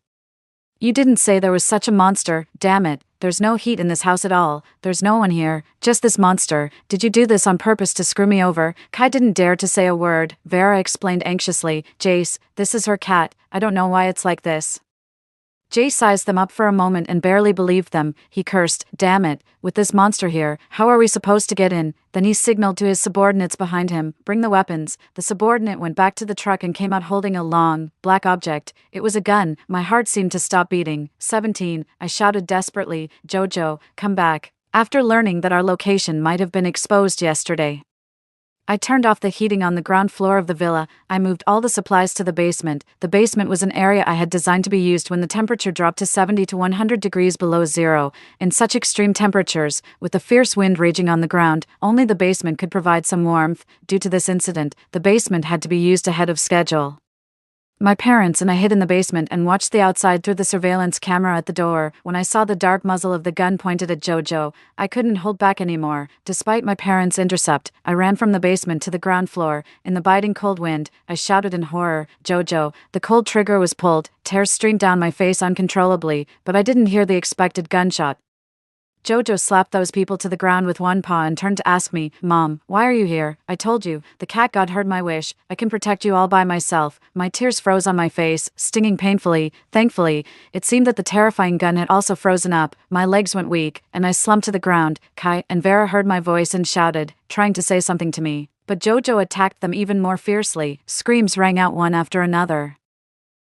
Speaker 1: You didn't say there was such a monster, damn it. There's no heat in this house at all. There's no one here, just this monster. Did you do this on purpose to screw me over? Kai didn't dare to say a word. Vera explained anxiously. Jace, this is her cat. I don't know why it's like this. Jay sized them up for a moment and barely believed them. He cursed, "Damn it, with this monster here, how are we supposed to get in?" Then he signaled to his subordinates behind him, "Bring the weapons." The subordinate went back to the truck and came out holding a long, black object. It was a gun. My heart seemed to stop beating. 17, I shouted desperately, "Jojo, come back." After learning that our location might have been exposed yesterday, I turned off the heating on the ground floor of the villa. I moved all the supplies to the basement. The basement was an area I had designed to be used when the temperature dropped to 70 to 100 degrees below zero. In such extreme temperatures, with the fierce wind raging on the ground, only the basement could provide some warmth. Due to this incident, the basement had to be used ahead of schedule. My parents and I hid in the basement and watched the outside through the surveillance camera at the door. When I saw the dark muzzle of the gun pointed at Jojo, I couldn't hold back anymore. Despite my parents' intercept, I ran from the basement to the ground floor. In the biting cold wind, I shouted in horror, "Jojo!" The cold trigger was pulled, tears streamed down my face uncontrollably, but I didn't hear the expected gunshot. Jojo slapped those people to the ground with one paw and turned to ask me, "Mom, why are you here?" "I told you, the cat god heard my wish. I can protect you all by myself." My tears froze on my face, stinging painfully. Thankfully, it seemed that the terrifying gun had also frozen up. My legs went weak, and I slumped to the ground. Kai and Vera heard my voice and shouted, trying to say something to me. But Jojo attacked them even more fiercely. Screams rang out one after another.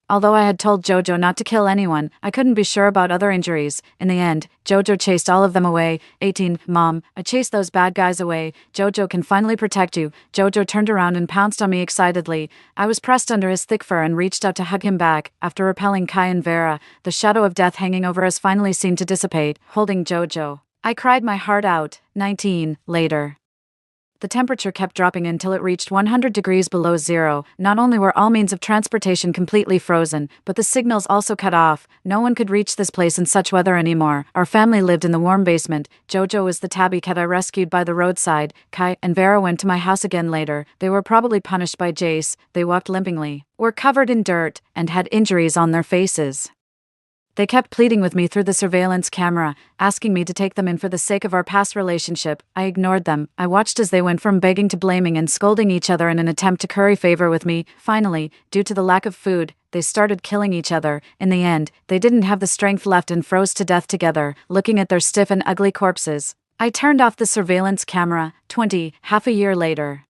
Speaker 1: Although I had told Jojo not to kill anyone, I couldn't be sure about other injuries. In the end, Jojo chased all of them away. 18, Mom, I chased those bad guys away. Jojo can finally protect you. Jojo turned around and pounced on me excitedly. I was pressed under his thick fur and reached out to hug him back. After repelling Kai and Vera, the shadow of death hanging over us finally seemed to dissipate, holding Jojo. I cried my heart out. 19, later. The temperature kept dropping until it reached 100 degrees below zero. Not only were all means of transportation completely frozen, but the signals also cut off. No one could reach this place in such weather anymore. Our family lived in the warm basement. Jojo was the tabby cat I rescued by the roadside. Kai and Vera went to my house again later. They were probably punished by Jace. They walked limpingly, were covered in dirt, and had injuries on their faces. They kept pleading with me through the surveillance camera, asking me to take them in for the sake of our past relationship. I ignored them. I watched as they went from begging to blaming and scolding each other in an attempt to curry favor with me. Finally, due to the lack of food, they started killing each other. In the end, they didn't have the strength left and froze to death together, looking at their stiff and ugly corpses. I turned off the surveillance camera. 20, half a year later.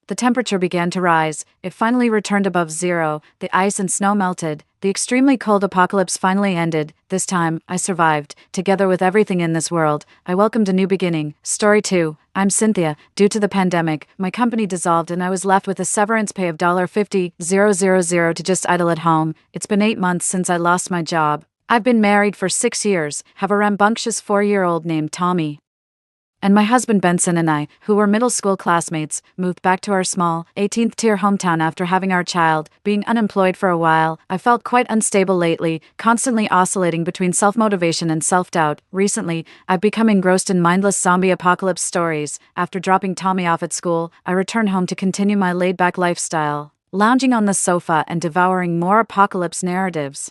Speaker 1: The temperature began to rise. It finally returned above zero. The ice and snow melted. The extremely cold apocalypse finally ended. This time, I survived. Together with everything in this world, I welcomed a new beginning. Story 2. I'm Cynthia. Due to the pandemic, my company dissolved and I was left with a severance pay of $50,000 to just idle at home. It's been 8 months since I lost my job. I've been married for 6 years, have a rambunctious 4-year-old named Tommy. And my husband Benson and I, who were middle school classmates, moved back to our small, 18th-tier hometown after having our child. Being unemployed for a while, I felt quite unstable lately, constantly oscillating between self-motivation and self-doubt. Recently, I've become engrossed in mindless zombie apocalypse stories. After dropping Tommy off at school, I return home to continue my laid-back lifestyle, lounging on the sofa and devouring more apocalypse narratives.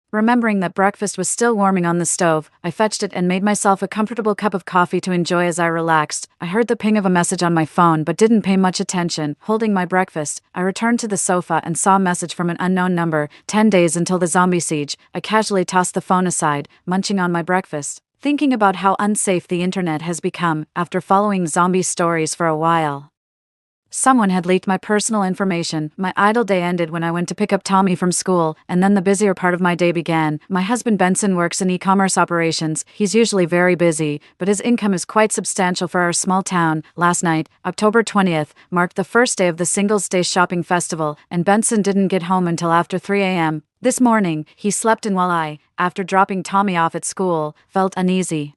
Speaker 1: Remembering that breakfast was still warming on the stove, I fetched it and made myself a comfortable cup of coffee to enjoy as I relaxed. I heard the ping of a message on my phone but didn't pay much attention. Holding my breakfast, I returned to the sofa and saw a message from an unknown number. 10 days until the zombie siege. I casually tossed the phone aside, munching on my breakfast, thinking about how unsafe the internet has become after following zombie stories for a while. Someone had leaked my personal information. My idle day ended when I went to pick up Tommy from school, and then the busier part of my day began. My husband Benson works in e-commerce operations. He's usually very busy, but his income is quite substantial for our small town. Last night, October 20th, marked the first day of the Singles' Day shopping festival, and Benson didn't get home until after 3 a.m. This morning, he slept in while I, after dropping Tommy off at school, felt uneasy.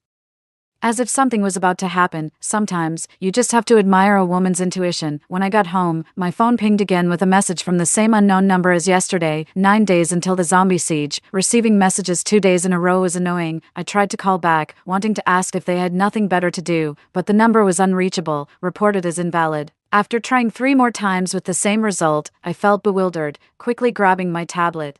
Speaker 1: As if something was about to happen. Sometimes, you just have to admire a woman's intuition. When I got home, my phone pinged again with a message from the same unknown number as yesterday. 9 days until the zombie siege. Receiving messages 2 days in a row was annoying. I tried to call back, wanting to ask if they had nothing better to do, but the number was unreachable, reported as invalid. After trying 3 more times with the same result, I felt bewildered, quickly grabbing my tablet.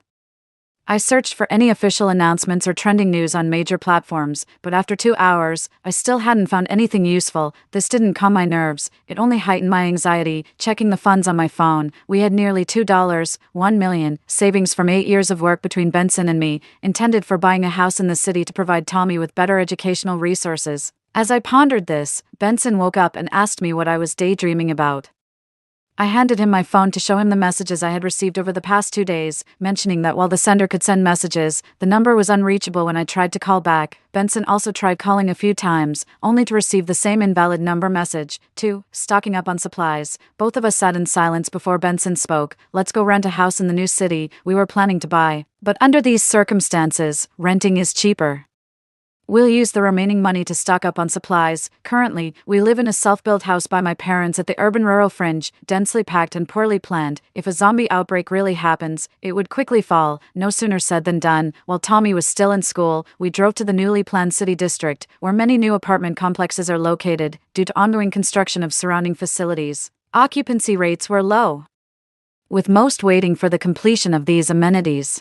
Speaker 1: I searched for any official announcements or trending news on major platforms, but after 2 hours, I still hadn't found anything useful. This didn't calm my nerves, it only heightened my anxiety. Checking the funds on my phone, we had nearly $2, 1 million, savings from 8 years of work between Benson and me, intended for buying a house in the city to provide Tommy with better educational resources. As I pondered this, Benson woke up and asked me what I was daydreaming about. I handed him my phone to show him the messages I had received over the past 2 days, mentioning that while the sender could send messages, the number was unreachable when I tried to call back. Benson also tried calling a few times, only to receive the same invalid number message. 2. Stocking up on supplies. Both of us sat in silence before Benson spoke. Let's go rent a house in the new city we were planning to buy. But under these circumstances, renting is cheaper. We'll use the remaining money to stock up on supplies. Currently, we live in a self-built house by my parents at the urban-rural fringe, densely packed and poorly planned. If a zombie outbreak really happens, it would quickly fall. No sooner said than done. While Tommy was still in school, we drove to the newly planned city district, where many new apartment complexes are located, due to ongoing construction of surrounding facilities. Occupancy rates were low, with most waiting for the completion of these amenities.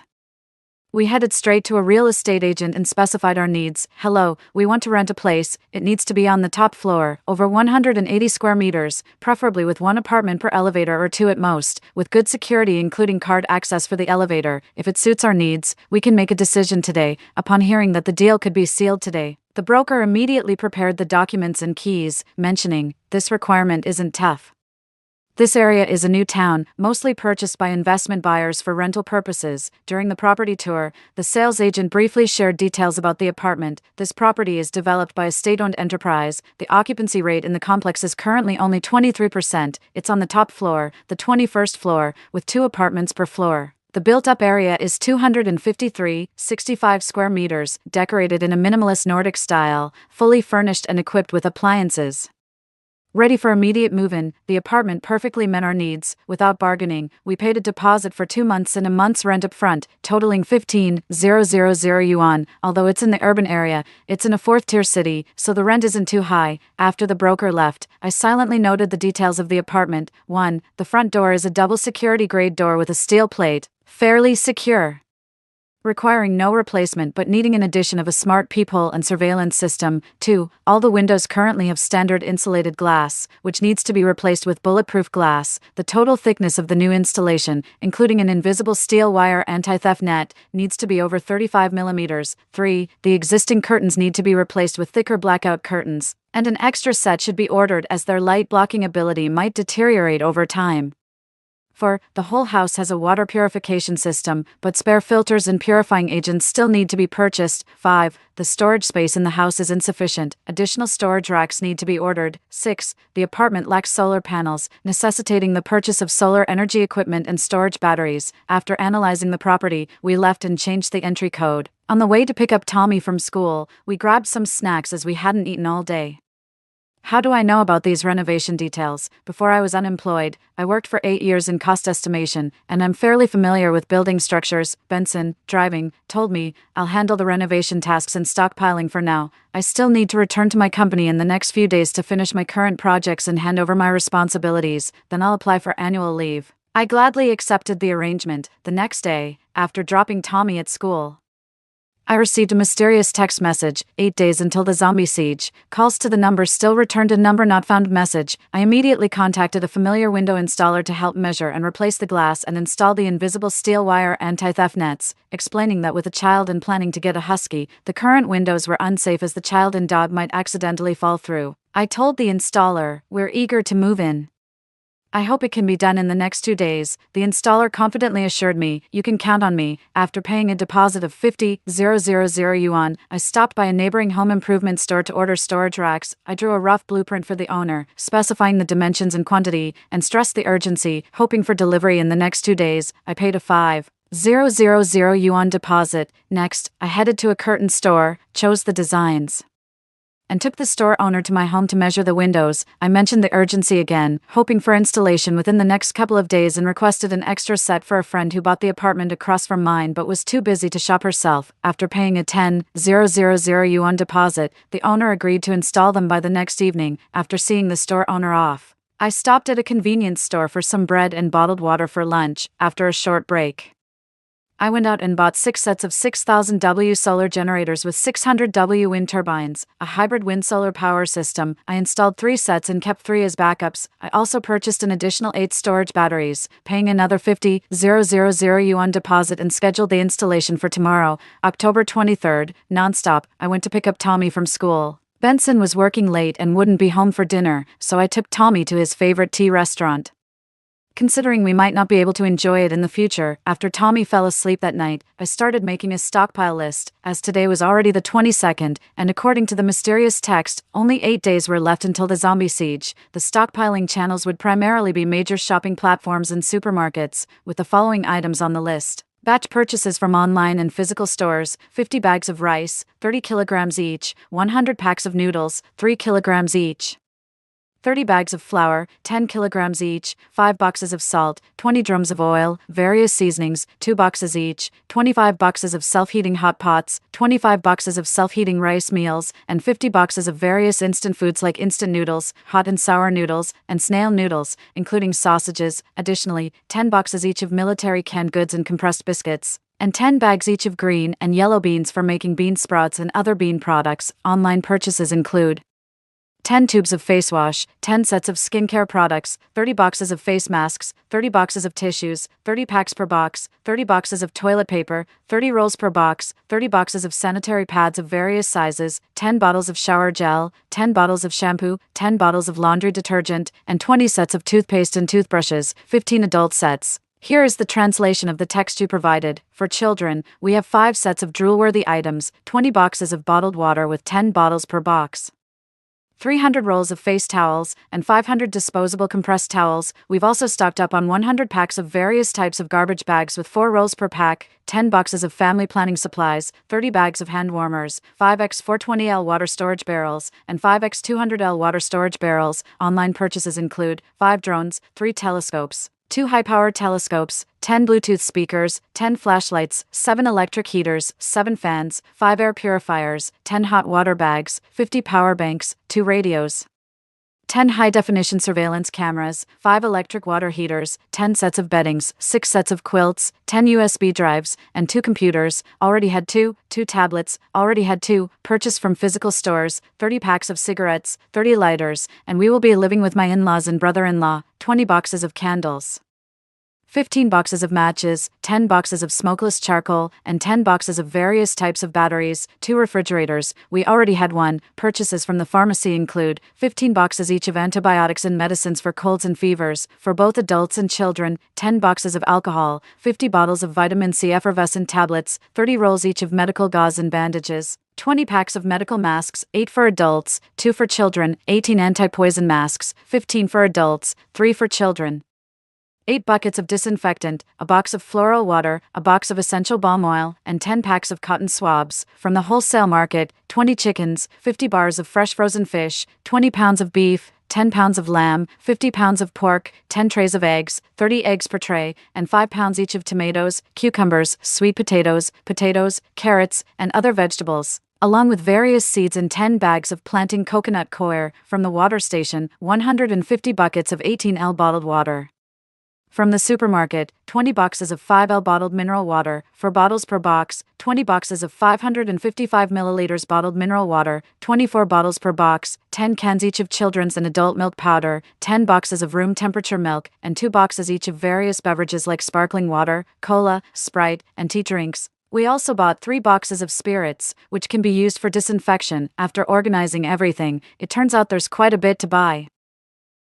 Speaker 1: We headed straight to a real estate agent and specified our needs. Hello, we want to rent a place. It needs to be on the top floor, over 180 square meters, preferably with 1 apartment per elevator or 2 at most, with good security including card access for the elevator. If it suits our needs, we can make a decision today. Upon hearing that the deal could be sealed today, the broker immediately prepared the documents and keys, mentioning, "This requirement isn't tough. This area is a new town, mostly purchased by investment buyers for rental purposes." During the property tour, the sales agent briefly shared details about the apartment. This property is developed by a state-owned enterprise. The occupancy rate in the complex is currently only 23%. It's on the top floor, the 21st floor, with 2 apartments per floor. The built-up area is 253.65 square meters, decorated in a minimalist Nordic style, fully furnished and equipped with appliances. Ready for immediate move-in, the apartment perfectly met our needs. Without bargaining, we paid a deposit for 2 months and a month's rent up front, totaling 15,000 yuan. Although it's in the urban area, it's in a 4th-tier city, so the rent isn't too high. After the broker left, I silently noted the details of the apartment. 1. The front door is a double security-grade door with a steel plate, fairly secure, requiring no replacement but needing an addition of a smart peephole and surveillance system. 2. All the windows currently have standard insulated glass, which needs to be replaced with bulletproof glass. The total thickness of the new installation, including an invisible steel wire anti-theft net, needs to be over 35 millimeters. 3. The existing curtains need to be replaced with thicker blackout curtains, and an extra set should be ordered as their light blocking ability might deteriorate over time. 4. The whole house has a water purification system, but spare filters and purifying agents still need to be purchased. 5. The storage space in the house is insufficient. Additional storage racks need to be ordered. 6. The apartment lacks solar panels, necessitating the purchase of solar energy equipment and storage batteries. After analyzing the property, we left and changed the entry code. On the way to pick up Tommy from school, we grabbed some snacks as we hadn't eaten all day. How do I know about these renovation details? Before I was unemployed, I worked for 8 years in cost estimation, and I'm fairly familiar with building structures. Benson, driving, told me, "I'll handle the renovation tasks and stockpiling for now. I still need to return to my company in the next few days to finish my current projects and hand over my responsibilities, then I'll apply for annual leave." I gladly accepted the arrangement. The next day, after dropping Tommy at school, I received a mysterious text message, 8 days until the zombie siege. Calls to the number still returned a number not found message. I immediately contacted a familiar window installer to help measure and replace the glass and install the invisible steel wire anti-theft nets, explaining that with a child and planning to get a husky, the current windows were unsafe as the child and dog might accidentally fall through. I told the installer, "We're eager to move in. I hope it can be done in the next 2 days." The installer confidently assured me, "You can count on me." After paying a deposit of 50,000 yuan, I stopped by a neighboring home improvement store to order storage racks. I drew a rough blueprint for the owner, specifying the dimensions and quantity, and stressed the urgency, hoping for delivery in the next 2 days. I paid a 5,000 yuan deposit. Next, I headed to a curtain store, chose the designs, and took the store owner to my home to measure the windows. I mentioned the urgency again, hoping for installation within the next couple of days, and requested an extra set for a friend who bought the apartment across from mine but was too busy to shop herself. After paying a 10,000 yuan deposit, the owner agreed to install them by the next evening. After seeing the store owner off, I stopped at a convenience store for some bread and bottled water for lunch. After a short break, I went out and bought 6 sets of 6,000W solar generators with 600W wind turbines, a hybrid wind-solar power system. I installed 3 sets and kept 3 as backups. I also purchased an additional 8 storage batteries, paying another 50,000 yuan deposit and scheduled the installation for tomorrow, October 23rd, non-stop. I went to pick up Tommy from school. Benson was working late and wouldn't be home for dinner, so I took Tommy to his favorite tea restaurant. Considering we might not be able to enjoy it in the future, after Tommy fell asleep that night, I started making a stockpile list, as today was already the 22nd, and according to the mysterious text, only 8 days were left until the zombie siege. The stockpiling channels would primarily be major shopping platforms and supermarkets, with the following items on the list. Batch purchases from online and physical stores, 50 bags of rice, 30 kilograms each, 100 packs of noodles, 3 kilograms each. 30 bags of flour, 10 kilograms each, 5 boxes of salt, 20 drums of oil, various seasonings, 2 boxes each, 25 boxes of self-heating hot pots, 25 boxes of self-heating rice meals, and 50 boxes of various instant foods like instant noodles, hot and sour noodles, and snail noodles, including sausages. Additionally, 10 boxes each of military canned goods and compressed biscuits, and 10 bags each of green and yellow beans for making bean sprouts and other bean products. Online purchases include 10 tubes of face wash, 10 sets of skincare products, 30 boxes of face masks, 30 boxes of tissues, 30 packs per box, 30 boxes of toilet paper, 30 rolls per box, 30 boxes of sanitary pads of various sizes, 10 bottles of shower gel, 10 bottles of shampoo, 10 bottles of laundry detergent, and 20 sets of toothpaste and toothbrushes, 15 adult sets. Here is the translation of the text you provided. For children, we have 5 sets of drool-worthy items, 20 boxes of bottled water with 10 bottles per box, 300 rolls of face towels, and 500 disposable compressed towels. We've also stocked up on 100 packs of various types of garbage bags with 4 rolls per pack, 10 boxes of family planning supplies, 30 bags of hand warmers, 5x 420L water storage barrels, and 5x 200L water storage barrels. Online purchases include 5 drones, 3 telescopes, 2 high-power telescopes, 10 Bluetooth speakers, 10 flashlights, 7 electric heaters, 7 fans, 5 air purifiers, 10 hot water bags, 50 power banks, 2 radios, 10 high-definition surveillance cameras, 5 electric water heaters, 10 sets of beddings, 6 sets of quilts, 10 USB drives, and 2 computers. Already had 2 tablets, already had 2, purchased from physical stores, 30 packs of cigarettes, 30 lighters, and we will be living with my in-laws and brother-in-law, 20 boxes of candles, 15 boxes of matches, 10 boxes of smokeless charcoal, and 10 boxes of various types of batteries, 2 refrigerators. We already had 1. Purchases from the pharmacy include 15 boxes each of antibiotics and medicines for colds and fevers, for both adults and children, 10 boxes of alcohol, 50 bottles of vitamin C effervescent tablets, 30 rolls each of medical gauze and bandages, 20 packs of medical masks, 8 for adults, 2 for children, 18 anti-poison masks, 15 for adults, 3 for children, 8 buckets of disinfectant, a box of floral water, a box of essential balm oil, and 10 packs of cotton swabs. From the wholesale market, 20 chickens, 50 bars of fresh frozen fish, 20 pounds of beef, 10 pounds of lamb, 50 pounds of pork, 10 trays of eggs, 30 eggs per tray, and 5 pounds each of tomatoes, cucumbers, sweet potatoes, carrots, and other vegetables, along with various seeds and 10 bags of planting coconut coir. From the water station, 150 buckets of 18L bottled water. From the supermarket, 20 boxes of 5L bottled mineral water, 4 bottles per box, 20 boxes of 555 milliliters bottled mineral water, 24 bottles per box, 10 cans each of children's and adult milk powder, 10 boxes of room temperature milk, and 2 boxes each of various beverages like sparkling water, cola, Sprite, and tea drinks. We also bought 3 boxes of spirits, which can be used for disinfection. After organizing everything, it turns out there's quite a bit to buy.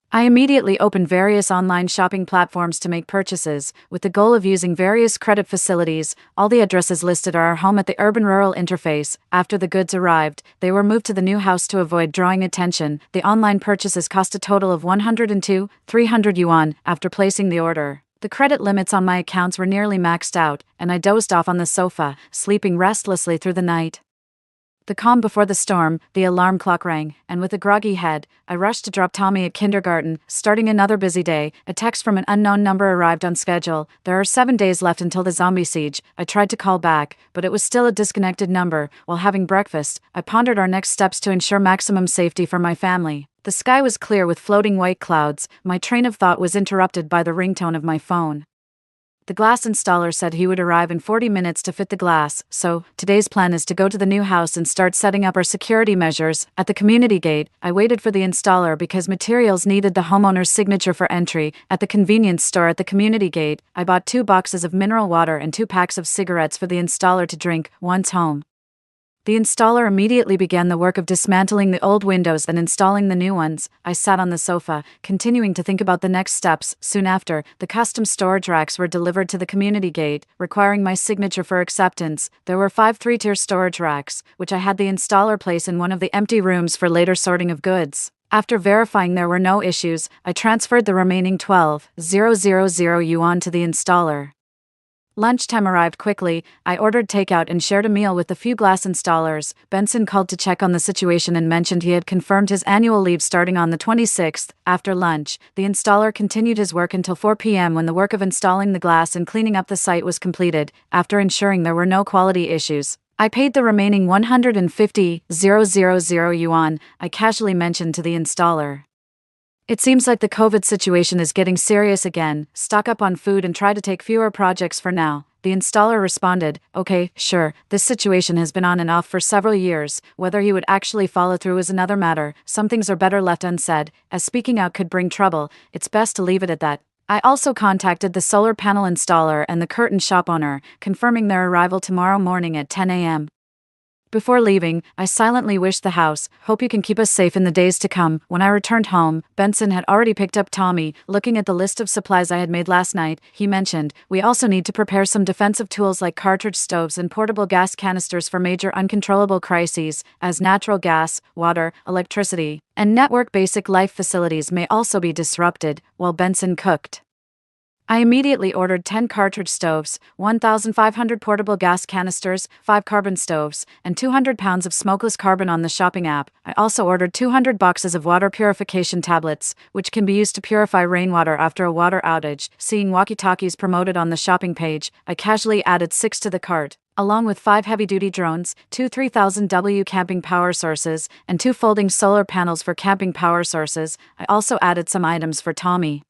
Speaker 1: I immediately opened various online shopping platforms to make purchases, with the goal of using various credit facilities. All the addresses listed are our home at the urban-rural interface. After the goods arrived, they were moved to the new house to avoid drawing attention. The online purchases cost a total of 102,300 yuan after placing the order. The credit limits on my accounts were nearly maxed out, and I dozed off on the sofa, sleeping restlessly through the night. The calm before the storm, the alarm clock rang, and with a groggy head, I rushed to drop Tommy at kindergarten, starting another busy day. A text from an unknown number arrived on schedule. There are 7 days left until the zombie siege. I tried to call back, but it was still a disconnected number. While having breakfast, I pondered our next steps to ensure maximum safety for my family. The sky was clear with floating white clouds. My train of thought was interrupted by the ringtone of my phone. The glass installer said he would arrive in 40 minutes to fit the glass, so today's plan is to go to the new house and start setting up our security measures. At the community gate, I waited for the installer because materials needed the homeowner's signature for entry. At the convenience store at the community gate, I bought 2 boxes of mineral water and 2 packs of cigarettes for the installer to drink once home. The installer immediately began the work of dismantling the old windows and installing the new ones. I sat on the sofa, continuing to think about the next steps. Soon after, the custom storage racks were delivered to the community gate, requiring my signature for acceptance. There were 5 3-tier storage racks, which I had the installer place in one of the empty rooms for later sorting of goods. After verifying there were no issues, I transferred the remaining 12,000 yuan to the installer. Lunchtime arrived quickly. I ordered takeout and shared a meal with the few glass installers. Benson called to check on the situation and mentioned he had confirmed his annual leave starting on the 26th. After lunch, the installer continued his work until 4 p.m. when the work of installing the glass and cleaning up the site was completed. After ensuring there were no quality issues, I paid the remaining 150,000 yuan, I casually mentioned to the installer. It seems like the COVID situation is getting serious again. Stock up on food and try to take fewer projects for now. The installer responded, okay, sure, this situation has been on and off for several years. Whether he would actually follow through is another matter. Some things are better left unsaid, as speaking out could bring trouble. It's best to leave it at that. I also contacted the solar panel installer and the curtain shop owner, confirming their arrival tomorrow morning at 10 a.m. Before leaving, I silently wished the house, hope you can keep us safe in the days to come. When I returned home, Benson had already picked up Tommy. Looking at the list of supplies I had made last night, he mentioned, we also need to prepare some defensive tools like cartridge stoves and portable gas canisters for major uncontrollable crises, as natural gas, water, electricity, and network basic life facilities may also be disrupted, while Benson cooked. I immediately ordered 10 cartridge stoves, 1,500 portable gas canisters, 5 carbon stoves, and 200 pounds of smokeless carbon on the shopping app. I also ordered 200 boxes of water purification tablets, which can be used to purify rainwater after a water outage. Seeing walkie-talkies promoted on the shopping page, I casually added 6 to the cart, along with 5 heavy-duty drones, 2 3000W camping power sources, and 2 folding solar panels for camping power sources. I also added some items for Tommy.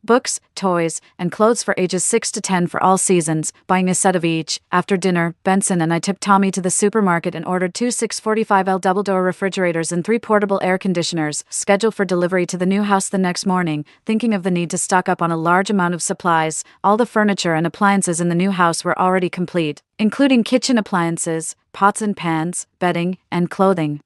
Speaker 1: Books, toys, and clothes for ages 6 to 10 for all seasons, buying a set of each. After dinner, Benson and I took Tommy to the supermarket and ordered 2 645L double-door refrigerators and 3 portable air conditioners, scheduled for delivery to the new house the next morning. Thinking of the need to stock up on a large amount of supplies, all the furniture and appliances in the new house were already complete, including kitchen appliances, pots and pans, bedding, and clothing.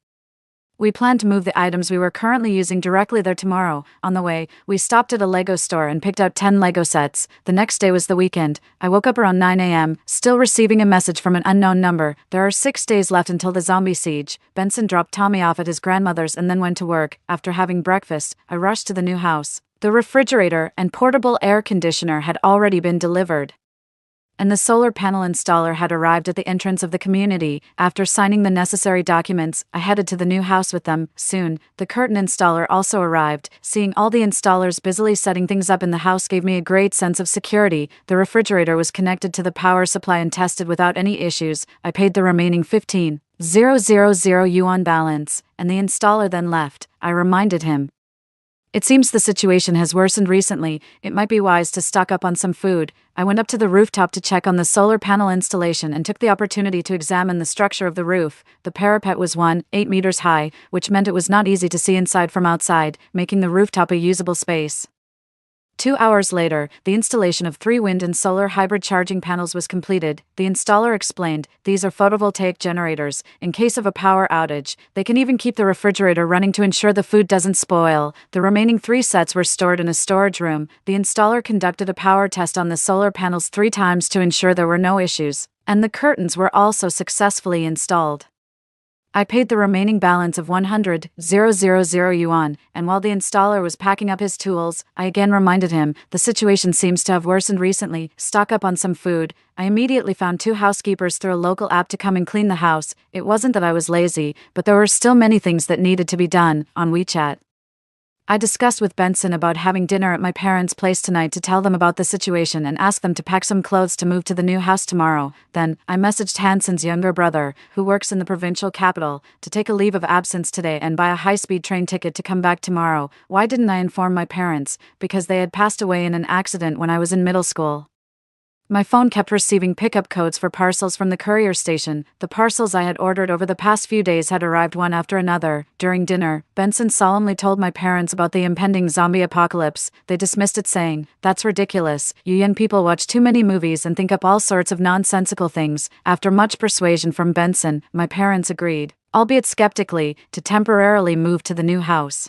Speaker 1: We planned to move the items we were currently using directly there tomorrow. On the way, we stopped at a Lego store and picked out 10 Lego sets. The next day was the weekend. I woke up around 9 a.m., still receiving a message from an unknown number. There are 6 days left until the zombie siege. Benson dropped Tommy off at his grandmother's and then went to work. After having breakfast, I rushed to the new house. The refrigerator and portable air conditioner had already been delivered, and the solar panel installer had arrived at the entrance of the community. After signing the necessary documents, I headed to the new house with them. Soon, the curtain installer also arrived. Seeing all the installers busily setting things up in the house gave me a great sense of security. The refrigerator was connected to the power supply and tested without any issues. I paid the remaining 15,000 yuan balance, and the installer then left. I reminded him, it seems the situation has worsened recently. It might be wise to stock up on some food. I went up to the rooftop to check on the solar panel installation and took the opportunity to examine the structure of the roof. The parapet was 8 meters high, which meant it was not easy to see inside from outside, making the rooftop a usable space. 2 hours later, the installation of 3 wind and solar hybrid charging panels was completed. The installer explained, these are photovoltaic generators. In case of a power outage, they can even keep the refrigerator running to ensure the food doesn't spoil. The remaining 3 sets were stored in a storage room. The installer conducted a power test on the solar panels 3 times to ensure there were no issues, and the curtains were also successfully installed. I paid the remaining balance of 100,000 yuan, and while the installer was packing up his tools, I again reminded him, the situation seems to have worsened recently. Stock up on some food. I immediately found 2 housekeepers through a local app to come and clean the house. It wasn't that I was lazy, but there were still many things that needed to be done. On WeChat, I discussed with Benson about having dinner at my parents' place tonight to tell them about the situation and ask them to pack some clothes to move to the new house tomorrow. Then, I messaged Hanson's younger brother, who works in the provincial capital, to take a leave of absence today and buy a high-speed train ticket to come back tomorrow. Why didn't I inform my parents? Because they had passed away in an accident when I was in middle school. My phone kept receiving pickup codes for parcels from the courier station. The parcels I had ordered over the past few days had arrived one after another. During dinner, Benson solemnly told my parents about the impending zombie apocalypse. They dismissed it, saying, "That's ridiculous. You young people watch too many movies and think up all sorts of nonsensical things." After much persuasion from Benson, my parents agreed, albeit skeptically, to temporarily move to the new house.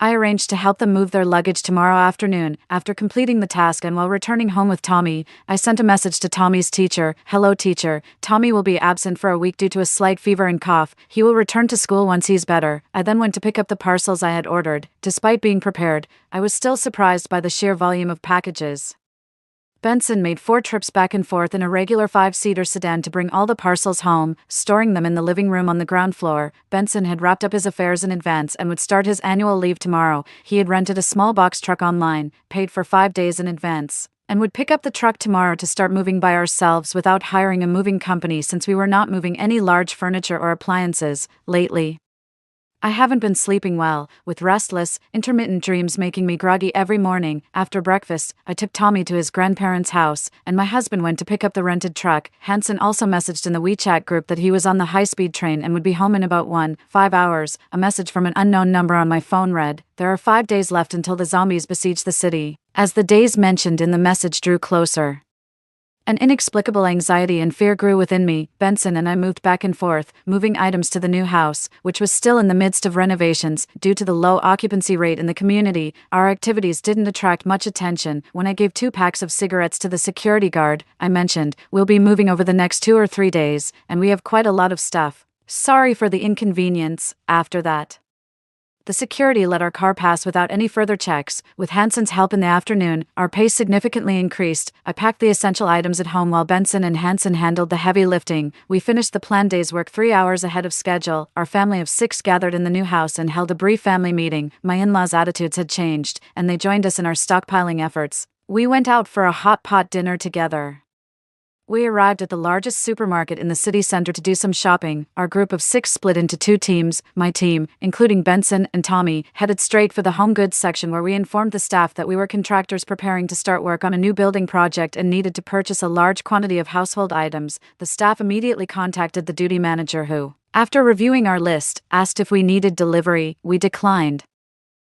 Speaker 1: I arranged to help them move their luggage tomorrow afternoon. After completing the task and while returning home with Tommy, I sent a message to Tommy's teacher. "Hello, teacher. Tommy will be absent for a week due to a slight fever and cough. He will return to school once he's better." I then went to pick up the parcels I had ordered. Despite being prepared, I was still surprised by the sheer volume of packages. Benson made 4 trips back and forth in a regular 5-seater sedan to bring all the parcels home, storing them in the living room on the ground floor. Benson had wrapped up his affairs in advance and would start his annual leave tomorrow. He had rented a small box truck online, paid for 5 days in advance, and would pick up the truck tomorrow to start moving by ourselves without hiring a moving company, since we were not moving any large furniture or appliances lately. I haven't been sleeping well, with restless, intermittent dreams making me groggy every morning. After breakfast, I took Tommy to his grandparents' house, and my husband went to pick up the rented truck. Hansen also messaged in the WeChat group that he was on the high-speed train and would be home in about 1.5 hours. A message from an unknown number on my phone read, "There are 5 days left until the zombies besiege the city." As the days mentioned in the message drew closer, an inexplicable anxiety and fear grew within me. Benson and I moved back and forth, moving items to the new house, which was still in the midst of renovations. Due to the low occupancy rate in the community, our activities didn't attract much attention. When I gave 2 packs of cigarettes to the security guard, I mentioned, "We'll be moving over the next 2 or 3 days, and we have quite a lot of stuff. Sorry for the inconvenience." After that, the security let our car pass without any further checks. With Hansen's help in the afternoon, our pace significantly increased. I packed the essential items at home while Benson and Hansen handled the heavy lifting. We finished the planned day's work 3 hours ahead of schedule. Our family of 6 gathered in the new house and held a brief family meeting. My in-laws' attitudes had changed, and they joined us in our stockpiling efforts. We went out for a hot pot dinner together. We arrived at the largest supermarket in the city center to do some shopping. Our group of 6 split into 2 teams. My team, including Benson and Tommy, headed straight for the home goods section, where we informed the staff that we were contractors preparing to start work on a new building project and needed to purchase a large quantity of household items. The staff immediately contacted the duty manager who, after reviewing our list, asked if we needed delivery. We declined,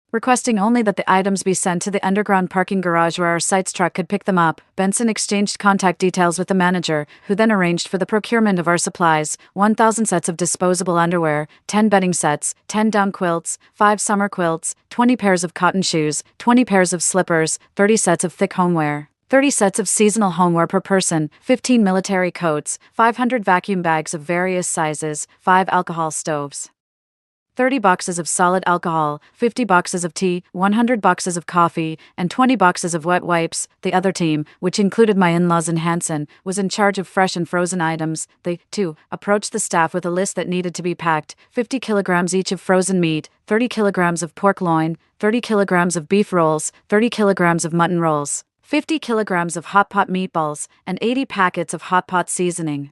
Speaker 1: requesting only that the items be sent to the underground parking garage where our site's truck could pick them up. Benson exchanged contact details with the manager, who then arranged for the procurement of our supplies: 1,000 sets of disposable underwear, 10 bedding sets, 10 down quilts, 5 summer quilts, 20 pairs of cotton shoes, 20 pairs of slippers, 30 sets of thick homeware, 30 sets of seasonal homeware per person, 15 military coats, 500 vacuum bags of various sizes, 5 alcohol stoves, 30 boxes of solid alcohol, 50 boxes of tea, 100 boxes of coffee, and 20 boxes of wet wipes. The other team, which included my in-laws and Hansen, was in charge of fresh and frozen items. They, too, approached the staff with a list that needed to be packed: 50 kilograms each of frozen meat, 30 kilograms of pork loin, 30 kilograms of beef rolls, 30 kilograms of mutton rolls, 50 kilograms of hot pot meatballs, and 80 packets of hot pot seasoning.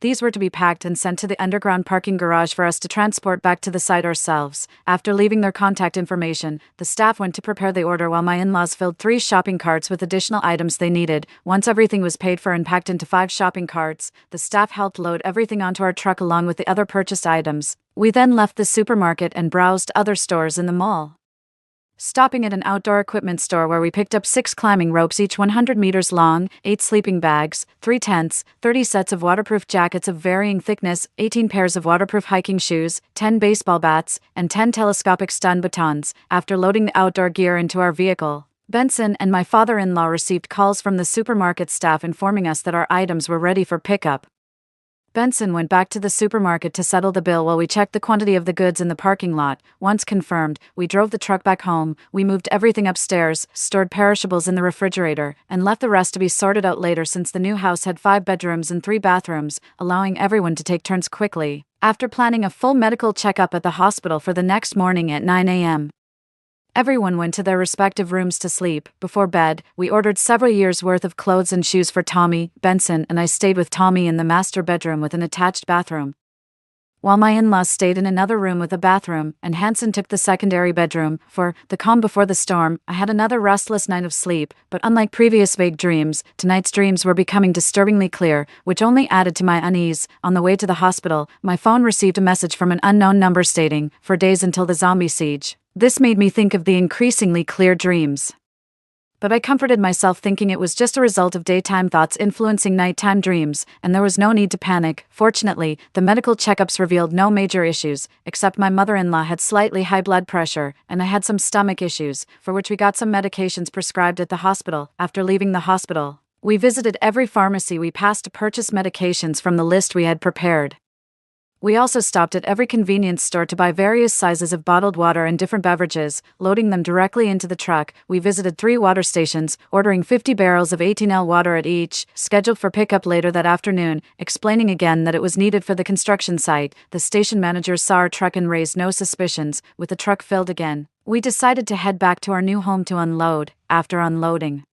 Speaker 1: These were to be packed and sent to the underground parking garage for us to transport back to the site ourselves. After leaving their contact information, the staff went to prepare the order while my in-laws filled 3 shopping carts with additional items they needed. Once everything was paid for and packed into 5 shopping carts, the staff helped load everything onto our truck along with the other purchased items. We then left the supermarket and browsed other stores in the mall, stopping at an outdoor equipment store where we picked up 6 climbing ropes, each 100 meters long, 8 sleeping bags, 3 tents, 30 sets of waterproof jackets of varying thickness, 18 pairs of waterproof hiking shoes, 10 baseball bats, and 10 telescopic stun batons. After loading the outdoor gear into our vehicle, Benson and my father-in-law received calls from the supermarket staff informing us that our items were ready for pickup. Benson went back to the supermarket to settle the bill while we checked the quantity of the goods in the parking lot. Once confirmed, we drove the truck back home. We moved everything upstairs, stored perishables in the refrigerator, and left the rest to be sorted out later, since the new house had 5 bedrooms and 3 bathrooms, allowing everyone to take turns quickly. After planning a full medical checkup at the hospital for the next morning at 9 a.m., everyone went to their respective rooms to sleep. Before bed, we ordered several years' worth of clothes and shoes for Tommy. Benson and I stayed with Tommy in the master bedroom with an attached bathroom. while my in-laws stayed in another room with a bathroom, and Hansen took the secondary bedroom. For the calm before the storm, I had another restless night of sleep, but unlike previous vague dreams, tonight's dreams were becoming disturbingly clear, which only added to my unease. On the way to the hospital, my phone received a message from an unknown number stating, "For days until the zombie siege." This made me think of the increasingly clear dreams. But I comforted myself thinking it was just a result of daytime thoughts influencing nighttime dreams, and there was no need to panic. Fortunately, the medical checkups revealed no major issues, except my mother-in-law had slightly high blood pressure, and I had some stomach issues, for which we got some medications prescribed at the hospital. After leaving the hospital, we visited every pharmacy we passed to purchase medications from the list we had prepared. We also stopped at every convenience store to buy various sizes of bottled water and different beverages, loading them directly into the truck. We visited 3 water stations, ordering 50 barrels of 18L water at each, scheduled for pickup later that afternoon, explaining again that it was needed for the construction site. The station manager saw our truck and raised no suspicions. With the truck filled again, we decided to head back to our new home to unload. After unloading,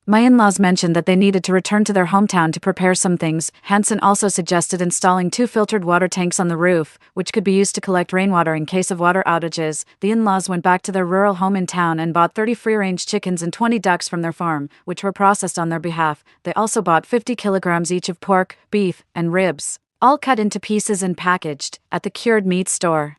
Speaker 1: my in-laws mentioned that they needed to return to their hometown to prepare some things. Hansen also suggested installing 2 filtered water tanks on the roof, which could be used to collect rainwater in case of water outages. The in-laws went back to their rural home in town and bought 30 free-range chickens and 20 ducks from their farm, which were processed on their behalf. They also bought 50 kilograms each of pork, beef, and ribs, all cut into pieces and packaged, at the cured meat store.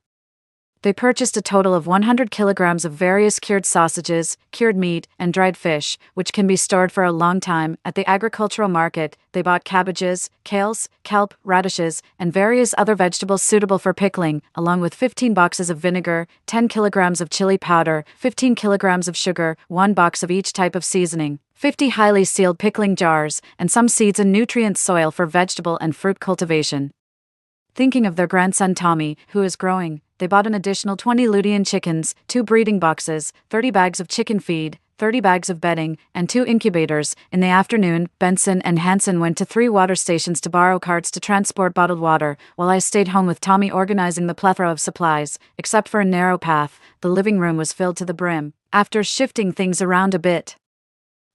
Speaker 1: They purchased a total of 100 kilograms of various cured sausages, cured meat, and dried fish, which can be stored for a long time. At the agricultural market, they bought cabbages, kales, kelp, radishes, and various other vegetables suitable for pickling, along with 15 boxes of vinegar, 10 kilograms of chili powder, 15 kilograms of sugar, 1 box of each type of seasoning, 50 highly sealed pickling jars, and some seeds and nutrient soil for vegetable and fruit cultivation. Thinking of their grandson Tommy, who is growing, they bought an additional 20 Lutein chickens, 2 breeding boxes, 30 bags of chicken feed, 30 bags of bedding, and 2 incubators. In the afternoon, Benson and Hansen went to 3 water stations to borrow carts to transport bottled water, while I stayed home with Tommy organizing the plethora of supplies. Except for a narrow path, the living room was filled to the brim. After shifting things around a bit,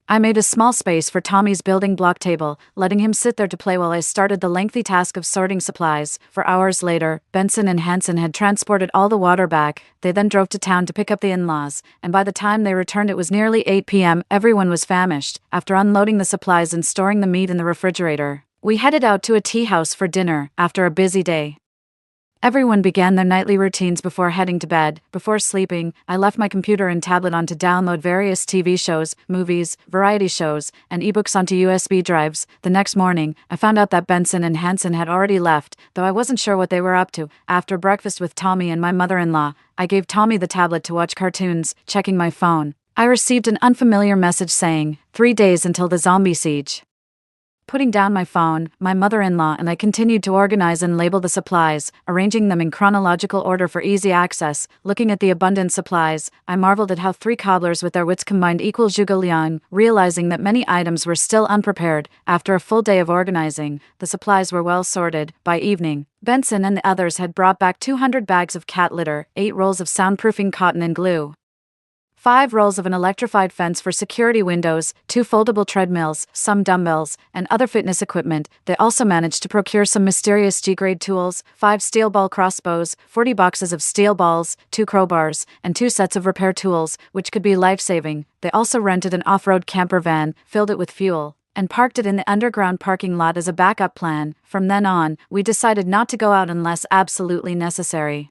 Speaker 1: I made a small space for Tommy's building block table, letting him sit there to play while I started the lengthy task of sorting supplies. For hours later, Benson and Hansen had transported all the water back. They then drove to town to pick up the in-laws, and by the time they returned it was nearly 8 p.m. Everyone was famished. After unloading the supplies and storing the meat in the refrigerator, we headed out to a tea house for dinner. After a busy day, everyone began their nightly routines before heading to bed. Before sleeping, I left my computer and tablet on to download various TV shows, movies, variety shows, and ebooks onto USB drives. The next morning, I found out that Benson and Hansen had already left, though I wasn't sure what they were up to. After breakfast with Tommy and my mother-in-law, I gave Tommy the tablet to watch cartoons. Checking my phone, I received an unfamiliar message saying, 3 days until the zombie siege. Putting down my phone, my mother-in-law and I continued to organize and label the supplies, arranging them in chronological order for easy access. Looking at the abundant supplies, I marveled at how 3 cobblers with their wits combined equal zhuge liang, realizing that many items were still unprepared. After a full day of organizing, the supplies were well sorted. By evening, Benson and the others had brought back 200 bags of cat litter, 8 rolls of soundproofing cotton and glue, 5 rolls of an electrified fence for security windows, 2 foldable treadmills, some dumbbells, and other fitness equipment. They also managed to procure some mysterious G-grade tools, 5 steel ball crossbows, 40 boxes of steel balls, 2 crowbars, and 2 sets of repair tools, which could be life-saving. They also rented an off-road camper van, filled it with fuel, and parked it in the underground parking lot as a backup plan. From then on, we decided not to go out unless absolutely necessary.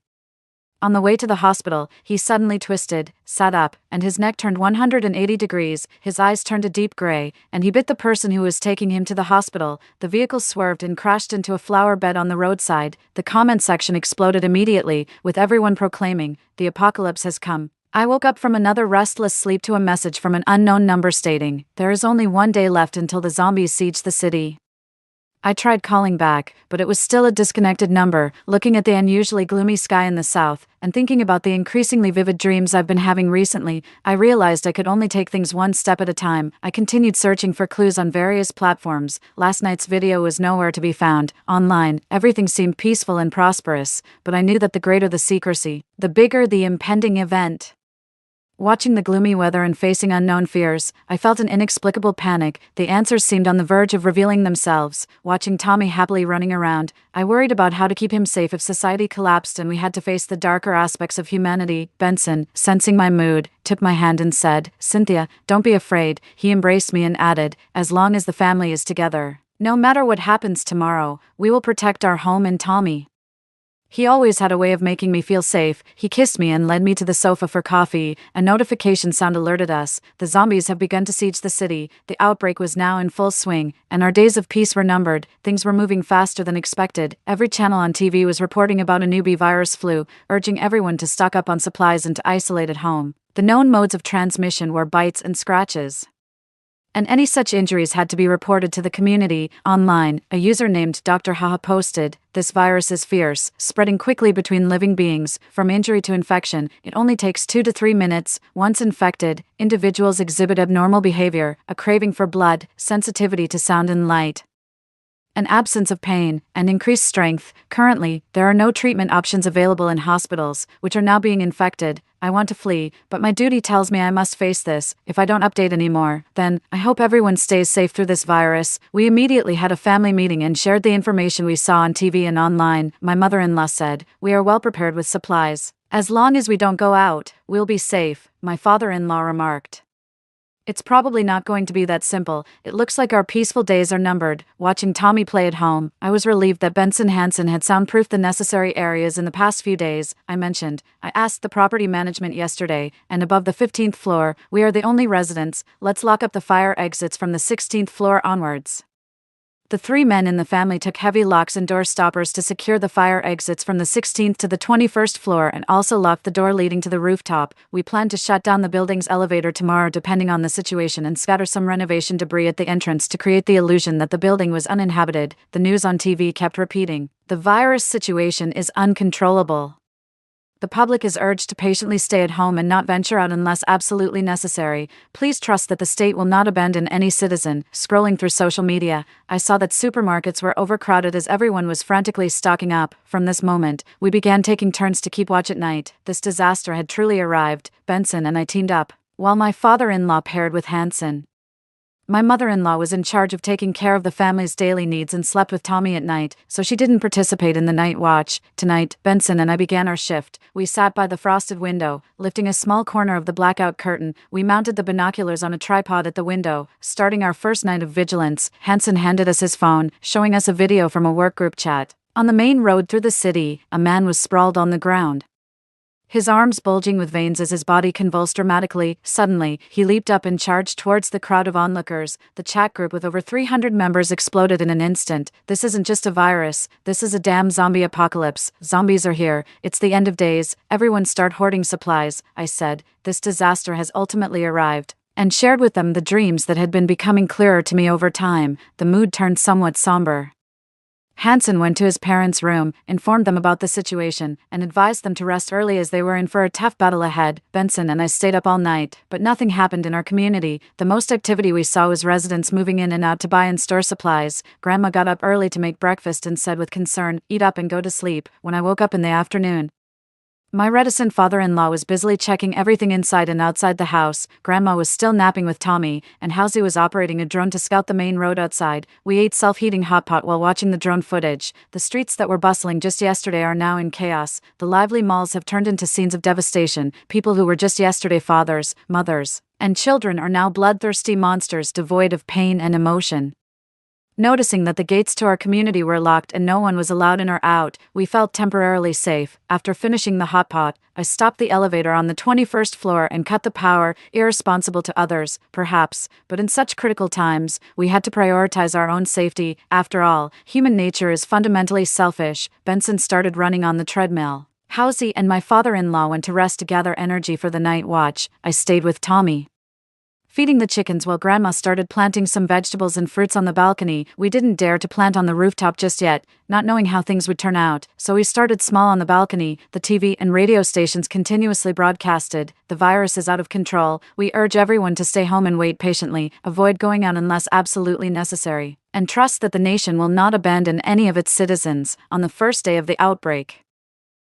Speaker 1: On the way to the hospital, he suddenly twisted, sat up, and his neck turned 180 degrees, his eyes turned a deep gray, and he bit the person who was taking him to the hospital. The vehicle swerved and crashed into a flower bed on the roadside. The comment section exploded immediately, with everyone proclaiming, "The apocalypse has come." I woke up from another restless sleep to a message from an unknown number stating, "There is only 1 day left until the zombies siege the city." I tried calling back, but it was still a disconnected number. Looking at the unusually gloomy sky in the south, and thinking about the increasingly vivid dreams I've been having recently, I realized I could only take things one step at a time. I continued searching for clues on various platforms. Last night's video was nowhere to be found. Online, everything seemed peaceful and prosperous, but I knew that the greater the secrecy, the bigger the impending event. Watching the gloomy weather and facing unknown fears, I felt an inexplicable panic. The answers seemed on the verge of revealing themselves. Watching Tommy happily running around, I worried about how to keep him safe if society collapsed and we had to face the darker aspects of humanity. Benson, sensing my mood, took my hand and said, "Cynthia, don't be afraid." He embraced me and added, "As long as the family is together. No matter what happens tomorrow, we will protect our home and Tommy." He always had a way of making me feel safe. He kissed me and led me to the sofa for coffee. A notification sound alerted us. The zombies have begun to siege the city. The outbreak was now in full swing, and our days of peace were numbered. Things were moving faster than expected. Every channel on TV was reporting about a newbie virus flu, urging everyone to stock up on supplies and to isolate at home. The known modes of transmission were bites and scratches, and any such injuries had to be reported to the community. Online, a user named Dr. Haha posted, "This virus is fierce, spreading quickly between living beings. From injury to infection, it only takes 2 to 3 minutes. Once infected, individuals exhibit abnormal behavior, a craving for blood, sensitivity to sound and light, an absence of pain, and increased strength. Currently, there are no treatment options available in hospitals, which are now being infected. I want to flee, but my duty tells me I must face this. If I don't update anymore, then I hope everyone stays safe through this virus." We immediately had a family meeting and shared the information we saw on TV and online. My mother-in-law said, "We are well prepared with supplies. As long as we don't go out, we'll be safe," my father-in-law remarked. "It's probably not going to be that simple. It looks like our peaceful days are numbered." Watching Tommy play at home, I was relieved that Benson Hansen had soundproofed the necessary areas in the past few days. I mentioned, "I asked the property management yesterday, and above the 15th floor, we are the only residents. Let's lock up the fire exits from the 16th floor onwards." The 3 men in the family took heavy locks and door stoppers to secure the fire exits from the 16th to the 21st floor and also locked the door leading to the rooftop. We plan to shut down the building's elevator tomorrow depending on the situation and scatter some renovation debris at the entrance to create the illusion that the building was uninhabited. The news on TV kept repeating, "The virus situation is uncontrollable. The public is urged to patiently stay at home and not venture out unless absolutely necessary. Please trust that the state will not abandon any citizen." Scrolling through social media, I saw that supermarkets were overcrowded as everyone was frantically stocking up. From this moment, we began taking turns to keep watch at night. This disaster had truly arrived. Benson and I teamed up, while my father-in-law paired with Hansen. My mother-in-law was in charge of taking care of the family's daily needs and slept with Tommy at night, so she didn't participate in the night watch. Tonight, Benson and I began our shift. We sat by the frosted window, lifting a small corner of the blackout curtain. We mounted the binoculars on a tripod at the window. Starting our first night of vigilance, Hansen handed us his phone, showing us a video from a workgroup chat. On the main road through the city, a man was sprawled on the ground, his arms bulging with veins as his body convulsed dramatically. Suddenly, he leaped up and charged towards the crowd of onlookers. The chat group with over 300 members exploded in an instant. "This isn't just a virus, this is a damn zombie apocalypse. Zombies are here. It's the end of days. Everyone start hoarding supplies," I said. "This disaster has ultimately arrived," and shared with them the dreams that had been becoming clearer to me over time. The mood turned somewhat somber. Hansen went to his parents' room, informed them about the situation, and advised them to rest early as they were in for a tough battle ahead. Benson and I stayed up all night, but nothing happened in our community. The most activity we saw was residents moving in and out to buy and store supplies. Grandma got up early to make breakfast and said with concern, "Eat up and go to sleep." When I woke up in the afternoon, my reticent father-in-law was busily checking everything inside and outside the house. Grandma was still napping with Tommy, and Halsey was operating a drone to scout the main road outside. We ate self-heating hot pot while watching the drone footage. The streets that were bustling just yesterday are now in chaos. The lively malls have turned into scenes of devastation. People who were just yesterday fathers, mothers, and children are now bloodthirsty monsters devoid of pain and emotion. Noticing that the gates to our community were locked and no one was allowed in or out, we felt temporarily safe. After finishing the hot pot, I stopped the elevator on the 21st floor and cut the power, irresponsible to others, perhaps, but in such critical times, we had to prioritize our own safety. After all, human nature is fundamentally selfish. Benson started running on the treadmill. Halsey and my father-in-law went to rest to gather energy for the night watch. I stayed with Tommy, feeding the chickens while Grandma started planting some vegetables and fruits on the balcony. We didn't dare to plant on the rooftop just yet, not knowing how things would turn out, so we started small on the balcony. The TV and radio stations continuously broadcasted, "The virus is out of control. We urge everyone to stay home and wait patiently, avoid going out unless absolutely necessary, and trust that the nation will not abandon any of its citizens." On the first day of the outbreak,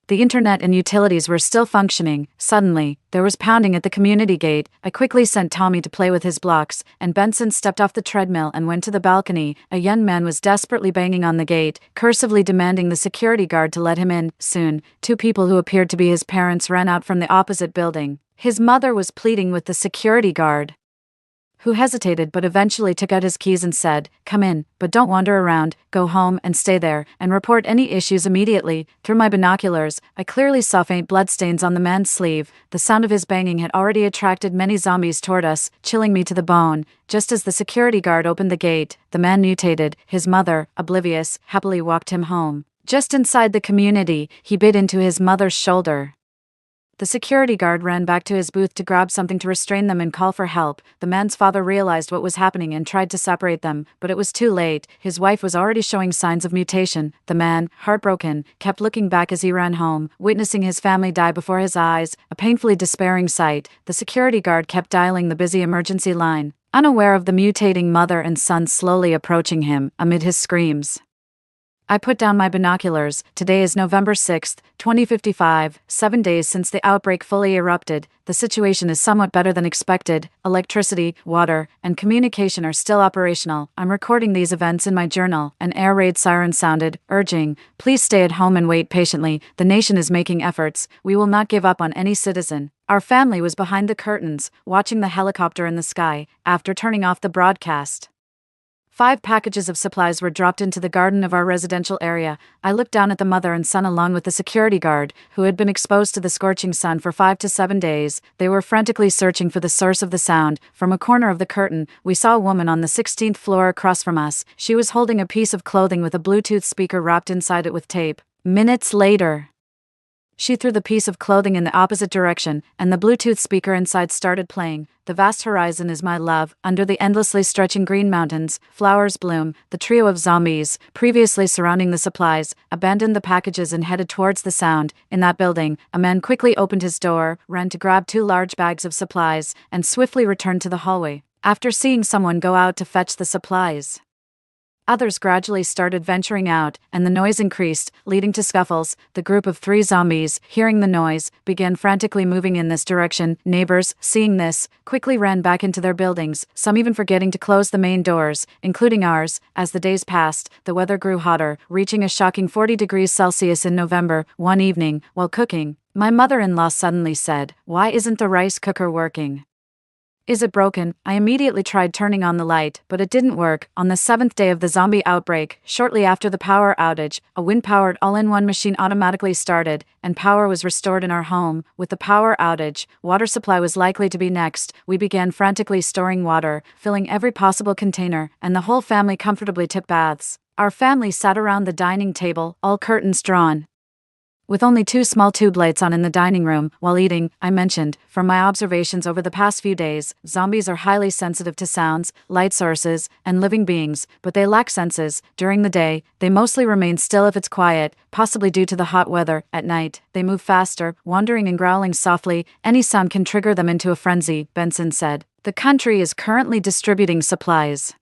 Speaker 1: The internet and utilities were still functioning. Suddenly, there was pounding at the community gate. I quickly sent Tommy to play with his blocks, and Benson stepped off the treadmill and went to the balcony. A young man was desperately banging on the gate, cursively demanding the security guard to let him in. Soon, two people who appeared to be his parents ran out from the opposite building. His mother was pleading with the security guard, who hesitated but eventually took out his keys and said, "Come in, but don't wander around, go home and stay there, and report any issues immediately." Through my binoculars, I clearly saw faint bloodstains on the man's sleeve. The sound of his banging had already attracted many zombies toward us, chilling me to the bone. Just as the security guard opened the gate, the man mutated. His mother, oblivious, happily walked him home. Just inside the community, he bit into his mother's shoulder. The security guard ran back to his booth to grab something to restrain them and call for help. The man's father realized what was happening and tried to separate them, but it was too late. His wife was already showing signs of mutation. The man, heartbroken, kept looking back as he ran home, witnessing his family die before his eyes, a painfully despairing sight. The security guard kept dialing the busy emergency line, unaware of the mutating mother and son slowly approaching him amid his screams. I put down my binoculars. Today is November 6, 2055, 7 days since the outbreak fully erupted. The situation is somewhat better than expected. Electricity, water, and communication are still operational. I'm recording these events in my journal. An air raid siren sounded, urging, "Please stay at home and wait patiently. The nation is making efforts. We will not give up on any citizen." Our family was behind the curtains, watching the helicopter in the sky. After turning off the broadcast, 5 packages of supplies were dropped into the garden of our residential area. I looked down at the mother and son along with the security guard, who had been exposed to the scorching sun for 5 to 7 days. They were frantically searching for the source of the sound. From a corner of the curtain, we saw a woman on the 16th floor across from us. She was holding a piece of clothing with a Bluetooth speaker wrapped inside it with tape. Minutes later, she threw the piece of clothing in the opposite direction, and the Bluetooth speaker inside started playing. "The vast horizon is my love. Under the endlessly stretching green mountains, flowers bloom." The trio of zombies, previously surrounding the supplies, abandoned the packages and headed towards the sound. In that building, a man quickly opened his door, ran to grab 2 large bags of supplies, and swiftly returned to the hallway. After seeing someone go out to fetch the supplies, others gradually started venturing out, and the noise increased, leading to scuffles. The group of 3 zombies, hearing the noise, began frantically moving in this direction. Neighbors, seeing this, quickly ran back into their buildings, some even forgetting to close the main doors, including ours. As the days passed, the weather grew hotter, reaching a shocking 40 degrees Celsius in November. One evening, while cooking, my mother-in-law suddenly said, "Why isn't the rice cooker working? Is it broken?" I immediately tried turning on the light, but it didn't work. On the 7th day of the zombie outbreak, shortly after the power outage, a wind-powered all-in-one machine automatically started, and power was restored in our home. With the power outage, water supply was likely to be next. We began frantically storing water, filling every possible container, and the whole family comfortably took baths. Our family sat around the dining table, all curtains drawn, with only 2 small tube lights on in the dining room. While eating, I mentioned, from my observations over the past few days, zombies are highly sensitive to sounds, light sources, and living beings, but they lack senses. During the day, they mostly remain still if it's quiet, possibly due to the hot weather. At night, they move faster, wandering and growling softly. Any sound can trigger them into a frenzy, Benson said. The country is currently distributing supplies,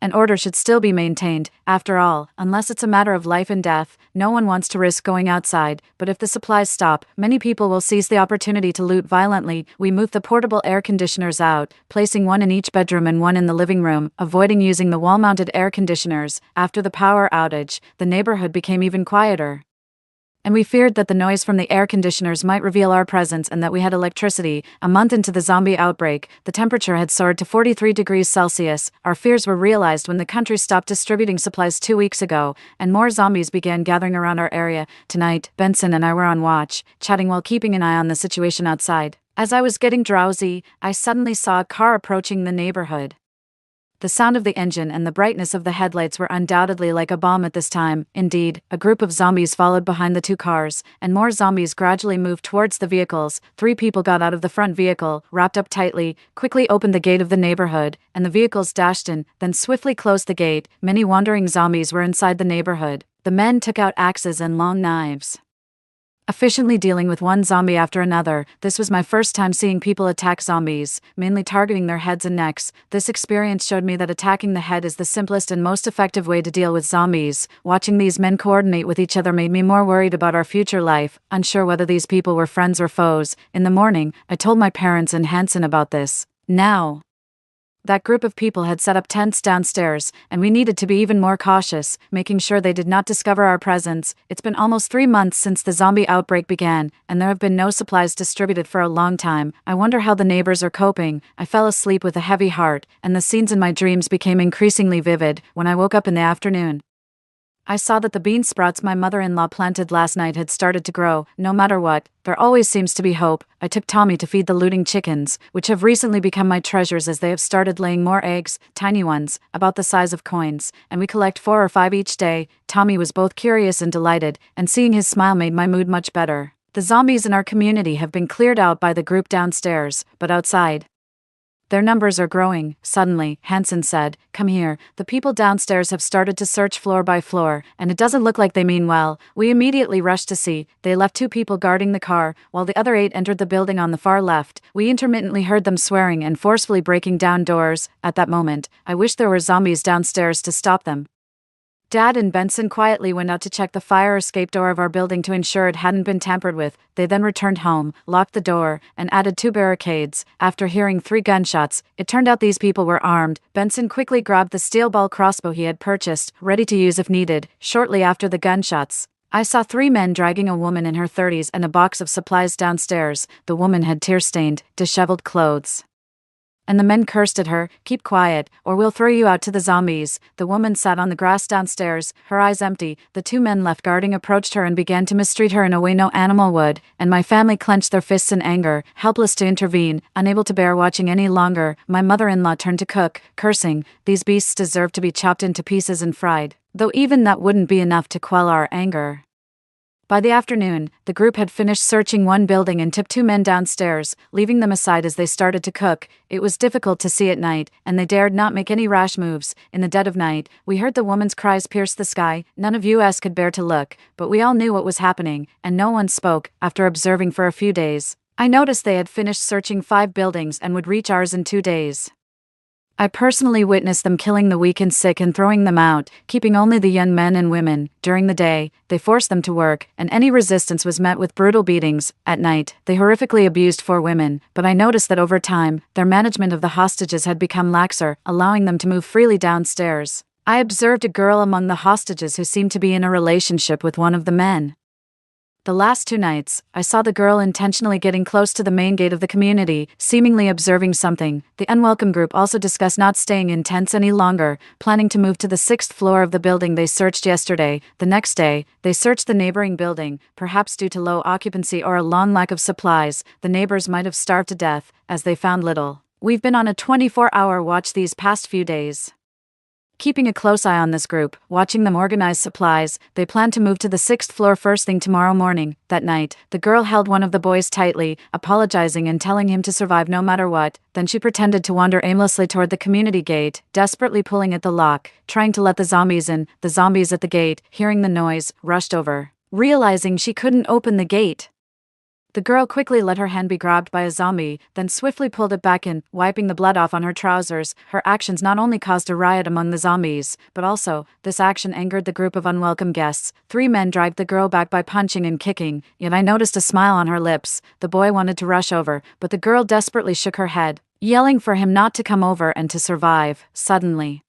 Speaker 1: and order should still be maintained. After all, unless it's a matter of life and death, no one wants to risk going outside. But if the supplies stop, many people will seize the opportunity to loot violently. We moved the portable air conditioners out, placing 1 in each bedroom and 1 in the living room, avoiding using the wall-mounted air conditioners. After the power outage, the neighborhood became even quieter, and we feared that the noise from the air conditioners might reveal our presence and that we had electricity. A month into the zombie outbreak, the temperature had soared to 43 degrees Celsius. Our fears were realized when the country stopped distributing supplies 2 weeks ago, and more zombies began gathering around our area. Tonight, Benson and I were on watch, chatting while keeping an eye on the situation outside. As I was getting drowsy, I suddenly saw a car approaching the neighborhood. The sound of the engine and the brightness of the headlights were undoubtedly like a bomb at this time. Indeed, a group of zombies followed behind the 2 cars, and more zombies gradually moved towards the vehicles. 3 people got out of the front vehicle, wrapped up tightly, quickly opened the gate of the neighborhood, and the vehicles dashed in, then swiftly closed the gate. Many wandering zombies were inside the neighborhood. The men took out axes and long knives, efficiently dealing with one zombie after another. This was my first time seeing people attack zombies, mainly targeting their heads and necks. This experience showed me that attacking the head is the simplest and most effective way to deal with zombies. Watching these men coordinate with each other made me more worried about our future life, unsure whether these people were friends or foes. In the morning, I told my parents and Hanson about this. Now, that group of people had set up tents downstairs, and we needed to be even more cautious, making sure they did not discover our presence. It's been almost 3 months since the zombie outbreak began, and there have been no supplies distributed for a long time. I wonder how the neighbors are coping. I fell asleep with a heavy heart, and the scenes in my dreams became increasingly vivid. When I woke up in the afternoon, I saw that the bean sprouts my mother-in-law planted last night had started to grow. No matter what, there always seems to be hope. I took Tommy to feed the looting chickens, which have recently become my treasures as they have started laying more eggs, tiny ones, about the size of coins, and we collect 4 or 5 each day. Tommy was both curious and delighted, and seeing his smile made my mood much better. The zombies in our community have been cleared out by the group downstairs, but outside, their numbers are growing. Suddenly, Hanson said, "Come here." The people downstairs have started to search floor by floor, and it doesn't look like they mean well. We immediately rushed to see. They left 2 people guarding the car, while the other 8 entered the building on the far left. We intermittently heard them swearing and forcefully breaking down doors. At that moment, I wished there were zombies downstairs to stop them. Dad and Benson quietly went out to check the fire escape door of our building to ensure it hadn't been tampered with. They then returned home, locked the door, and added 2 barricades. After hearing 3 gunshots, it turned out these people were armed. Benson quickly grabbed the steel ball crossbow he had purchased, ready to use if needed. Shortly after the gunshots, I saw 3 men dragging a woman in her 30s and a box of supplies downstairs. The woman had tear-stained, disheveled clothes, and the men cursed at her, "Keep quiet, or we'll throw you out to the zombies." The woman sat on the grass downstairs, her eyes empty. The 2 men left guarding approached her and began to mistreat her in a way no animal would, and my family clenched their fists in anger, helpless to intervene, unable to bear watching any longer. My mother-in-law turned to cook, cursing, "These beasts deserve to be chopped into pieces and fried," though even that wouldn't be enough to quell our anger. By the afternoon, the group had finished searching one building and took 2 men downstairs, leaving them aside as they started to cook. It was difficult to see at night, and they dared not make any rash moves. In the dead of night, we heard the woman's cries pierce the sky. None of us could bear to look, but we all knew what was happening, and no one spoke. After observing for a few days, I noticed they had finished searching 5 buildings and would reach ours in 2 days. I personally witnessed them killing the weak and sick and throwing them out, keeping only the young men and women. During the day, they forced them to work, and any resistance was met with brutal beatings. At night, they horrifically abused 4 women, but I noticed that over time, their management of the hostages had become laxer, allowing them to move freely downstairs. I observed a girl among the hostages who seemed to be in a relationship with one of the men. The last 2 nights, I saw the girl intentionally getting close to the main gate of the community, seemingly observing something. The unwelcome group also discussed not staying in tents any longer, planning to move to the 6th floor of the building they searched yesterday. The next day, they searched the neighboring building, perhaps due to low occupancy or a long lack of supplies. The neighbors might have starved to death, as they found little. We've been on a 24-hour watch these past few days, keeping a close eye on this group, watching them organize supplies. They plan to move to the 6th floor first thing tomorrow morning. That night, the girl held one of the boys tightly, apologizing and telling him to survive no matter what. Then she pretended to wander aimlessly toward the community gate, desperately pulling at the lock, trying to let the zombies in. The zombies at the gate, hearing the noise, rushed over, realizing she couldn't open the gate. The girl quickly let her hand be grabbed by a zombie, then swiftly pulled it back in, wiping the blood off on her trousers. Her actions not only caused a riot among the zombies, but also, this action angered the group of unwelcome guests. 3 men dragged the girl back by punching and kicking, yet I noticed a smile on her lips. The boy wanted to rush over, but the girl desperately shook her head, yelling for him not to come over and to survive. Suddenly,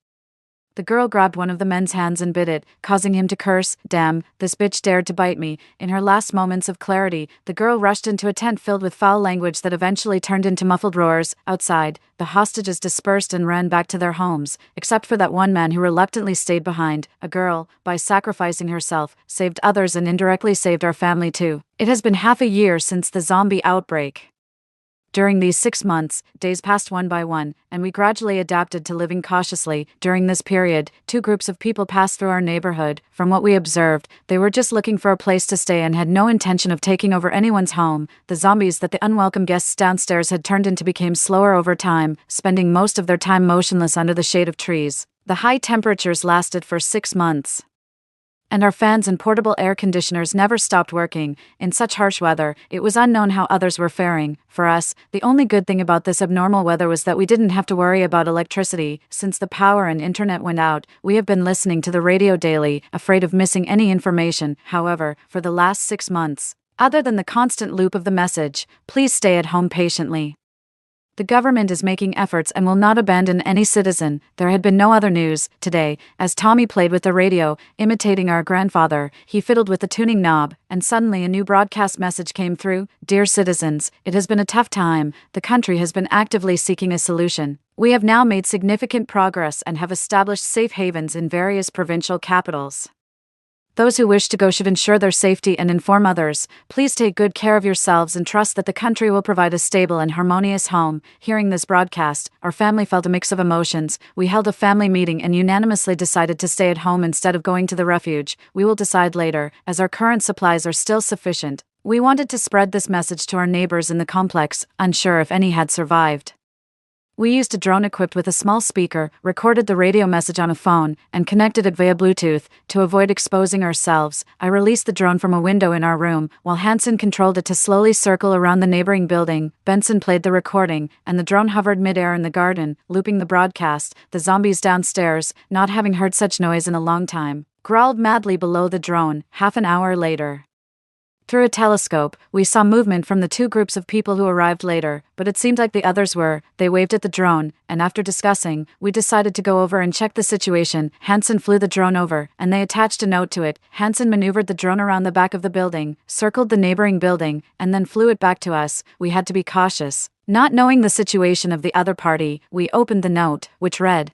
Speaker 1: the girl grabbed one of the men's hands and bit it, causing him to curse, "Damn, this bitch dared to bite me." In her last moments of clarity, the girl rushed into a tent filled with foul language that eventually turned into muffled roars. Outside, the hostages dispersed and ran back to their homes, except for that one man who reluctantly stayed behind. A girl, by sacrificing herself, saved others and indirectly saved our family too. It has been half a year since the zombie outbreak. During these 6 months, days passed one by one, and we gradually adapted to living cautiously. During this period, 2 groups of people passed through our neighborhood. From what we observed, they were just looking for a place to stay and had no intention of taking over anyone's home. The zombies that the unwelcome guests downstairs had turned into became slower over time, spending most of their time motionless under the shade of trees. The high temperatures lasted for 6 months. And our fans and portable air conditioners never stopped working. In such harsh weather, it was unknown how others were faring. For us, the only good thing about this abnormal weather was that we didn't have to worry about electricity. Since the power and internet went out, we have been listening to the radio daily, afraid of missing any information. However, for the last 6 months, other than the constant loop of the message, please stay at home patiently. The government is making efforts and will not abandon any citizen. There had been no other news. Today, as Tommy played with the radio, imitating our grandfather, he fiddled with the tuning knob, and suddenly a new broadcast message came through. Dear citizens, it has been a tough time. The country has been actively seeking a solution. We have now made significant progress and have established safe havens in various provincial capitals. Those who wish to go should ensure their safety and inform others. Please take good care of yourselves and trust that the country will provide a stable and harmonious home. Hearing this broadcast, our family felt a mix of emotions. We held a family meeting and unanimously decided to stay at home instead of going to the refuge. We will decide later, as our current supplies are still sufficient. We wanted to spread this message to our neighbors in the complex, unsure if any had survived. We used a drone equipped with a small speaker, recorded the radio message on a phone, and connected it via Bluetooth. To avoid exposing ourselves, I released the drone from a window in our room, while Hansen controlled it to slowly circle around the neighboring building. Benson played the recording, and the drone hovered mid-air in the garden, looping the broadcast. The zombies downstairs, not having heard such noise in a long time, growled madly below the drone. Half an hour later, through a telescope, we saw movement from the two groups of people who arrived later, but it seemed like the others were. They waved at the drone, and after discussing, we decided to go over and check the situation. Hansen flew the drone over, and they attached a note to it. Hansen maneuvered the drone around the back of the building, circled the neighboring building, and then flew it back to us. We had to be cautious. Not knowing the situation of the other party, we opened the note, which read,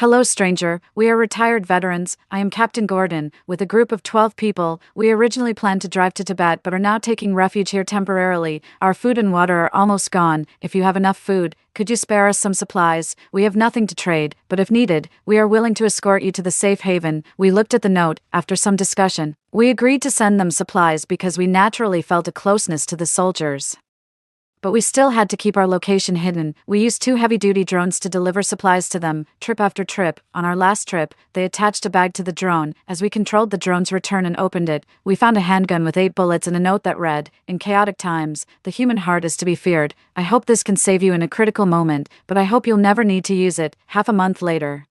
Speaker 1: "Hello stranger, we are retired veterans. I am Captain Gordon. With a group of 12 people, we originally planned to drive to Tibet but are now taking refuge here temporarily. Our food and water are almost gone. If you have enough food, could you spare us some supplies? We have nothing to trade, but if needed, we are willing to escort you to the safe haven." We looked at the note. After some discussion, we agreed to send them supplies because we naturally felt a closeness to the soldiers. But we still had to keep our location hidden. We used 2 heavy-duty drones to deliver supplies to them, trip after trip. On our last trip, they attached a bag to the drone. As we controlled the drone's return and opened it, we found a handgun with 8 bullets and a note that read, "In chaotic times, the human heart is to be feared. I hope this can save you in a critical moment, but I hope you'll never need to use it." Half a month later,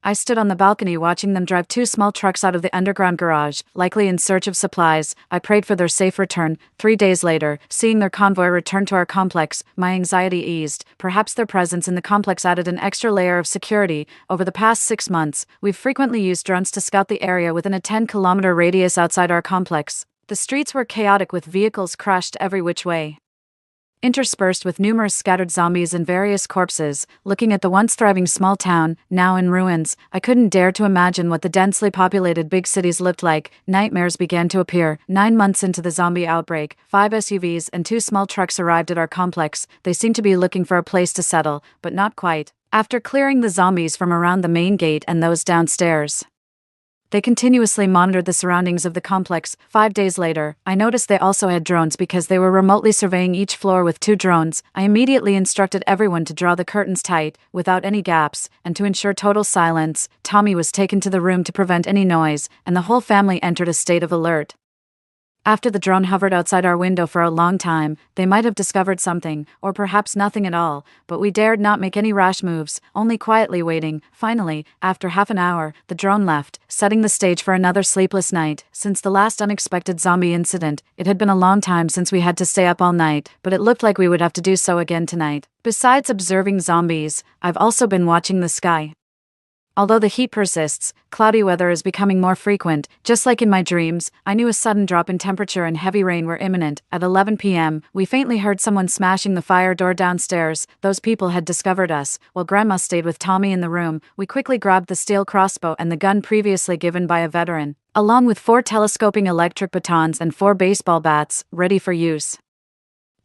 Speaker 1: I stood on the balcony watching them drive 2 small trucks out of the underground garage, likely in search of supplies. I prayed for their safe return. 3 days later, seeing their convoy return to our complex, my anxiety eased. Perhaps their presence in the complex added an extra layer of security. Over the past 6 months, we've frequently used drones to scout the area within a 10-kilometer radius outside our complex. The streets were chaotic with vehicles crushed every which way, interspersed with numerous scattered zombies and various corpses. Looking at the once thriving small town, now in ruins, I couldn't dare to imagine what the densely populated big cities looked like. Nightmares began to appear. 9 months into the zombie outbreak, 5 SUVs and 2 small trucks arrived at our complex. They seemed to be looking for a place to settle, but not quite. After clearing the zombies from around the main gate and those downstairs, they continuously monitored the surroundings of the complex. 5 days later, I noticed they also had drones because they were remotely surveying each floor with 2 drones. I immediately instructed everyone to draw the curtains tight, without any gaps, and to ensure total silence. Tommy was taken to the room to prevent any noise, and the whole family entered a state of alert. After the drone hovered outside our window for a long time, they might have discovered something, or perhaps nothing at all, but we dared not make any rash moves, only quietly waiting. Finally, after half an hour, the drone left, setting the stage for another sleepless night. Since the last unexpected zombie incident, it had been a long time since we had to stay up all night, but it looked like we would have to do so again tonight. Besides observing zombies, I've also been watching the sky. Although the heat persists, cloudy weather is becoming more frequent. Just like in my dreams, I knew a sudden drop in temperature and heavy rain were imminent. At 11 p.m., we faintly heard someone smashing the fire door downstairs. Those people had discovered us. While Grandma stayed with Tommy in the room, we quickly grabbed the steel crossbow and the gun previously given by a veteran, along with 4 telescoping electric batons and 4 baseball bats, ready for use.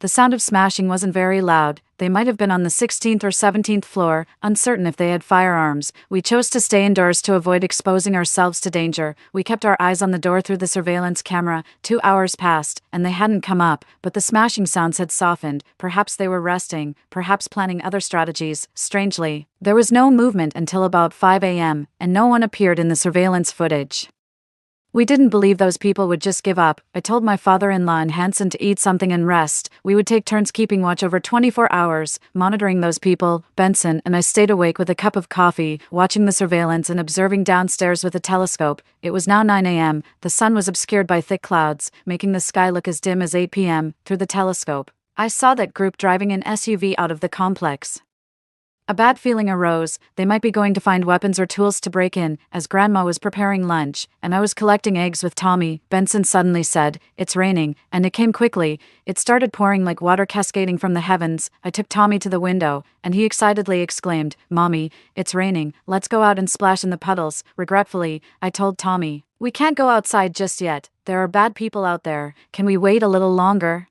Speaker 1: The sound of smashing wasn't very loud. They might have been on the 16th or 17th floor, uncertain if they had firearms. We chose to stay indoors to avoid exposing ourselves to danger. We kept our eyes on the door through the surveillance camera. 2 hours passed, and they hadn't come up, but the smashing sounds had softened. Perhaps they were resting, perhaps planning other strategies. Strangely, there was no movement until about 5 a.m., and no one appeared in the surveillance footage. We didn't believe those people would just give up. I told my father-in-law and Hanson to eat something and rest. We would take turns keeping watch over 24 hours, monitoring those people. Benson and I stayed awake with a cup of coffee, watching the surveillance and observing downstairs with a telescope. It was now 9 a.m. The sun was obscured by thick clouds, making the sky look as dim as 8 p.m. Through the telescope, I saw that group driving an SUV out of the complex. A bad feeling arose. They might be going to find weapons or tools to break in, as Grandma was preparing lunch, and I was collecting eggs with Tommy. Benson suddenly said, "It's raining," and it came quickly. It started pouring like water cascading from the heavens. I took Tommy to the window, and he excitedly exclaimed, "Mommy, it's raining, let's go out and splash in the puddles." Regretfully, I told Tommy, "We can't go outside just yet. There are bad people out there. Can we wait a little longer?"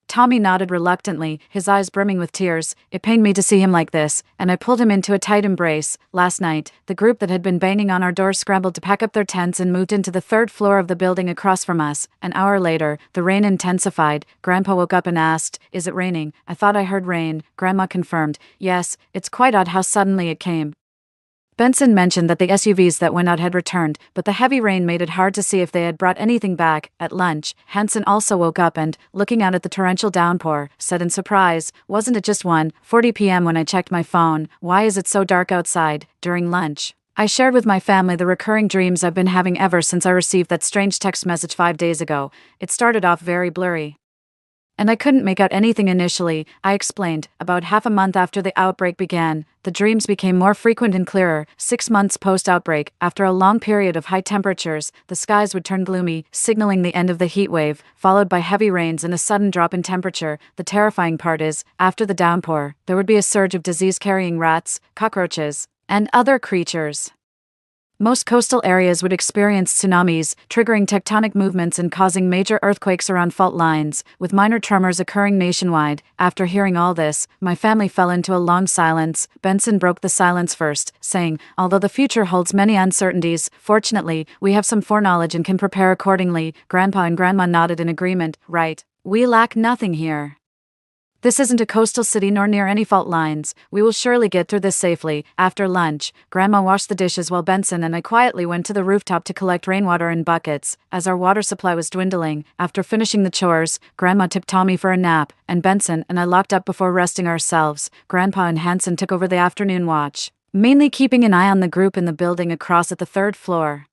Speaker 1: Tommy nodded reluctantly, his eyes brimming with tears. It pained me to see him like this, and I pulled him into a tight embrace. Last night, the group that had been banging on our door scrambled to pack up their tents and moved into the third floor of the building across from us. An hour later, the rain intensified. Grandpa woke up and asked, "Is it raining?" "I thought I heard rain." Grandma confirmed, "Yes, it's quite odd how suddenly it came." Benson mentioned that the SUVs that went out had returned, but the heavy rain made it hard to see if they had brought anything back. At lunch, Hanson also woke up and, looking out at the torrential downpour, said in surprise, "Wasn't it just 1:40 p.m. when I checked my phone? Why is it so dark outside?" During lunch, I shared with my family the recurring dreams I've been having ever since I received that strange text message 5 days ago. It started off very blurry, and I couldn't make out anything initially. I explained. About half a month after the outbreak began, the dreams became more frequent and clearer. 6 months post-outbreak, after a long period of high temperatures, the skies would turn gloomy, signaling the end of the heat wave, followed by heavy rains and a sudden drop in temperature. The terrifying part is, after the downpour, there would be a surge of disease-carrying rats, cockroaches, and other creatures. Most coastal areas would experience tsunamis, triggering tectonic movements and causing major earthquakes around fault lines, with minor tremors occurring nationwide. After hearing all this, my family fell into a long silence. Benson broke the silence first, saying, "Although the future holds many uncertainties, fortunately, we have some foreknowledge and can prepare accordingly." Grandpa and Grandma nodded in agreement. "Right. We lack nothing here. This isn't a coastal city nor near any fault lines. We will surely get through this safely." After lunch, Grandma washed the dishes while Benson and I quietly went to the rooftop to collect rainwater in buckets, as our water supply was dwindling. After finishing the chores, Grandma tipped Tommy for a nap, and Benson and I locked up before resting ourselves. Grandpa and Hanson took over the afternoon watch, mainly keeping an eye on the group in the building across at the third floor.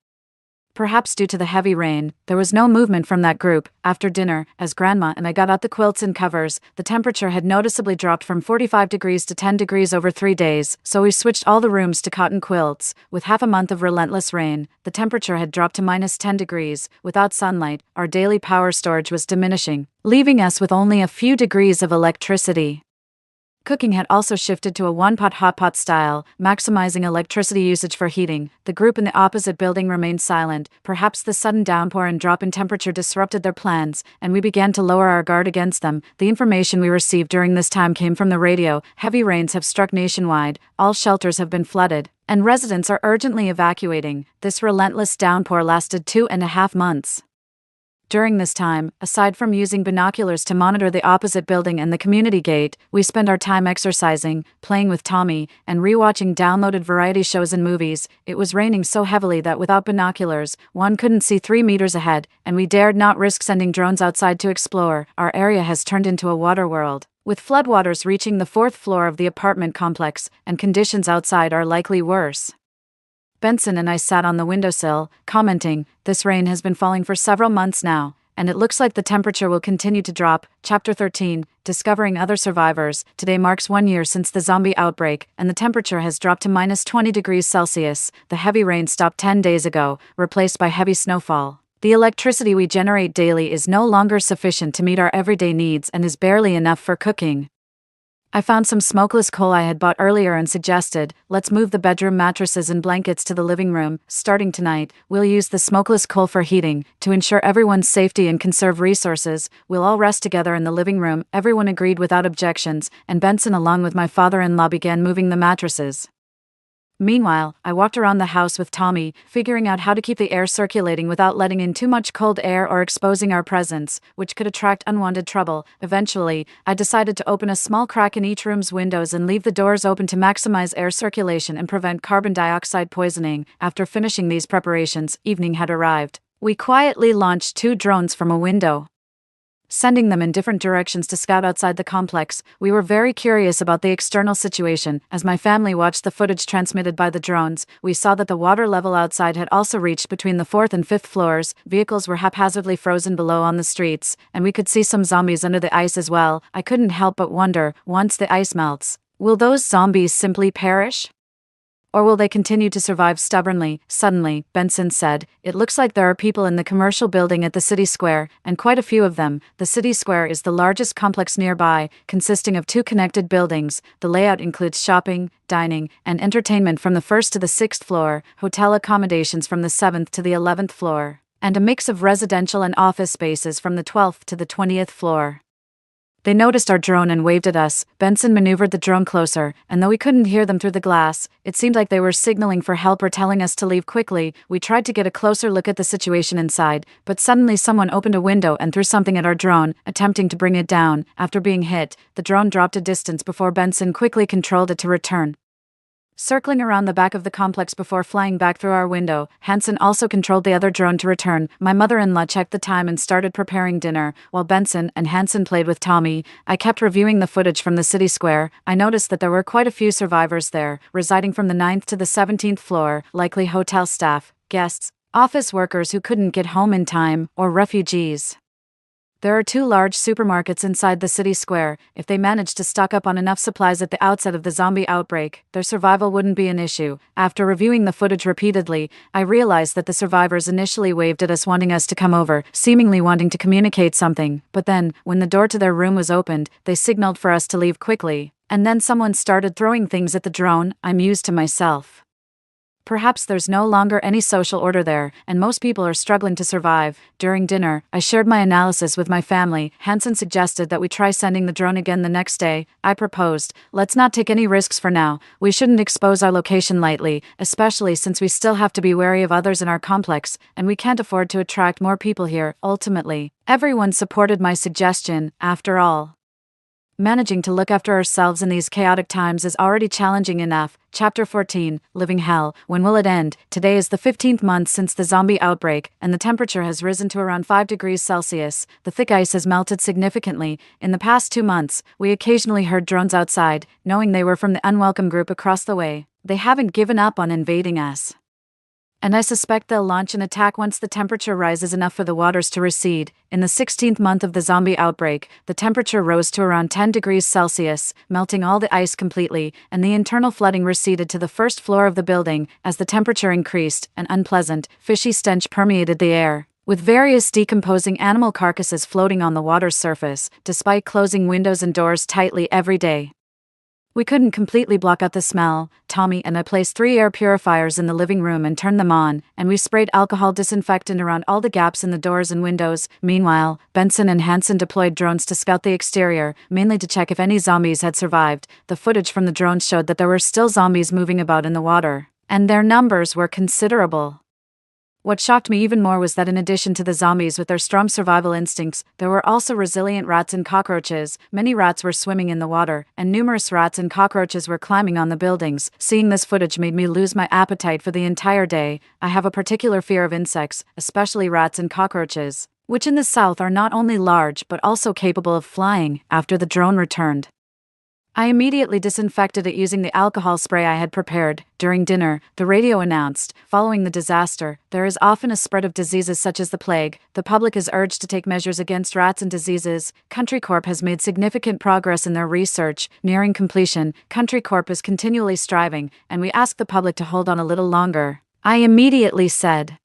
Speaker 1: Perhaps due to the heavy rain, there was no movement from that group. After dinner, as Grandma and I got out the quilts and covers, the temperature had noticeably dropped from 45 degrees to 10 degrees over 3 days, so we switched all the rooms to cotton quilts. With half a month of relentless rain, the temperature had dropped to -10 degrees. Without sunlight, our daily power storage was diminishing, leaving us with only a few degrees of electricity. Cooking had also shifted to a one-pot hot-pot style, maximizing electricity usage for heating. The group in the opposite building remained silent. Perhaps the sudden downpour and drop in temperature disrupted their plans, and we began to lower our guard against them. The information we received during this time came from the radio. Heavy rains have struck nationwide, all shelters have been flooded, and residents are urgently evacuating. This relentless downpour lasted 2.5 months. During this time, aside from using binoculars to monitor the opposite building and the community gate, we spent our time exercising, playing with Tommy, and rewatching downloaded variety shows and movies. It was raining so heavily that without binoculars, one couldn't see 3 meters ahead, and we dared not risk sending drones outside to explore. Our area has turned into a water world, with floodwaters reaching the 4th floor of the apartment complex, and conditions outside are likely worse. Benson and I sat on the windowsill, commenting, "This rain has been falling for several months now, and it looks like the temperature will continue to drop." Chapter 13, Discovering Other Survivors. Today marks 1 year since the zombie outbreak, and the temperature has dropped to -20 degrees Celsius. The heavy rain stopped 10 days ago, replaced by heavy snowfall. The electricity we generate daily is no longer sufficient to meet our everyday needs and is barely enough for cooking. I found some smokeless coal I had bought earlier and suggested, "Let's move the bedroom mattresses and blankets to the living room. Starting tonight, we'll use the smokeless coal for heating. To ensure everyone's safety and conserve resources, we'll all rest together in the living room." Everyone agreed without objections, and Benson along with my father-in-law began moving the mattresses. Meanwhile, I walked around the house with Tommy, figuring out how to keep the air circulating without letting in too much cold air or exposing our presence, which could attract unwanted trouble. Eventually, I decided to open a small crack in each room's windows and leave the doors open to maximize air circulation and prevent carbon dioxide poisoning. After finishing these preparations, evening had arrived. We quietly launched 2 drones from a window, sending them in different directions to scout outside the complex. We were very curious about the external situation. As my family watched the footage transmitted by the drones, we saw that the water level outside had also reached between the 4th and 5th floors. Vehicles were haphazardly frozen below on the streets, and we could see some zombies under the ice as well. I couldn't help but wonder, once the ice melts, will those zombies simply perish? Or will they continue to survive stubbornly? Suddenly, Benson said, "It looks like there are people in the commercial building at the city square, and quite a few of them. The city square is the largest complex nearby, consisting of 2 connected buildings. The layout includes shopping, dining, and entertainment from the 1st to the 6th floor, hotel accommodations from the 7th to the 11th floor, and a mix of residential and office spaces from the 12th to the 20th floor." They noticed our drone and waved at us. Benson maneuvered the drone closer, and though we couldn't hear them through the glass, it seemed like they were signaling for help or telling us to leave quickly. We tried to get a closer look at the situation inside, but suddenly someone opened a window and threw something at our drone, attempting to bring it down. After being hit, the drone dropped a distance before Benson quickly controlled it to return, circling around the back of the complex before flying back through our window. Hansen also controlled the other drone to return. My mother-in-law checked the time and started preparing dinner, while Benson and Hansen played with Tommy. I kept reviewing the footage from the city square. I noticed that there were quite a few survivors there, residing from the 9th to the 17th floor, likely hotel staff, guests, office workers who couldn't get home in time, or refugees. There are 2 large supermarkets inside the city square. If they managed to stock up on enough supplies at the outset of the zombie outbreak, their survival wouldn't be an issue. After reviewing the footage repeatedly, I realized that the survivors initially waved at us, wanting us to come over, seemingly wanting to communicate something. But then, when the door to their room was opened, they signaled for us to leave quickly. And then someone started throwing things at the drone. I mused to myself, perhaps there's no longer any social order there, and most people are struggling to survive. During dinner, I shared my analysis with my family. Hansen suggested that we try sending the drone again the next day. I proposed, let's not take any risks for now. We shouldn't expose our location lightly, especially since we still have to be wary of others in our complex, and we can't afford to attract more people here. Ultimately, everyone supported my suggestion. After all, managing to look after ourselves in these chaotic times is already challenging enough. Chapter 14, Living Hell. When will it end? Today is the 15th month since the zombie outbreak, and the temperature has risen to around 5 degrees Celsius. The thick ice has melted significantly. In the past 2 months, we occasionally heard drones outside, knowing they were from the unwelcome group across the way. They haven't given up on invading us, and I suspect they'll launch an attack once the temperature rises enough for the waters to recede. In the 16th month of the zombie outbreak, the temperature rose to around 10 degrees Celsius, melting all the ice completely, and the internal flooding receded to the 1st floor of the building. As the temperature increased, an unpleasant, fishy stench permeated the air, with various decomposing animal carcasses floating on the water's surface. Despite closing windows and doors tightly every day, we couldn't completely block out the smell. Tommy and I placed 3 air purifiers in the living room and turned them on, and we sprayed alcohol disinfectant around all the gaps in the doors and windows. Meanwhile, Benson and Hansen deployed drones to scout the exterior, mainly to check if any zombies had survived. The footage from the drones showed that there were still zombies moving about in the water, and their numbers were considerable. What shocked me even more was that in addition to the zombies with their strong survival instincts, there were also resilient rats and cockroaches. Many rats were swimming in the water, and numerous rats and cockroaches were climbing on the buildings. Seeing this footage made me lose my appetite for the entire day. I have a particular fear of insects, especially rats and cockroaches, which in the south are not only large but also capable of flying. After the drone returned, I immediately disinfected it using the alcohol spray I had prepared. During dinner, the radio announced, following the disaster, there is often a spread of diseases such as the plague. The public is urged to take measures against rats and diseases. Country Corp has made significant progress in their research. Nearing completion, Country Corp is continually striving, and we ask the public to hold on a little longer. I immediately said,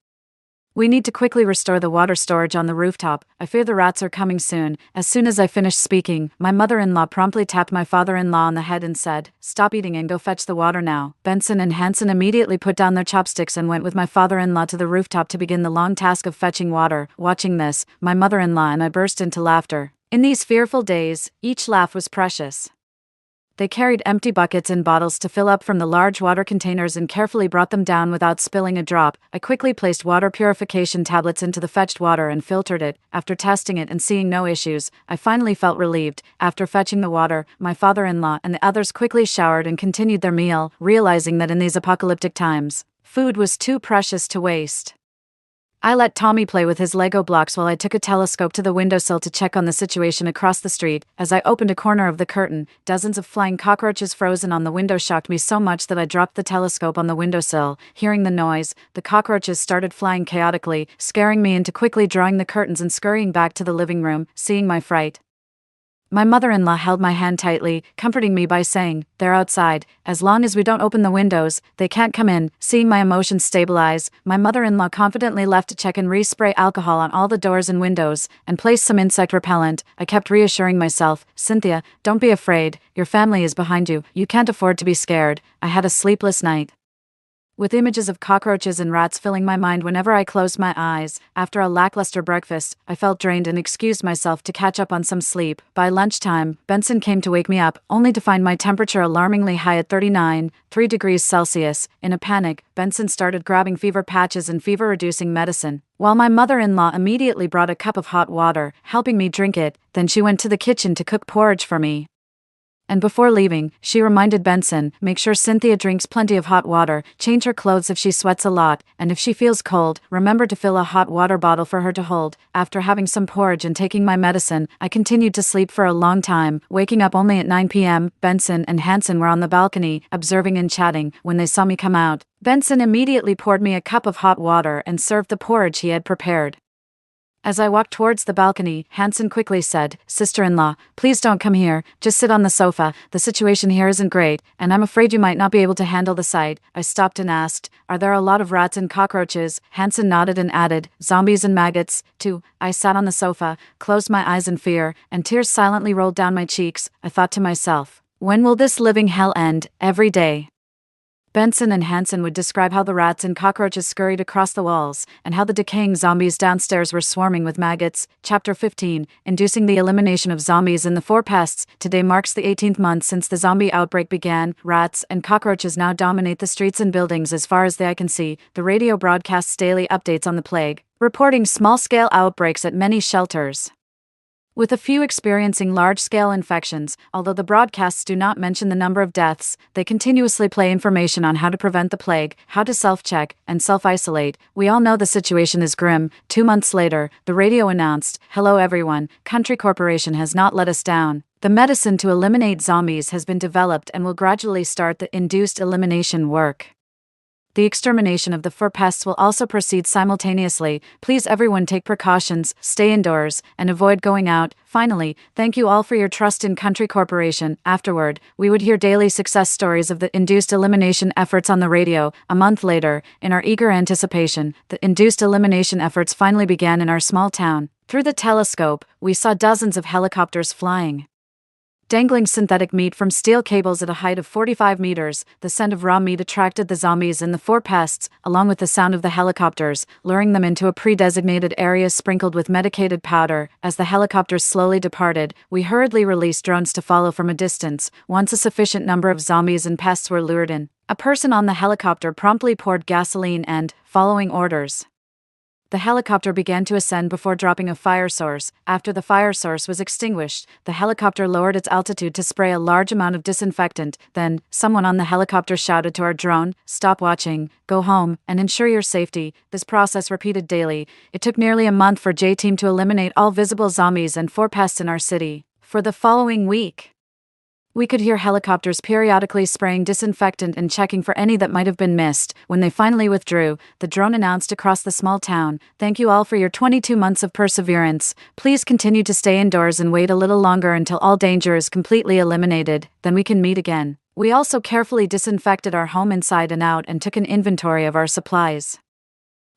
Speaker 1: we need to quickly restore the water storage on the rooftop. I fear the rats are coming soon. As soon as I finished speaking, my mother-in-law promptly tapped my father-in-law on the head and said, "Stop eating and go fetch the water now." Benson and Hansen immediately put down their chopsticks and went with my father-in-law to the rooftop to begin the long task of fetching water. Watching this, my mother-in-law and I burst into laughter. In these fearful days, each laugh was precious. They carried empty buckets and bottles to fill up from the large water containers and carefully brought them down without spilling a drop. I quickly placed water purification tablets into the fetched water and filtered it. After testing it and seeing no issues, I finally felt relieved. After fetching the water, my father-in-law and the others quickly showered and continued their meal, realizing that in these apocalyptic times, food was too precious to waste. I let Tommy play with his Lego blocks while I took a telescope to the windowsill to check on the situation across the street. As I opened a corner of the curtain, dozens of flying cockroaches frozen on the window shocked me so much that I dropped the telescope on the windowsill. Hearing the noise, the cockroaches started flying chaotically, scaring me into quickly drawing the curtains and scurrying back to the living room. Seeing my fright, my mother-in-law held my hand tightly, comforting me by saying, "They're outside. As long as we don't open the windows, they can't come in." Seeing my emotions stabilize, my mother-in-law confidently left to check and respray alcohol on all the doors and windows, and place some insect repellent. I kept reassuring myself, "Cynthia, don't be afraid. Your family is behind you. You can't afford to be scared." I had a sleepless night, with images of cockroaches and rats filling my mind whenever I closed my eyes. After a lackluster breakfast, I felt drained and excused myself to catch up on some sleep. By lunchtime, Benson came to wake me up, only to find my temperature alarmingly high at 39.3 degrees Celsius. In a panic, Benson started grabbing fever patches and fever-reducing medicine, while my mother-in-law immediately brought a cup of hot water, helping me drink it. Then she went to the kitchen to cook porridge for me. And before leaving, she reminded Benson, "Make sure Cynthia drinks plenty of hot water, change her clothes if she sweats a lot, and if she feels cold, remember to fill a hot water bottle for her to hold." After having some porridge and taking my medicine, I continued to sleep for a long time, waking up only at 9 p.m. Benson and Hanson were on the balcony, observing and chatting. When they saw me come out, Benson immediately poured me a cup of hot water and served the porridge he had prepared. As I walked towards the balcony, Hanson quickly said, "Sister-in-law, please don't come here, just sit on the sofa. The situation here isn't great, and I'm afraid you might not be able to handle the sight." I stopped and asked, "Are there a lot of rats and cockroaches?" Hanson nodded and added, "Zombies and maggots, too." I sat on the sofa, closed my eyes in fear, and tears silently rolled down my cheeks. I thought to myself, when will this living hell end? Every day Benson and Hanson would describe how the rats and cockroaches scurried across the walls, and how the decaying zombies downstairs were swarming with maggots. Chapter 15, Inducing the Elimination of Zombies in the Four Pests. Today marks the 18th month since the zombie outbreak began. Rats and cockroaches now dominate the streets and buildings as far as the eye can see. The radio broadcasts daily updates on the plague, reporting small-scale outbreaks at many shelters, with a few experiencing large-scale infections. Although the broadcasts do not mention the number of deaths, they continuously play information on how to prevent the plague, how to self-check, and self-isolate. We all know the situation is grim. 2 months later, the radio announced, "Hello everyone, Country Corporation has not let us down. The medicine to eliminate zombies has been developed and will gradually start the induced elimination work. The extermination of the four pests will also proceed simultaneously. Please everyone take precautions, stay indoors, and avoid going out. Finally, thank you all for your trust in Country Corporation." Afterward, we would hear daily success stories of the induced elimination efforts on the radio. A month later, in our eager anticipation, the induced elimination efforts finally began in our small town. Through the telescope, we saw dozens of helicopters flying, dangling synthetic meat from steel cables at a height of 45 meters. The scent of raw meat attracted the zombies and the four pests, along with the sound of the helicopters, luring them into a pre-designated area sprinkled with medicated powder. As the helicopters slowly departed, we hurriedly released drones to follow from a distance. Once a sufficient number of zombies and pests were lured in, a person on the helicopter promptly poured gasoline and, following orders, the helicopter began to ascend before dropping a fire source. After the fire source was extinguished, the helicopter lowered its altitude to spray a large amount of disinfectant. Then, someone on the helicopter shouted to our drone, "Stop watching, go home, and ensure your safety." This process repeated daily. It took nearly a month for J-Team to eliminate all visible zombies and four pests in our city. For the following week, we could hear helicopters periodically spraying disinfectant and checking for any that might have been missed. When they finally withdrew, the drone announced across the small town, "Thank you all for your 22 months of perseverance. Please continue to stay indoors and wait a little longer until all danger is completely eliminated. Then we can meet again." We also carefully disinfected our home inside and out and took an inventory of our supplies.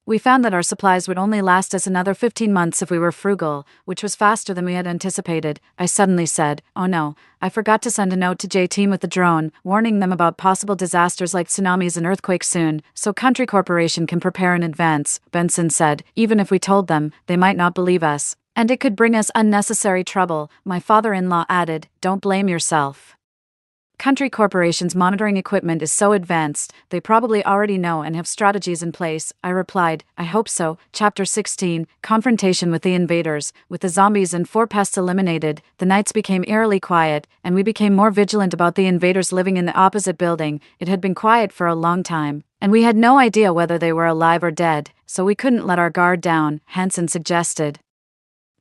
Speaker 1: We found that our supplies would only last us another 15 months if we were frugal, which was faster than we had anticipated. I suddenly said, "Oh no, I forgot to send a note to J-Team with the drone, warning them about possible disasters like tsunamis and earthquakes soon, so Country Corporation can prepare in advance." Benson said, "Even if we told them, they might not believe us, and it could bring us unnecessary trouble." My father-in-law added, "Don't blame yourself. Country Corporation's monitoring equipment is so advanced, they probably already know and have strategies in place." I replied, "I hope so." Chapter 16, Confrontation with the Invaders. With the zombies and four pests eliminated, the nights became eerily quiet, and we became more vigilant about the invaders living in the opposite building. It had been quiet for a long time, And we had no idea whether they were alive or dead, so we couldn't let our guard down, Hansen suggested.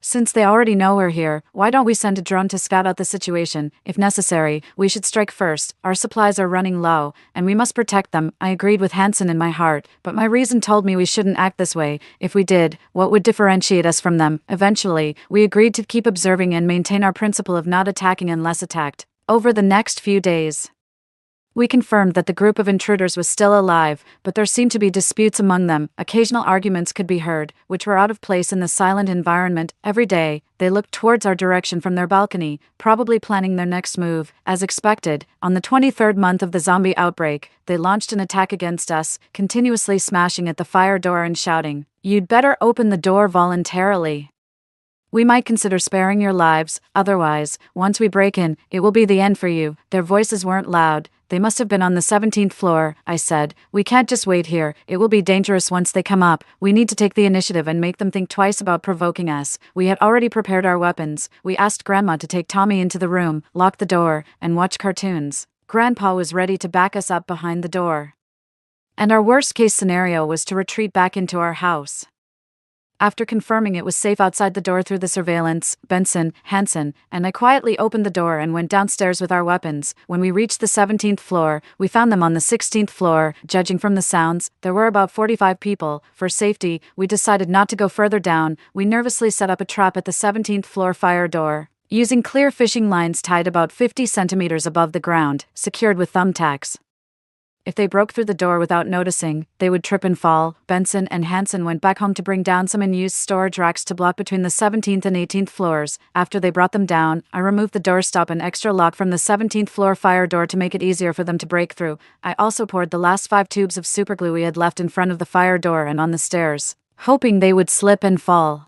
Speaker 1: Since they already know we're here, why don't we send a drone to scout out the situation? If necessary, we should strike first. Our supplies are running low, and we must protect them. I agreed with Hansen in my heart, but my reason told me we shouldn't act this way. If we did, what would differentiate us from them? Eventually, we agreed to keep observing and maintain our principle of not attacking unless attacked. Over the next few days, we confirmed that the group of intruders was still alive, but there seemed to be disputes among them. Occasional arguments could be heard, which were out of place in the silent environment. Every day, they looked towards our direction from their balcony, probably planning their next move. As expected, on the 23rd month of the zombie outbreak, they launched an attack against us, continuously smashing at the fire door and shouting, "You'd better open the door voluntarily. We might consider sparing your lives, otherwise, once we break in, it will be the end for you." Their voices weren't loud. They must have been on the 17th floor, I said. We can't just wait here. It will be dangerous once they come up. We need to take the initiative and make them think twice about provoking us. We had already prepared our weapons. We asked Grandma to take Tommy into the room, lock the door, and watch cartoons. Grandpa was ready to back us up behind the door. And our worst-case scenario was to retreat back into our house. After confirming it was safe outside the door through the surveillance, Benson, Hansen, and I quietly opened the door and went downstairs with our weapons. When we reached the 17th floor, we found them on the 16th floor. Judging from the sounds, there were about 45 people. For safety, we decided not to go further down. We nervously set up a trap at the 17th floor fire door, using clear fishing lines tied about 50 centimeters above the ground, secured with thumbtacks. If they broke through the door without noticing, they would trip and fall. Benson and Hansen went back home to bring down some unused storage racks to block between the 17th and 18th floors. After they brought them down, I removed the doorstop and extra lock from the 17th floor fire door to make it easier for them to break through. I also poured the last 5 tubes of superglue we had left in front of the fire door and on the stairs, hoping they would slip and fall.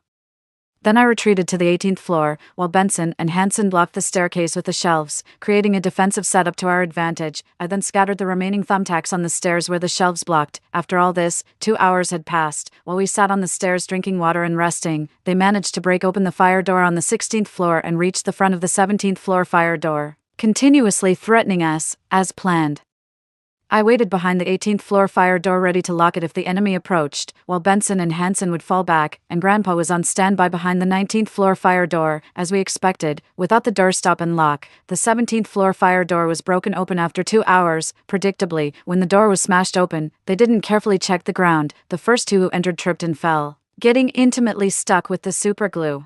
Speaker 1: Then I retreated to the 18th floor, while Benson and Hansen blocked the staircase with the shelves, creating a defensive setup to our advantage. I then scattered the remaining thumbtacks on the stairs where the shelves blocked. After all this, 2 hours had passed. While we sat on the stairs drinking water and resting, they managed to break open the fire door on the 16th floor and reach the front of the 17th floor fire door, continuously threatening us, as planned. I waited behind the 18th floor fire door ready to lock it if the enemy approached, while Benson and Hansen would fall back, and Grandpa was on standby behind the 19th floor fire door. As we expected, without the doorstop and lock, the 17th floor fire door was broken open after 2 hours. Predictably, when the door was smashed open, they didn't carefully check the ground. The first 2 who entered tripped and fell, getting intimately stuck with the superglue,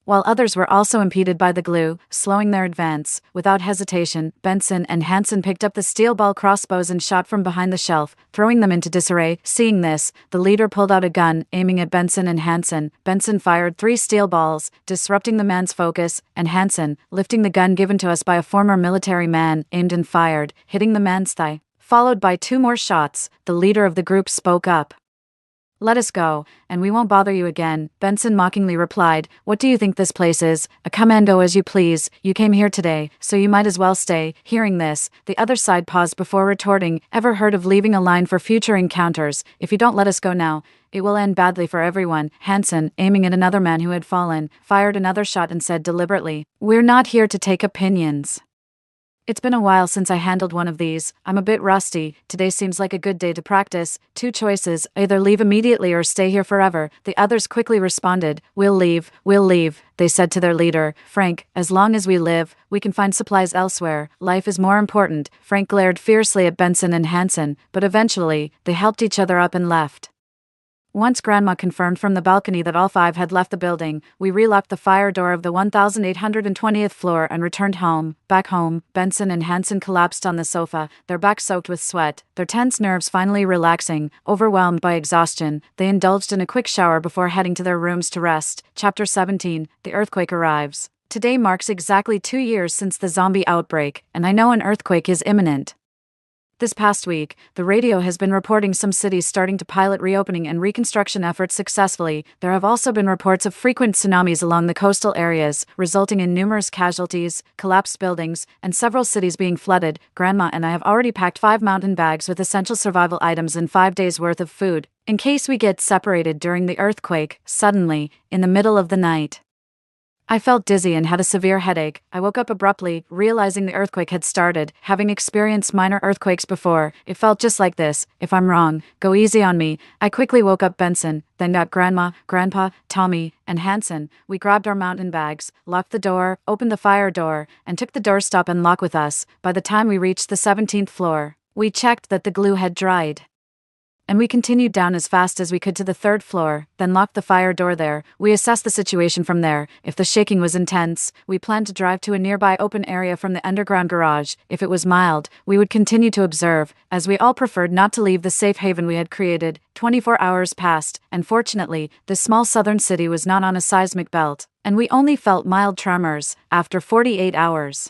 Speaker 1: while others were also impeded by the glue, slowing their advance. Without hesitation, Benson and Hansen picked up the steel ball crossbows and shot from behind the shelf, throwing them into disarray. Seeing this, the leader pulled out a gun, aiming at Benson and Hansen. Benson fired 3 steel balls, disrupting the man's focus, and Hansen, lifting the gun given to us by a former military man, aimed and fired, hitting the man's thigh. Followed by 2 more shots, the leader of the group spoke up. "Let us go, and we won't bother you again." Benson mockingly replied, "What do you think this place is? Come and go as you please. You came here today, so you might as well stay." Hearing this, the other side paused before retorting, "Ever heard of leaving a line for future encounters? If you don't let us go now, it will end badly for everyone." Hansen, aiming at another man who had fallen, fired another shot and said deliberately, "We're not here to take opinions. It's been a while since I handled one of these. I'm a bit rusty. Today seems like a good day to practice. 2 choices, either leave immediately or stay here forever." The others quickly responded, we'll leave," they said to their leader. "Frank, as long as we live, we can find supplies elsewhere. Life is more important." Frank glared fiercely at Benson and Hansen, but eventually, they helped each other up and left. Once Grandma confirmed from the balcony that all 5 had left the building, we relocked the fire door of the 1820th floor and returned home. Back home, Benson and Hansen collapsed on the sofa, their backs soaked with sweat, their tense nerves finally relaxing. Overwhelmed by exhaustion, they indulged in a quick shower before heading to their rooms to rest. Chapter 17, The Earthquake Arrives. Today marks exactly 2 years since the zombie outbreak, and I know an earthquake is imminent. This past week, the radio has been reporting some cities starting to pilot reopening and reconstruction efforts successfully. There have also been reports of frequent tsunamis along the coastal areas, resulting in numerous casualties, collapsed buildings, and several cities being flooded. Grandma and I have already packed 5 mountain bags with essential survival items and 5 days' worth of food, in case we get separated during the earthquake, suddenly, in the middle of the night. I felt dizzy and had a severe headache. I woke up abruptly, realizing the earthquake had started. Having experienced minor earthquakes before, it felt just like this. If I'm wrong, go easy on me. I quickly woke up Benson, then got Grandma, Grandpa, Tommy, and Hanson. We grabbed our mountain bags, locked the door, opened the fire door, and took the doorstop and lock with us. By the time we reached the 17th floor, we checked that the glue had dried. And we continued down as fast as we could to the 3rd floor, then locked the fire door there. We assessed the situation from there. If the shaking was intense, we planned to drive to a nearby open area from the underground garage. If it was mild, we would continue to observe, as we all preferred not to leave the safe haven we had created. 24 hours passed, and fortunately, this small southern city was not on a seismic belt, and we only felt mild tremors after 48 hours.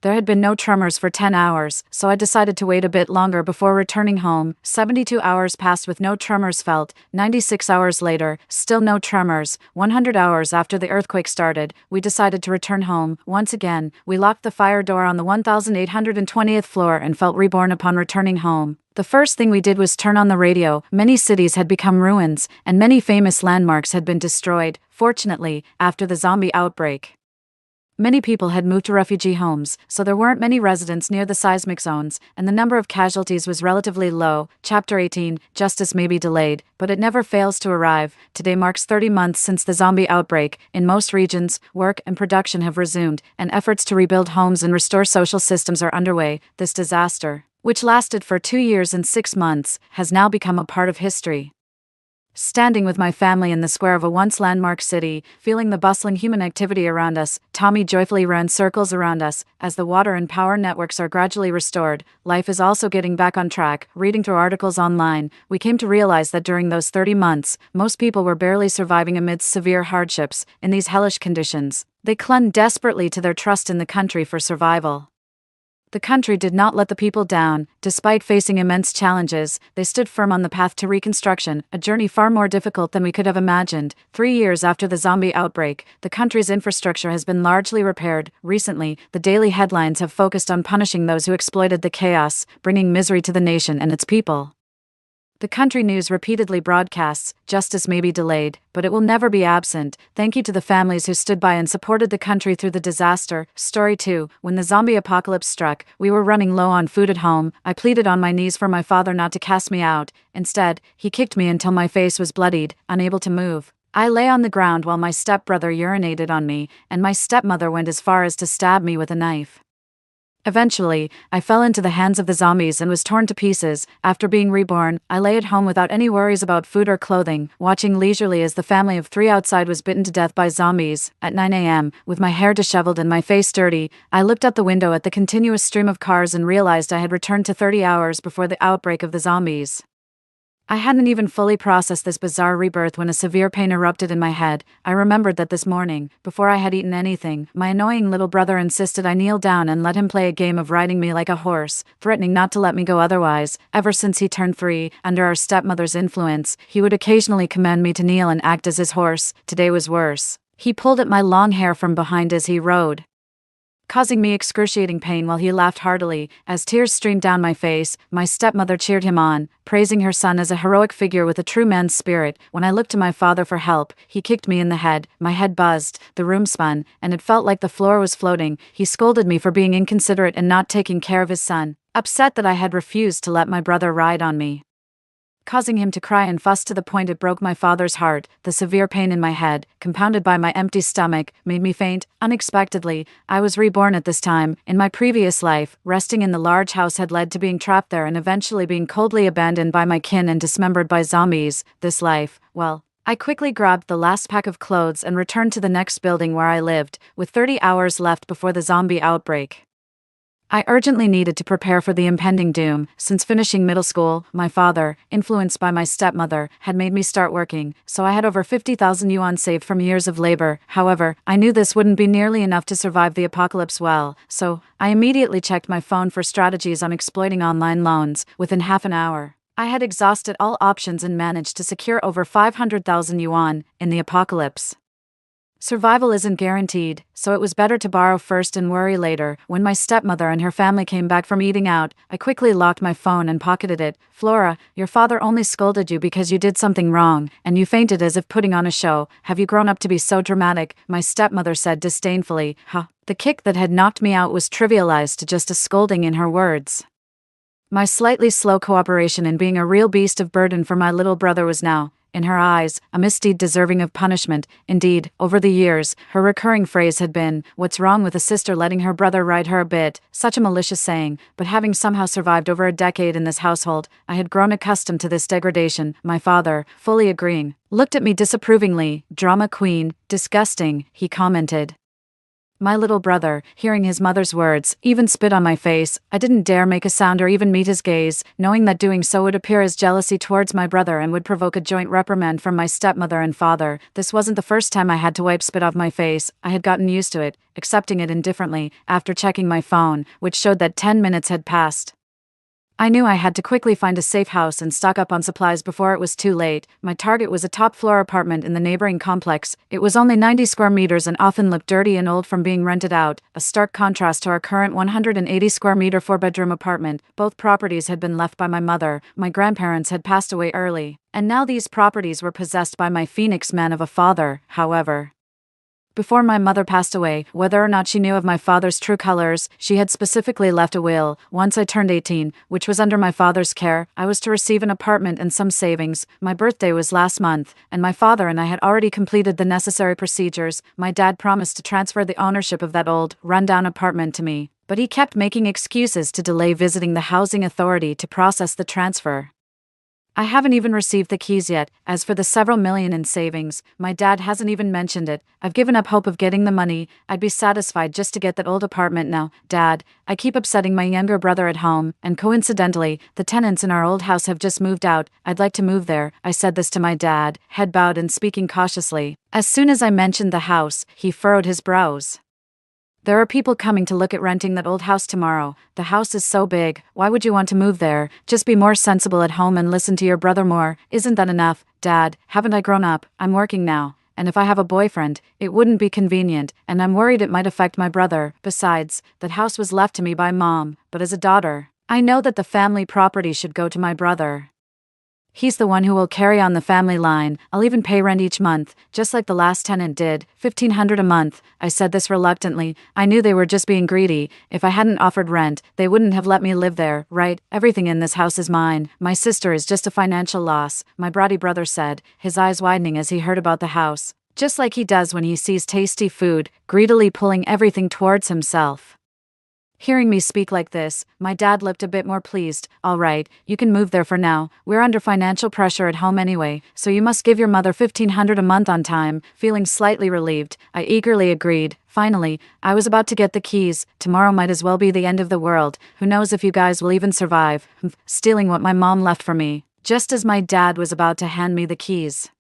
Speaker 1: There had been no tremors for 10 hours, so I decided to wait a bit longer before returning home. 72 hours passed with no tremors felt. 96 hours later, still no tremors. 100 hours after the earthquake started, we decided to return home. Once again, we locked the fire door on the 1820th floor and felt reborn upon returning home. The first thing we did was turn on the radio. Many cities had become ruins, and many famous landmarks had been destroyed. Fortunately, after the zombie outbreak, many people had moved to refugee homes, so there weren't many residents near the seismic zones, and the number of casualties was relatively low. Chapter 18, Justice may be delayed, but it never fails to arrive. Today marks 30 months since the zombie outbreak. In most regions, work and production have resumed, and efforts to rebuild homes and restore social systems are underway. This disaster, which lasted for 2 years and 6 months, has now become a part of history. Standing with my family in the square of a once landmark city, feeling the bustling human activity around us, Tommy joyfully ran circles around us. As the water and power networks are gradually restored, life is also getting back on track. Reading through articles online, we came to realize that during those 30 months, most people were barely surviving amidst severe hardships. In these hellish conditions, they clung desperately to their trust in the country for survival. The country did not let the people down. Despite facing immense challenges, they stood firm on the path to reconstruction, a journey far more difficult than we could have imagined. 3 years after the zombie outbreak, the country's infrastructure has been largely repaired. Recently, the daily headlines have focused on punishing those who exploited the chaos, bringing misery to the nation and its people. The country news repeatedly broadcasts, justice may be delayed, but it will never be absent. Thank you to the families who stood by and supported the country through the disaster. Story 2. When the zombie apocalypse struck, we were running low on food at home. I pleaded on my knees for my father not to cast me out. Instead, he kicked me until my face was bloodied, unable to move. I lay on the ground while my stepbrother urinated on me, and my stepmother went as far as to stab me with a knife. Eventually, I fell into the hands of the zombies and was torn to pieces. After being reborn, I lay at home without any worries about food or clothing, watching leisurely as the family of 3 outside was bitten to death by zombies. At 9 a.m., with my hair disheveled and my face dirty, I looked out the window at the continuous stream of cars and realized I had returned to 30 hours before the outbreak of the zombies. I hadn't even fully processed this bizarre rebirth when a severe pain erupted in my head. I remembered that this morning, before I had eaten anything, my annoying little brother insisted I kneel down and let him play a game of riding me like a horse, threatening not to let me go otherwise. Ever since he turned 3, under our stepmother's influence, he would occasionally command me to kneel and act as his horse. Today was worse. He pulled at my long hair from behind as he rode, causing me excruciating pain while he laughed heartily. As tears streamed down my face, my stepmother cheered him on, praising her son as a heroic figure with a true man's spirit. When I looked to my father for help, he kicked me in the head. My head buzzed, the room spun, and it felt like the floor was floating. He scolded me for being inconsiderate and not taking care of his son, upset that I had refused to let my brother ride on me, causing him to cry and fuss to the point it broke my father's heart. The severe pain in my head, compounded by my empty stomach, made me faint. Unexpectedly, I was reborn at this time. In my previous life, resting in the large house had led to being trapped there and eventually being coldly abandoned by my kin and dismembered by zombies. This life, well, I quickly grabbed the last pack of clothes and returned to the next building where I lived, with 30 hours left before the zombie outbreak. I urgently needed to prepare for the impending doom. Since finishing middle school, my father, influenced by my stepmother, had made me start working, so I had over 50,000 yuan saved from years of labor. However, I knew this wouldn't be nearly enough to survive the apocalypse well, so I immediately checked my phone for strategies on exploiting online loans. Within half an hour, I had exhausted all options and managed to secure over 500,000 yuan in the apocalypse. Survival isn't guaranteed, so it was better to borrow first and worry later. When my stepmother and her family came back from eating out, I quickly locked my phone and pocketed it. Flora, your father only scolded you because you did something wrong, and you fainted as if putting on a show. Have you grown up to be so dramatic? My stepmother said disdainfully. Huh. The kick that had knocked me out was trivialized to just a scolding in her words. My slightly slow cooperation in being a real beast of burden for my little brother was now, in her eyes, a misdeed deserving of punishment. Indeed, over the years, her recurring phrase had been, "What's wrong with a sister letting her brother ride her a bit?" Such a malicious saying, but having somehow survived over a decade in this household, I had grown accustomed to this degradation. My father, fully agreeing, looked at me disapprovingly. "Drama queen, disgusting," he commented. My little brother, hearing his mother's words, even spit on my face. I didn't dare make a sound or even meet his gaze, knowing that doing so would appear as jealousy towards my brother and would provoke a joint reprimand from my stepmother and father. This wasn't the first time I had to wipe spit off my face. I had gotten used to it, accepting it indifferently, after checking my phone, which showed that 10 minutes had passed. I knew I had to quickly find a safe house and stock up on supplies before it was too late. My target was a top-floor apartment in the neighboring complex. It was only 90 square meters and often looked dirty and old from being rented out, a stark contrast to our current 180 square meter 4-bedroom apartment. Both properties had been left by my mother. My grandparents had passed away early, and now these properties were possessed by my Phoenix man of a father, however. Before my mother passed away, whether or not she knew of my father's true colors, she had specifically left a will. Once I turned 18, which was under my father's care, I was to receive an apartment and some savings. My birthday was last month, and my father and I had already completed the necessary procedures. My dad promised to transfer the ownership of that old, run-down apartment to me, but he kept making excuses to delay visiting the housing authority to process the transfer. I haven't even received the keys yet. As for the several million in savings, my dad hasn't even mentioned it. I've given up hope of getting the money. I'd be satisfied just to get that old apartment now. Dad, I keep upsetting my younger brother at home, and coincidentally, the tenants in our old house have just moved out. I'd like to move there. I said this to my dad, head bowed and speaking cautiously. As soon as I mentioned the house, he furrowed his brows. There are people coming to look at renting that old house tomorrow. The house is so big, why would you want to move there? Just be more sensible at home and listen to your brother more. Isn't that enough? Dad, haven't I grown up? I'm working now. And if I have a boyfriend, it wouldn't be convenient, and I'm worried it might affect my brother. Besides, that house was left to me by Mom, but as a daughter, I know that the family property should go to my brother. He's the one who will carry on the family line. I'll even pay rent each month, just like the last tenant did, $1,500 a month. I said this reluctantly. I knew they were just being greedy. If I hadn't offered rent, they wouldn't have let me live there, right? Everything in this house is mine. My sister is just a financial loss, my bratty brother said, his eyes widening as he heard about the house. Just like he does when he sees tasty food, greedily pulling everything towards himself. Hearing me speak like this, my dad looked a bit more pleased. All right, you can move there for now. We're under financial pressure at home anyway, so you must give your mother $1,500 a month on time. Feeling slightly relieved, I eagerly agreed. Finally, I was about to get the keys. Tomorrow might as well be the end of the world. Who knows if you guys will even survive? Stealing what my mom left for me, just as my dad was about to hand me the keys.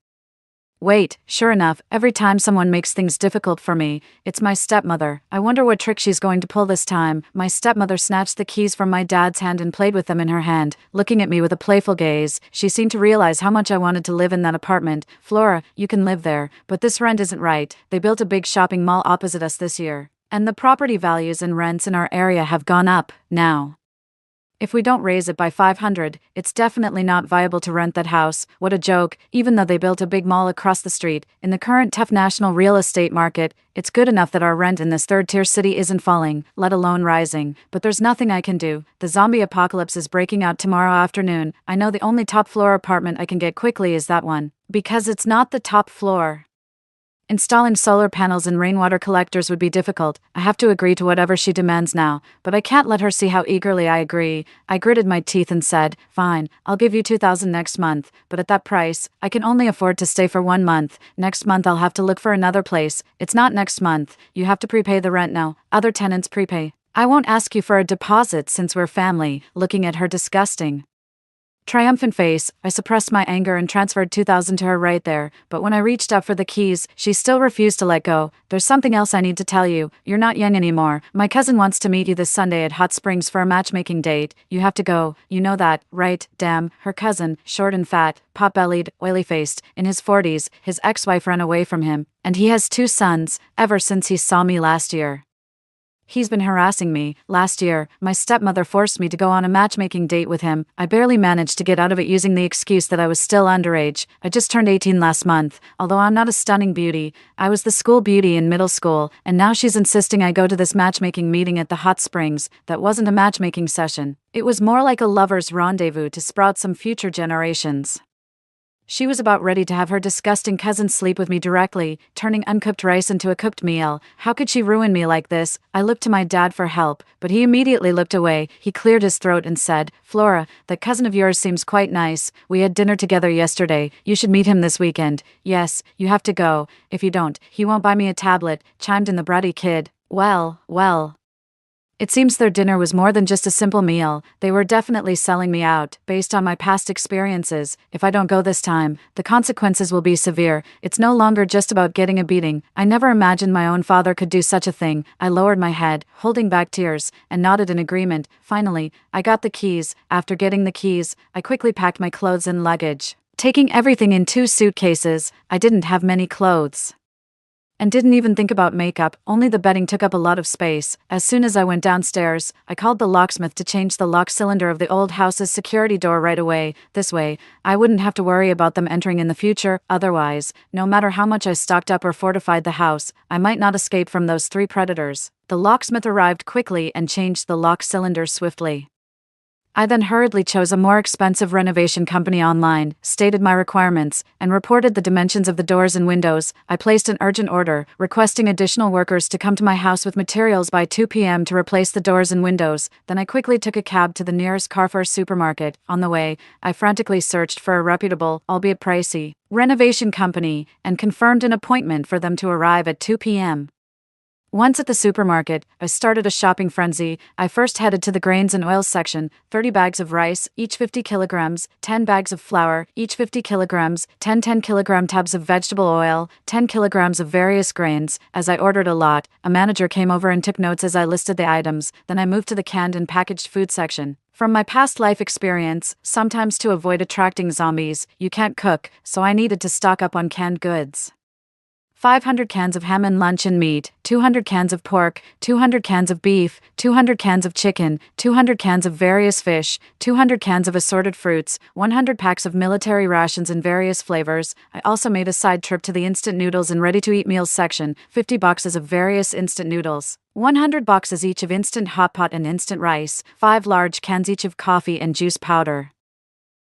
Speaker 1: Wait, sure enough, every time someone makes things difficult for me, it's my stepmother. I wonder what trick she's going to pull this time. My stepmother snatched the keys from my dad's hand and played with them in her hand, looking at me with a playful gaze. She seemed to realize how much I wanted to live in that apartment. Flora, you can live there, but this rent isn't right. They built a big shopping mall opposite us this year, and the property values and rents in our area have gone up, now. If we don't raise it by $500, it's definitely not viable to rent that house. What a joke, even though they built a big mall across the street. In the current tough national real estate market, it's good enough that our rent in this third-tier city isn't falling, let alone rising. But there's nothing I can do. The zombie apocalypse is breaking out tomorrow afternoon. I know the only top-floor apartment I can get quickly is that one. Because it's not the top floor. Installing solar panels and rainwater collectors would be difficult. I have to agree to whatever she demands now, but I can't let her see how eagerly I agree. I gritted my teeth and said, fine, I'll give you $2,000 next month, but at that price, I can only afford to stay for 1 month. Next month I'll have to look for another place. It's not next month. You have to prepay the rent now. Other tenants prepay. I won't ask you for a deposit since we're family, looking at her disgusting. Triumphant face, I suppressed my anger and transferred 2,000 to her right there, but when I reached up for the keys, she still refused to let go. There's something else I need to tell you. You're not young anymore. My cousin wants to meet you this Sunday at Hot Springs for a matchmaking date. You have to go. You know that, right? Damn, her cousin, short and fat, pot-bellied, oily-faced, in his 40s, his ex-wife ran away from him, and he has 2 sons, ever since he saw me last year. He's been harassing me. Last year, my stepmother forced me to go on a matchmaking date with him. I barely managed to get out of it using the excuse that I was still underage. I just turned 18 last month. Although I'm not a stunning beauty, I was the school beauty in middle school, and now she's insisting I go to this matchmaking meeting at the Hot Springs. That wasn't a matchmaking session. It was more like a lover's rendezvous to sprout some future generations. She was about ready to have her disgusting cousin sleep with me directly, turning uncooked rice into a cooked meal. How could she ruin me like this? I looked to my dad for help, but he immediately looked away. He cleared his throat and said, "Flora, that cousin of yours seems quite nice. We had dinner together yesterday. You should meet him this weekend." "Yes, you have to go. If you don't, he won't buy me a tablet," chimed in the bratty kid. Well. It seems their dinner was more than just a simple meal. They were definitely selling me out, based on my past experiences. If I don't go this time, the consequences will be severe. It's no longer just about getting a beating. I never imagined my own father could do such a thing. I lowered my head, holding back tears, and nodded in agreement. Finally, I got the keys. After getting the keys, I quickly packed my clothes and luggage. Taking everything in 2 suitcases, I didn't have many clothes. And didn't even think about makeup, only the bedding took up a lot of space. As soon as I went downstairs, I called the locksmith to change the lock cylinder of the old house's security door right away. This way, I wouldn't have to worry about them entering in the future. Otherwise, no matter how much I stocked up or fortified the house, I might not escape from those 3 predators. The locksmith arrived quickly and changed the lock cylinder swiftly. I then hurriedly chose a more expensive renovation company online, stated my requirements, and reported the dimensions of the doors and windows. I placed an urgent order, requesting additional workers to come to my house with materials by 2 p.m. to replace the doors and windows. Then I quickly took a cab to the nearest Carrefour supermarket. On the way, I frantically searched for a reputable, albeit pricey, renovation company, and confirmed an appointment for them to arrive at 2 p.m. Once at the supermarket, I started a shopping frenzy. I first headed to the grains and oils section, 30 bags of rice, each 50 kilograms, 10 bags of flour, each 50 kilograms, 10 10-kilogram tubs of vegetable oil, 10 kilograms of various grains. As I ordered a lot, a manager came over and took notes as I listed the items. Then I moved to the canned and packaged food section. From my past life experience, sometimes to avoid attracting zombies, you can't cook, so I needed to stock up on canned goods. 500 cans of ham and luncheon meat, 200 cans of pork, 200 cans of beef, 200 cans of chicken, 200 cans of various fish, 200 cans of assorted fruits, 100 packs of military rations in various flavors. I also made a side trip to the instant noodles and ready-to-eat meals section, 50 boxes of various instant noodles, 100 boxes each of instant hot pot and instant rice, 5 large cans each of coffee and juice powder.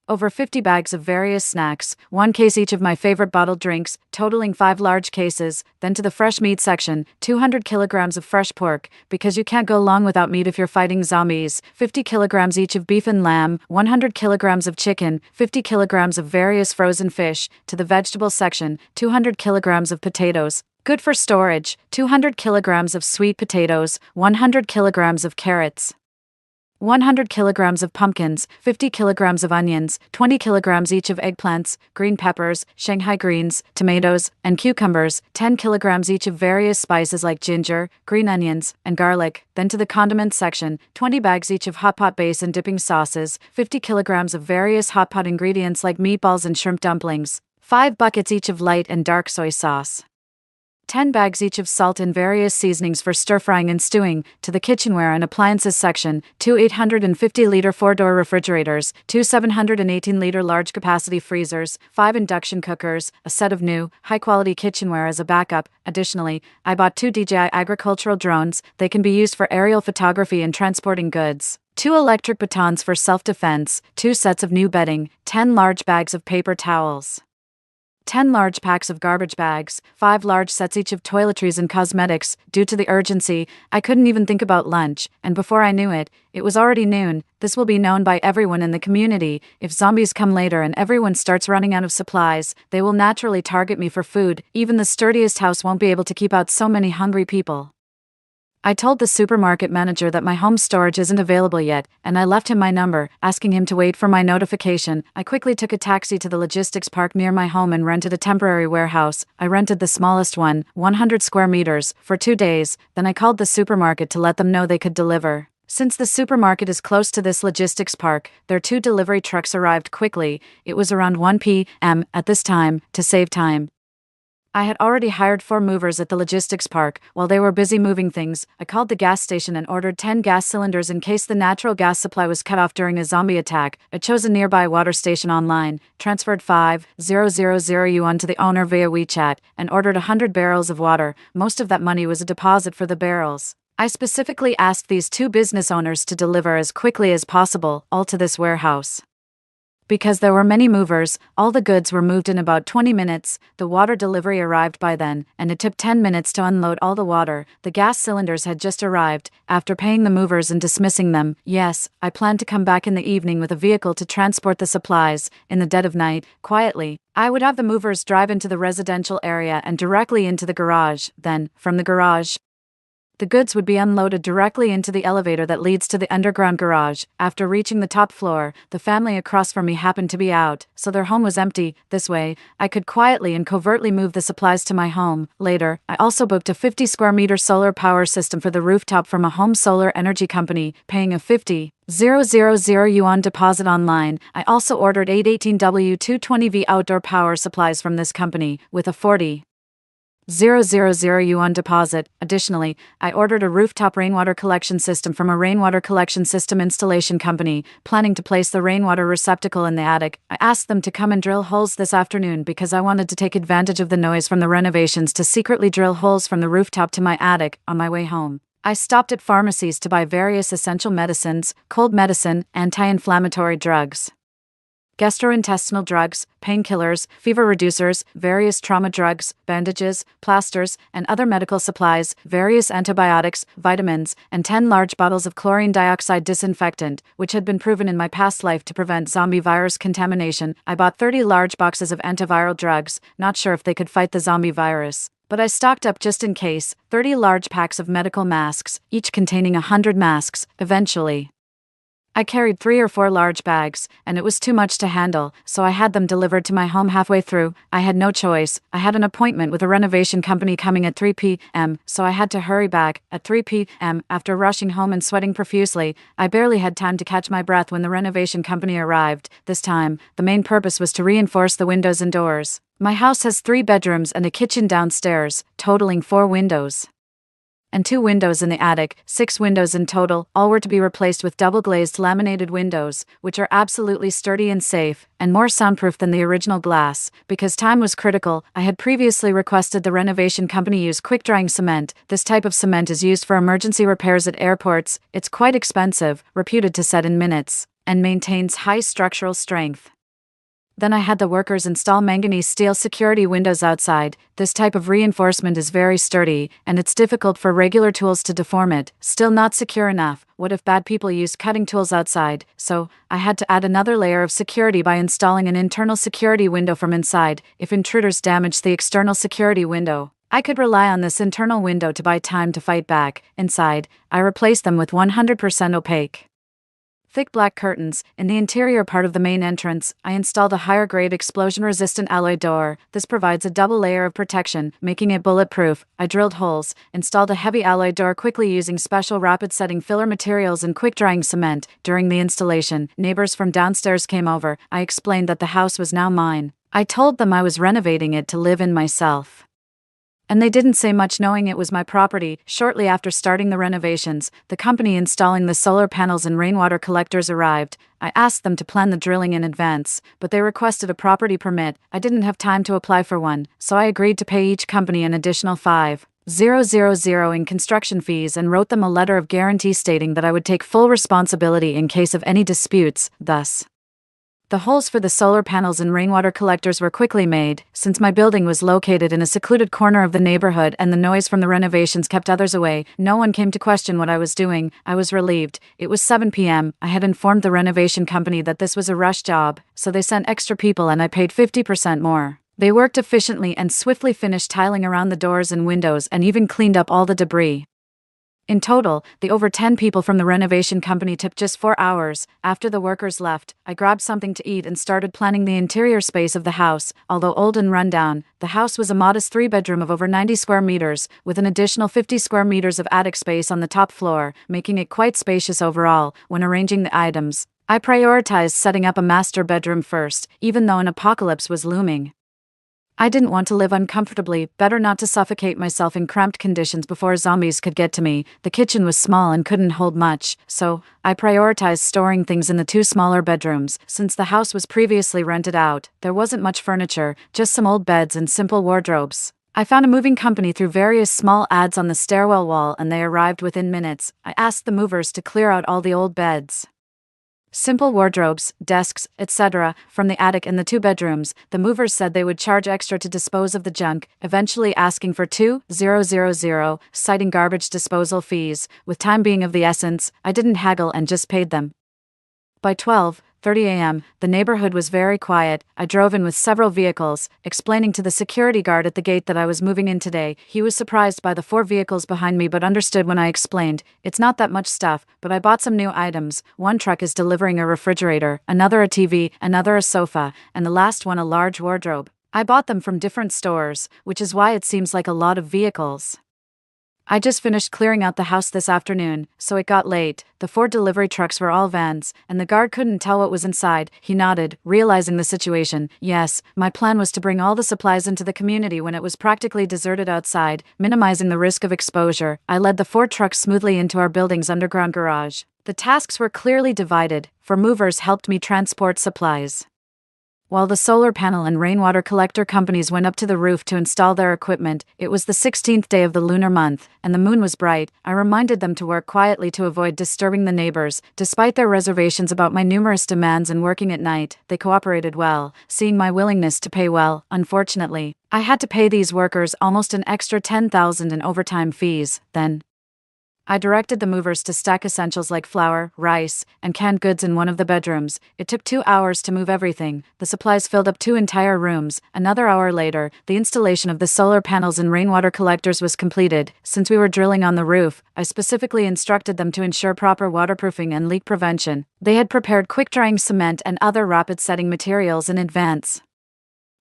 Speaker 1: Over 50 bags of various snacks, 1 case each of my favorite bottled drinks, totaling 5 large cases. Then to the fresh meat section, 200 kilograms of fresh pork, because you can't go long without meat if you're fighting zombies, 50 kilograms each of beef and lamb, 100 kilograms of chicken, 50 kilograms of various frozen fish. To the vegetable section, 200 kilograms of potatoes, good for storage, 200 kilograms of sweet potatoes, 100 kilograms of carrots, 100 kilograms of pumpkins, 50 kilograms of onions, 20 kilograms each of eggplants, green peppers, Shanghai greens, tomatoes, and cucumbers, 10 kilograms each of various spices like ginger, green onions, and garlic. Then to the condiments section, 20 bags each of hot pot base and dipping sauces, 50 kilograms of various hot pot ingredients like meatballs and shrimp dumplings, 5 buckets each of light and dark soy sauce, 10 bags each of salt and various seasonings for stir-frying and stewing. To the kitchenware and appliances section, 2 850-liter 4-door refrigerators, 2 718-liter large-capacity freezers, 5 induction cookers, a set of new, high-quality kitchenware as a backup. Additionally, I bought 2 DJI agricultural drones. They can be used for aerial photography and transporting goods, 2 electric batons for self-defense, 2 sets of new bedding, 10 large bags of paper towels, 10 large packs of garbage bags, 5 large sets each of toiletries and cosmetics. Due to the urgency, I couldn't even think about lunch, and before I knew it, it was already noon. This will be known by everyone in the community. If zombies come later and everyone starts running out of supplies, they will naturally target me for food. Even the sturdiest house won't be able to keep out so many hungry people. I told the supermarket manager that my home storage isn't available yet, and I left him my number, asking him to wait for my notification. I quickly took a taxi to the logistics park near my home and rented a temporary warehouse. I rented the smallest one, 100 square meters, for 2 days. Then I called the supermarket to let them know they could deliver. Since the supermarket is close to this logistics park, their 2 delivery trucks arrived quickly. It was around 1 p.m. at this time, to save time. I had already hired 4 movers at the logistics park. While they were busy moving things, I called the gas station and ordered 10 gas cylinders in case the natural gas supply was cut off during a zombie attack. I chose a nearby water station online, transferred 5,000 yuan to the owner via WeChat, and ordered 100 barrels of water. Most of that money was a deposit for the barrels. I specifically asked these 2 business owners to deliver as quickly as possible, all to this warehouse. Because there were many movers, all the goods were moved in about 20 minutes. The water delivery arrived by then, and it took 10 minutes to unload all the water. The gas cylinders had just arrived. After paying the movers and dismissing them, yes, I planned to come back in the evening with a vehicle to transport the supplies. In the dead of night, quietly, I would have the movers drive into the residential area and directly into the garage. Then, from the garage, the goods would be unloaded directly into the elevator that leads to the underground garage. After reaching the top floor, the family across from me happened to be out, so their home was empty. This way, I could quietly and covertly move the supplies to my home. Later, I also booked a 50 square meter solar power system for the rooftop from a home solar energy company, paying a 50,000 yuan deposit online. I also ordered 8 18W220V outdoor power supplies from this company, with a 40,000 yuan deposit. Additionally, I ordered a rooftop rainwater collection system from a rainwater collection system installation company, planning to place the rainwater receptacle in the attic. I asked them to come and drill holes this afternoon because I wanted to take advantage of the noise from the renovations to secretly drill holes from the rooftop to my attic. On my way home, I stopped at pharmacies to buy various essential medicines, cold medicine, anti-inflammatory drugs, gastrointestinal drugs, painkillers, fever reducers, various trauma drugs, bandages, plasters, and other medical supplies, various antibiotics, vitamins, and 10 large bottles of chlorine dioxide disinfectant, which had been proven in my past life to prevent zombie virus contamination. I bought 30 large boxes of antiviral drugs, not sure if they could fight the zombie virus, but I stocked up just in case. 30 large packs of medical masks, each containing 100 masks. Eventually, I carried 3 or 4 large bags, and it was too much to handle, so I had them delivered to my home halfway through. I had no choice. I had an appointment with a renovation company coming at 3 p.m., so I had to hurry back. At 3 p.m., after rushing home and sweating profusely, I barely had time to catch my breath when the renovation company arrived. This time, the main purpose was to reinforce the windows and doors. My house has 3 bedrooms and a kitchen downstairs, totaling 4 windows, and 2 windows in the attic, 6 windows in total. All were to be replaced with double-glazed laminated windows, which are absolutely sturdy and safe, and more soundproof than the original glass. Because time was critical, I had previously requested the renovation company use quick-drying cement. This type of cement is used for emergency repairs at airports. It's quite expensive, reputed to set in minutes, and maintains high structural strength. Then I had the workers install manganese steel security windows outside. This type of reinforcement is very sturdy, and it's difficult for regular tools to deform it. Still not secure enough. What if bad people used cutting tools outside? So, I had to add another layer of security by installing an internal security window from inside. If intruders damaged the external security window, I could rely on this internal window to buy time to fight back. Inside, I replaced them with 100% opaque, thick black curtains. In the interior part of the main entrance, I installed a higher-grade explosion-resistant alloy door. This provides a double layer of protection, making it bulletproof. I drilled holes, installed a heavy alloy door quickly using special rapid-setting filler materials and quick-drying cement. During the installation, neighbors from downstairs came over. I explained that the house was now mine. I told them I was renovating it to live in myself, and they didn't say much, knowing it was my property. Shortly after starting the renovations, the company installing the solar panels and rainwater collectors arrived. I asked them to plan the drilling in advance, but they requested a property permit. I didn't have time to apply for one, so I agreed to pay each company an additional 5,000 in construction fees and wrote them a letter of guarantee stating that I would take full responsibility in case of any disputes. Thus, the holes for the solar panels and rainwater collectors were quickly made. Since my building was located in a secluded corner of the neighborhood and the noise from the renovations kept others away, no one came to question what I was doing. I was relieved. It was 7 p.m. I had informed the renovation company that this was a rush job, so they sent extra people and I paid 50% more. They worked efficiently and swiftly finished tiling around the doors and windows and even cleaned up all the debris. In total, the over 10 people from the renovation company took just 4 hours. After the workers left, I grabbed something to eat and started planning the interior space of the house. Although old and run down, the house was a modest 3-bedroom of over 90 square meters, with an additional 50 square meters of attic space on the top floor, making it quite spacious overall. When arranging the items, I prioritized setting up a master bedroom first, even though an apocalypse was looming. I didn't want to live uncomfortably, better not to suffocate myself in cramped conditions before zombies could get to me. The kitchen was small and couldn't hold much, so I prioritized storing things in the 2 smaller bedrooms. Since the house was previously rented out, there wasn't much furniture, just some old beds and simple wardrobes. I found a moving company through various small ads on the stairwell wall and they arrived within minutes. I asked the movers to clear out all the old beds, simple wardrobes, desks, etc., from the attic and the 2 bedrooms. The movers said they would charge extra to dispose of the junk, eventually asking for $2,000, citing garbage disposal fees. With time being of the essence, I didn't haggle and just paid them. By 12:30 a.m., the neighborhood was very quiet. I drove in with several vehicles, explaining to the security guard at the gate that I was moving in today. He was surprised by the 4 vehicles behind me but understood when I explained, it's not that much stuff, but I bought some new items. One truck is delivering a refrigerator, another a TV, another a sofa, and the last one a large wardrobe. I bought them from different stores, which is why it seems like a lot of vehicles. I just finished clearing out the house this afternoon, so it got late. The 4 delivery trucks were all vans, and the guard couldn't tell what was inside. He nodded, realizing the situation. Yes, my plan was to bring all the supplies into the community when it was practically deserted outside, minimizing the risk of exposure. I led the 4 trucks smoothly into our building's underground garage. The tasks were clearly divided, for movers helped me transport supplies, while the solar panel and rainwater collector companies went up to the roof to install their equipment. It was the 16th day of the lunar month, and the moon was bright. I reminded them to work quietly to avoid disturbing the neighbors. Despite their reservations about my numerous demands and working at night, they cooperated well, seeing my willingness to pay well. Unfortunately, I had to pay these workers almost an extra $10,000 in overtime fees. Then I directed the movers to stack essentials like flour, rice, and canned goods in one of the bedrooms. It took 2 hours to move everything. The supplies filled up 2 entire rooms. Another hour later, the installation of the solar panels and rainwater collectors was completed. Since we were drilling on the roof, I specifically instructed them to ensure proper waterproofing and leak prevention. They had prepared quick-drying cement and other rapid-setting materials in advance,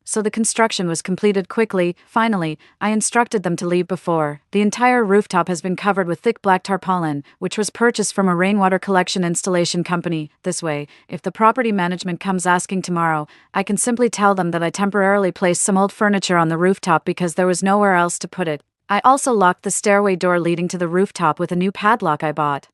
Speaker 1: so the construction was completed quickly. Finally, I instructed them to leave before. The entire rooftop has been covered with thick black tarpaulin, which was purchased from a rainwater collection installation company. This way, if the property management comes asking tomorrow, I can simply tell them that I temporarily placed some old furniture on the rooftop because there was nowhere else to put it. I also locked the stairway door leading to the rooftop with a new padlock I bought.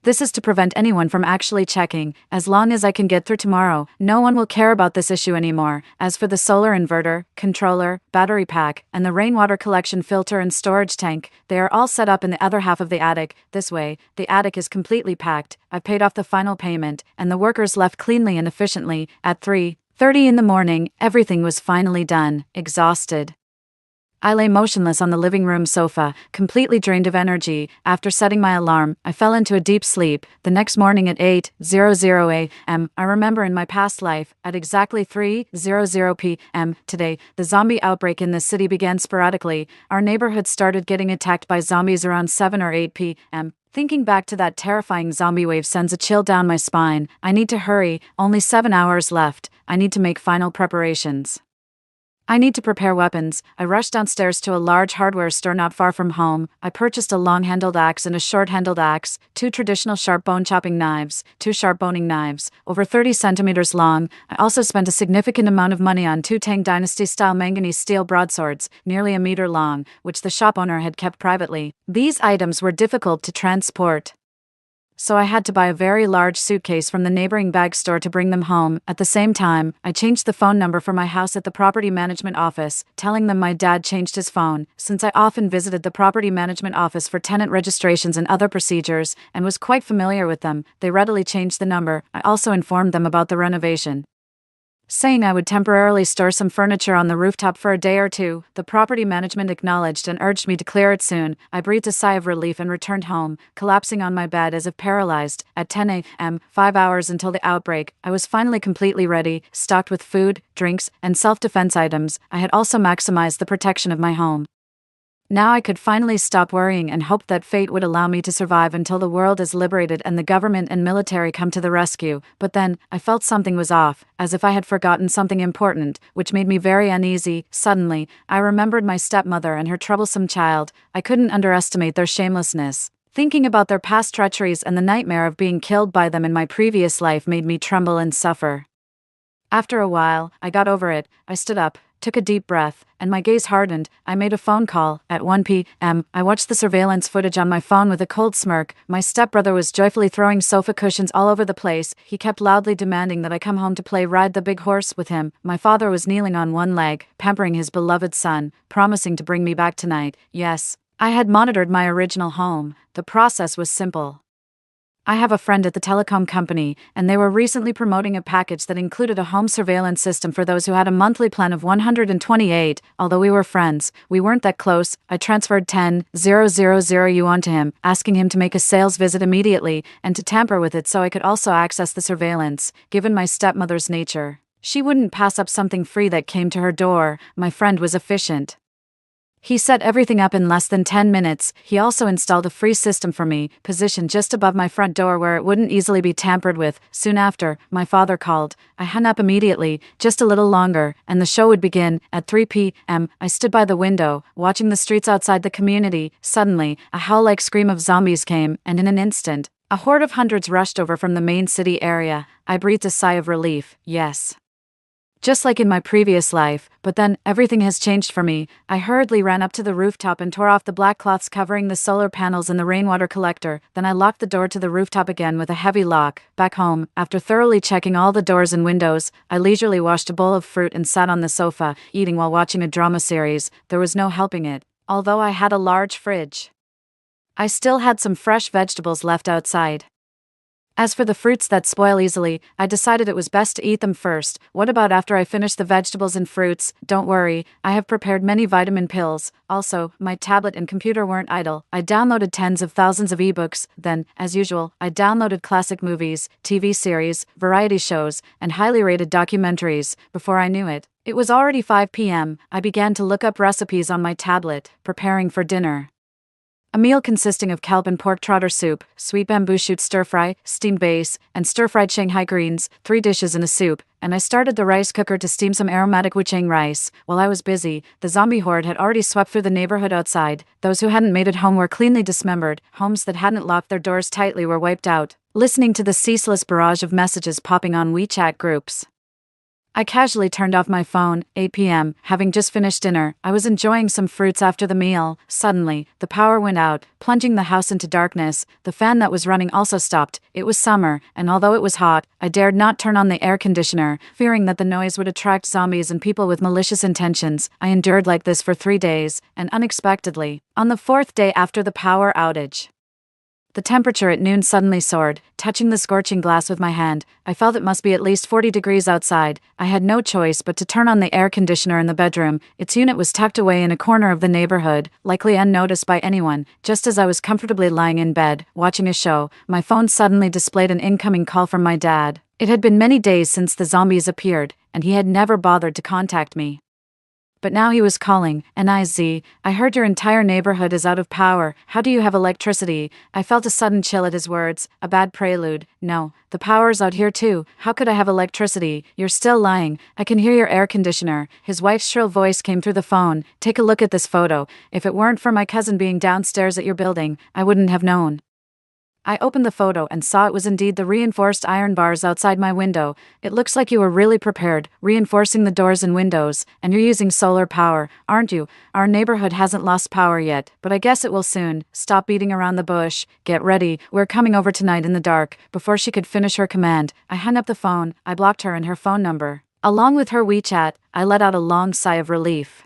Speaker 1: This is to prevent anyone from actually checking. As long as I can get through tomorrow, no one will care about this issue anymore. As for the solar inverter, controller, battery pack, and the rainwater collection filter and storage tank, they are all set up in the other half of the attic. This way, the attic is completely packed. I've paid off the final payment, and the workers left cleanly and efficiently. At 3:30 in the morning, everything was finally done. Exhausted, I lay motionless on the living room sofa, completely drained of energy. After setting my alarm, I fell into a deep sleep. The next morning at 8:00 a.m., I remember in my past life, at exactly 3:00 p.m. today, the zombie outbreak in this city began sporadically. Our neighborhood started getting attacked by zombies around 7 or 8 p.m. Thinking back to that terrifying zombie wave sends a chill down my spine. I need to hurry, only 7 hours left. I need to make final preparations. I need to prepare weapons. I rushed downstairs to a large hardware store not far from home. I purchased a long-handled axe and a short-handled axe, 2 traditional sharp bone chopping knives, 2 sharp boning knives, over 30 centimeters long. I also spent a significant amount of money on 2 Tang Dynasty-style manganese steel broadswords, nearly a meter long, which the shop owner had kept privately. These items were difficult to transport, so I had to buy a very large suitcase from the neighboring bag store to bring them home. At the same time, I changed the phone number for my house at the property management office, telling them my dad changed his phone. Since I often visited the property management office for tenant registrations and other procedures, and was quite familiar with them, they readily changed the number. I also informed them about the renovation, saying I would temporarily store some furniture on the rooftop for a day or two. The property management acknowledged and urged me to clear it soon. I breathed a sigh of relief and returned home, collapsing on my bed as if paralyzed. At 10 a.m., 5 hours until the outbreak, I was finally completely ready, stocked with food, drinks, and self-defense items. I had also maximized the protection of my home. Now I could finally stop worrying and hope that fate would allow me to survive until the world is liberated and the government and military come to the rescue. But then, I felt something was off, as if I had forgotten something important, which made me very uneasy. Suddenly, I remembered my stepmother and her troublesome child. I couldn't underestimate their shamelessness. Thinking about their past treacheries and the nightmare of being killed by them in my previous life made me tremble and suffer. After a while, I got over it. I stood up, took a deep breath, and my gaze hardened. I made a phone call. At 1 p.m., I watched the surveillance footage on my phone with a cold smirk. My stepbrother was joyfully throwing sofa cushions all over the place. He kept loudly demanding that I come home to play Ride the Big Horse with him. My father was kneeling on one leg, pampering his beloved son, promising to bring me back tonight. Yes, I had monitored my original home. The process was simple. I have a friend at the telecom company, and they were recently promoting a package that included a home surveillance system for those who had a monthly plan of 128. Although we were friends, we weren't that close. I transferred 10,000 yuan to him, asking him to make a sales visit immediately and to tamper with it so I could also access the surveillance. Given my stepmother's nature, she wouldn't pass up something free that came to her door. My friend was efficient. He set everything up in less than 10 minutes. He also installed a free system for me, positioned just above my front door where it wouldn't easily be tampered with. Soon after, my father called. I hung up immediately, just a little longer, and the show would begin. At 3 p.m., I stood by the window, watching the streets outside the community. Suddenly, a howl-like scream of zombies came, and in an instant, a horde of hundreds rushed over from the main city area. I breathed a sigh of relief. Yes, just like in my previous life, but then, everything has changed for me. I hurriedly ran up to the rooftop and tore off the black cloths covering the solar panels and the rainwater collector. Then I locked the door to the rooftop again with a heavy lock. Back home, after thoroughly checking all the doors and windows, I leisurely washed a bowl of fruit and sat on the sofa, eating while watching a drama series. There was no helping it. Although I had a large fridge, I still had some fresh vegetables left outside. As for the fruits that spoil easily, I decided it was best to eat them first. What about after I finish the vegetables and fruits? Don't worry, I have prepared many vitamin pills. Also, my tablet and computer weren't idle. I downloaded tens of thousands of ebooks. Then, as usual, I downloaded classic movies, TV series, variety shows, and highly rated documentaries. Before I knew it, it was already 5 p.m. I began to look up recipes on my tablet, preparing for dinner. A meal consisting of kelp and pork trotter soup, sweet bamboo shoot stir-fry, steamed base, and stir-fried Shanghai greens, 3 dishes and a soup, and I started the rice cooker to steam some aromatic wuchang rice. While I was busy, the zombie horde had already swept through the neighborhood outside. Those who hadn't made it home were cleanly dismembered. Homes that hadn't locked their doors tightly were wiped out. Listening to the ceaseless barrage of messages popping on WeChat groups, I casually turned off my phone. 8 p.m., having just finished dinner, I was enjoying some fruits after the meal. Suddenly, the power went out, plunging the house into darkness. The fan that was running also stopped. It was summer, and although it was hot, I dared not turn on the air conditioner, fearing that the noise would attract zombies and people with malicious intentions. I endured like this for 3 days, and unexpectedly, on the 4th day after the power outage, the temperature at noon suddenly soared. Touching the scorching glass with my hand, I felt it must be at least 40 degrees outside. I had no choice but to turn on the air conditioner in the bedroom. Its unit was tucked away in a corner of the neighborhood, likely unnoticed by anyone. Just as I was comfortably lying in bed, watching a show, my phone suddenly displayed an incoming call from my dad. It had been many days since the zombies appeared, and he had never bothered to contact me. But now he was calling. "Niz, I heard your entire neighborhood is out of power. How do you have electricity?" I felt a sudden chill at his words, a bad prelude. "No, the power's out here too. How could I have electricity? You're still lying. I can hear your air conditioner." His wife's shrill voice came through the phone. "Take a look at this photo. If it weren't for my cousin being downstairs at your building, I wouldn't have known." I opened the photo and saw it was indeed the reinforced iron bars outside my window. "It looks like you were really prepared, reinforcing the doors and windows, and you're using solar power, aren't you? Our neighborhood hasn't lost power yet, but I guess it will soon. Stop beating around the bush. Get ready, we're coming over tonight in the dark." Before she could finish her command, I hung up the phone. I blocked her and her phone number. Along with her WeChat, I let out a long sigh of relief.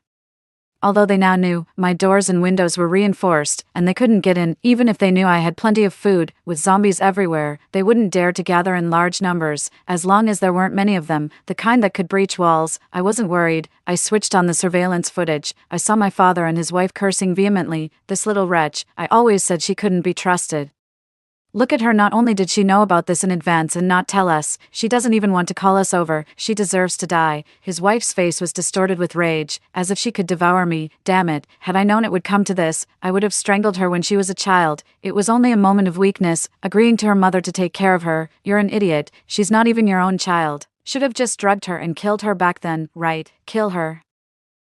Speaker 1: Although they now knew, my doors and windows were reinforced, and they couldn't get in. Even if they knew I had plenty of food, with zombies everywhere, they wouldn't dare to gather in large numbers, as long as there weren't many of them, the kind that could breach walls. I wasn't worried. I switched on the surveillance footage. I saw my father and his wife cursing vehemently. "This little wretch, I always said she couldn't be trusted." Look at her, not only did she know about this in advance and not tell us, she doesn't even want to call us over, she deserves to die. His wife's face was distorted with rage, as if she could devour me. Damn it, had I known it would come to this, I would have strangled her when she was a child. It was only a moment of weakness, agreeing to her mother to take care of her. You're an idiot, she's not even your own child. Should have just drugged her and killed her back then, right? Kill her.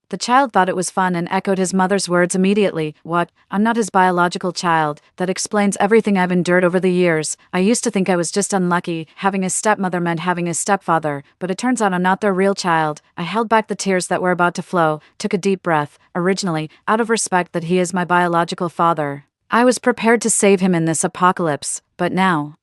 Speaker 1: The child thought it was fun and echoed his mother's words immediately. What? I'm not his biological child. That explains everything I've endured over the years. I used to think I was just unlucky. Having a stepmother meant having a stepfather, but it turns out I'm not their real child. I held back the tears that were about to flow, took a deep breath, originally, out of respect that he is my biological father. I was prepared to save him in this apocalypse, but now,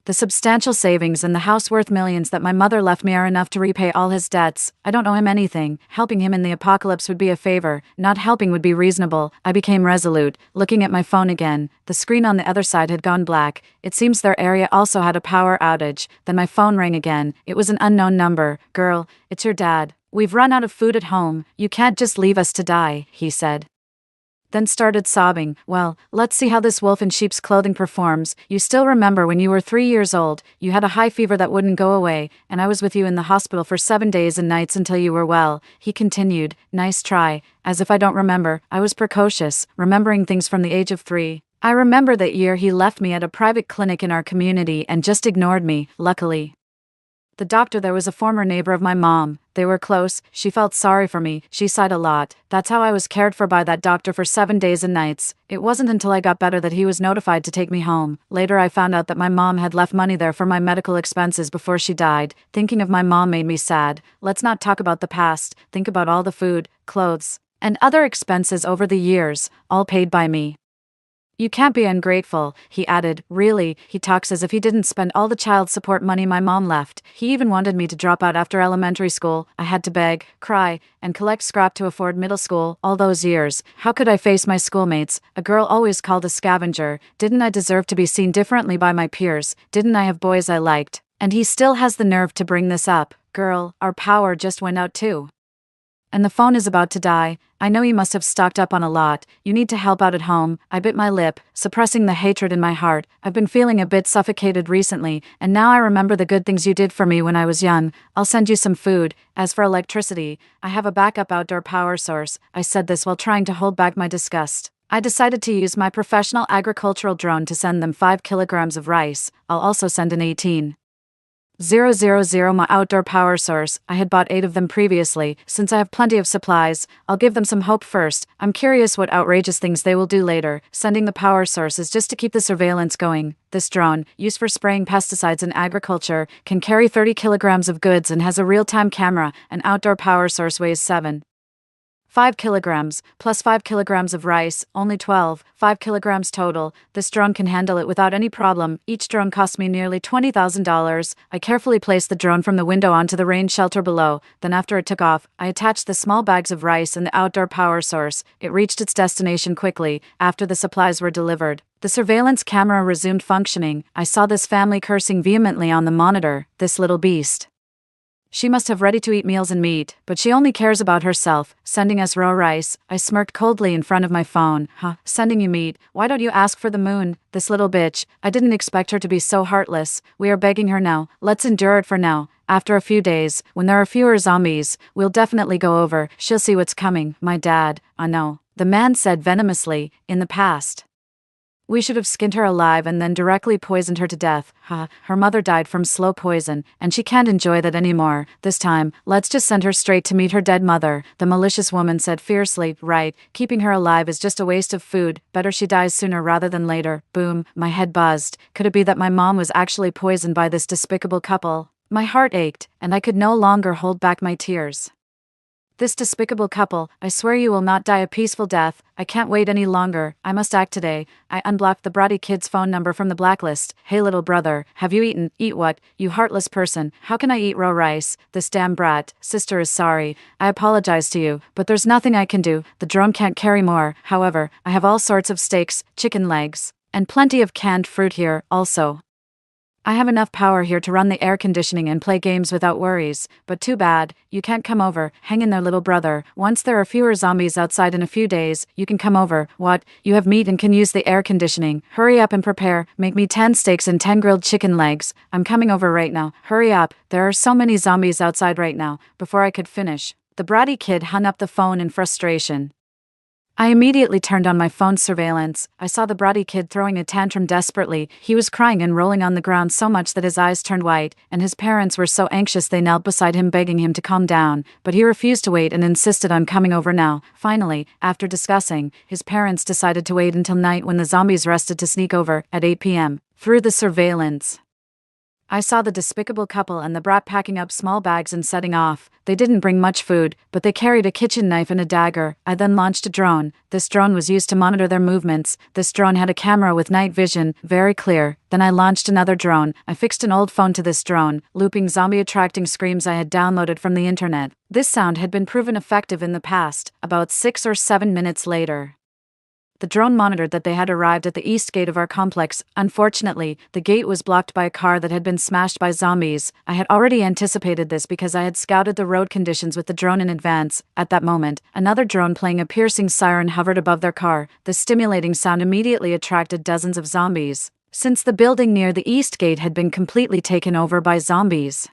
Speaker 1: the substantial savings and the house worth millions that my mother left me are enough to repay all his debts. I don't owe him anything. Helping him in the apocalypse would be a favor. Not helping would be reasonable. I became resolute, looking at my phone again. The screen on the other side had gone black. It seems their area also had a power outage. Then my phone rang again. It was an unknown number. Girl, it's your dad. We've run out of food at home. You can't just leave us to die, he said. Then started sobbing. Well, let's see how this wolf in sheep's clothing performs. You still remember when you were 3 years old, you had a high fever that wouldn't go away, and I was with you in the hospital for 7 days and nights until you were well, he continued. Nice try. As if I don't remember, I was precocious, remembering things from the age of 3. I remember that year he left me at a private clinic in our community and just ignored me, luckily. The doctor there was a former neighbor of my mom. They were close, she felt sorry for me, she sighed a lot. That's how I was cared for by that doctor for 7 days and nights. It wasn't until I got better that he was notified to take me home. Later I found out that my mom had left money there for my medical expenses before she died. Thinking of my mom made me sad. Let's not talk about the past, think about all the food, clothes, and other expenses over the years, all paid by me. You can't be ungrateful, he added. Really, he talks as if he didn't spend all the child support money my mom left. He even wanted me to drop out after elementary school. I had to beg, cry, and collect scrap to afford middle school. All those years, how could I face my schoolmates? A girl always called a scavenger. Didn't I deserve to be seen differently by my peers? Didn't I have boys I liked? And he still has the nerve to bring this up. Girl, our power just went out too. And the phone is about to die. I know you must have stocked up on a lot. You need to help out at home. I bit my lip, suppressing the hatred in my heart. I've been feeling a bit suffocated recently, and now I remember the good things you did for me when I was young. I'll send you some food. As for electricity, I have a backup outdoor power source. I said this while trying to hold back my disgust. I decided to use my professional agricultural drone to send them 5 kilograms of rice. I'll also send an 18,000 my outdoor power source. I had bought 8 of them previously. Since I have plenty of supplies, I'll give them some hope first. I'm curious what outrageous things they will do later. Sending the power source is just to keep the surveillance going. This drone, used for spraying pesticides in agriculture, can carry 30 kilograms of goods and has a real-time camera. An outdoor power source weighs 5 kilograms, plus 5 kilograms of rice, only 5 kilograms total. This drone can handle it without any problem. Each drone cost me nearly $20,000. I carefully placed the drone from the window onto the rain shelter below. Then after it took off, I attached the small bags of rice and the outdoor power source. It reached its destination quickly, after the supplies were delivered. The surveillance camera resumed functioning. I saw this family cursing vehemently on the monitor. This little beast. She must have ready-to-eat meals and meat, but she only cares about herself, sending us raw rice. I smirked coldly in front of my phone. Sending you meat? Why don't you ask for the moon? This little bitch. I didn't expect her to be so heartless. We are begging her now. Let's endure it for now. After a few days, when there are fewer zombies, we'll definitely go over. She'll see what's coming. My dad. I know. The man said venomously, in the past. We should have skinned her alive and then directly poisoned her to death. Her mother died from slow poison, and she can't enjoy that anymore. This time, let's just send her straight to meet her dead mother, the malicious woman said fiercely. Right, keeping her alive is just a waste of food. Better she dies sooner rather than later. Boom, my head buzzed. Could it be that my mom was actually poisoned by this despicable couple? My heart ached, and I could no longer hold back my tears. This despicable couple, I swear you will not die a peaceful death. I can't wait any longer. I must act today. I unblocked the bratty kid's phone number from the blacklist. Hey little brother, have you eaten? Eat what? You heartless person. How can I eat raw rice? This damn brat. Sister is sorry. I apologize to you, but there's nothing I can do. The drone can't carry more. However, I have all sorts of steaks, chicken legs, and plenty of canned fruit here, also. I have enough power here to run the air conditioning and play games without worries, but too bad, you can't come over. Hang in there, little brother. Once there are fewer zombies outside in a few days, you can come over. What? You have meat and can use the air conditioning. Hurry up and prepare. Make me 10 steaks and 10 grilled chicken legs. I'm coming over right now. Hurry up. There are so many zombies outside right now. Before I could finish, the bratty kid hung up the phone in frustration. I immediately turned on my phone's surveillance. I saw the bratty kid throwing a tantrum desperately. He was crying and rolling on the ground so much that his eyes turned white, and his parents were so anxious they knelt beside him begging him to calm down, but he refused to wait and insisted on coming over now. Finally, after discussing, his parents decided to wait until night when the zombies rested to sneak over at 8 p.m. through the surveillance. I saw the despicable couple and the brat packing up small bags and setting off. They didn't bring much food, but they carried a kitchen knife and a dagger. I then launched a drone. This drone was used to monitor their movements. This drone had a camera with night vision, very clear. Then I launched another drone. I fixed an old phone to this drone, looping zombie-attracting screams I had downloaded from the internet. This sound had been proven effective in the past. About 6 or 7 minutes later, the drone monitored that they had arrived at the east gate of our complex. Unfortunately, the gate was blocked by a car that had been smashed by zombies. I had already anticipated this because I had scouted the road conditions with the drone in advance. At that moment, another drone playing a piercing siren hovered above their car. The stimulating sound immediately attracted dozens of zombies, since the building near the east gate had been completely taken over by zombies.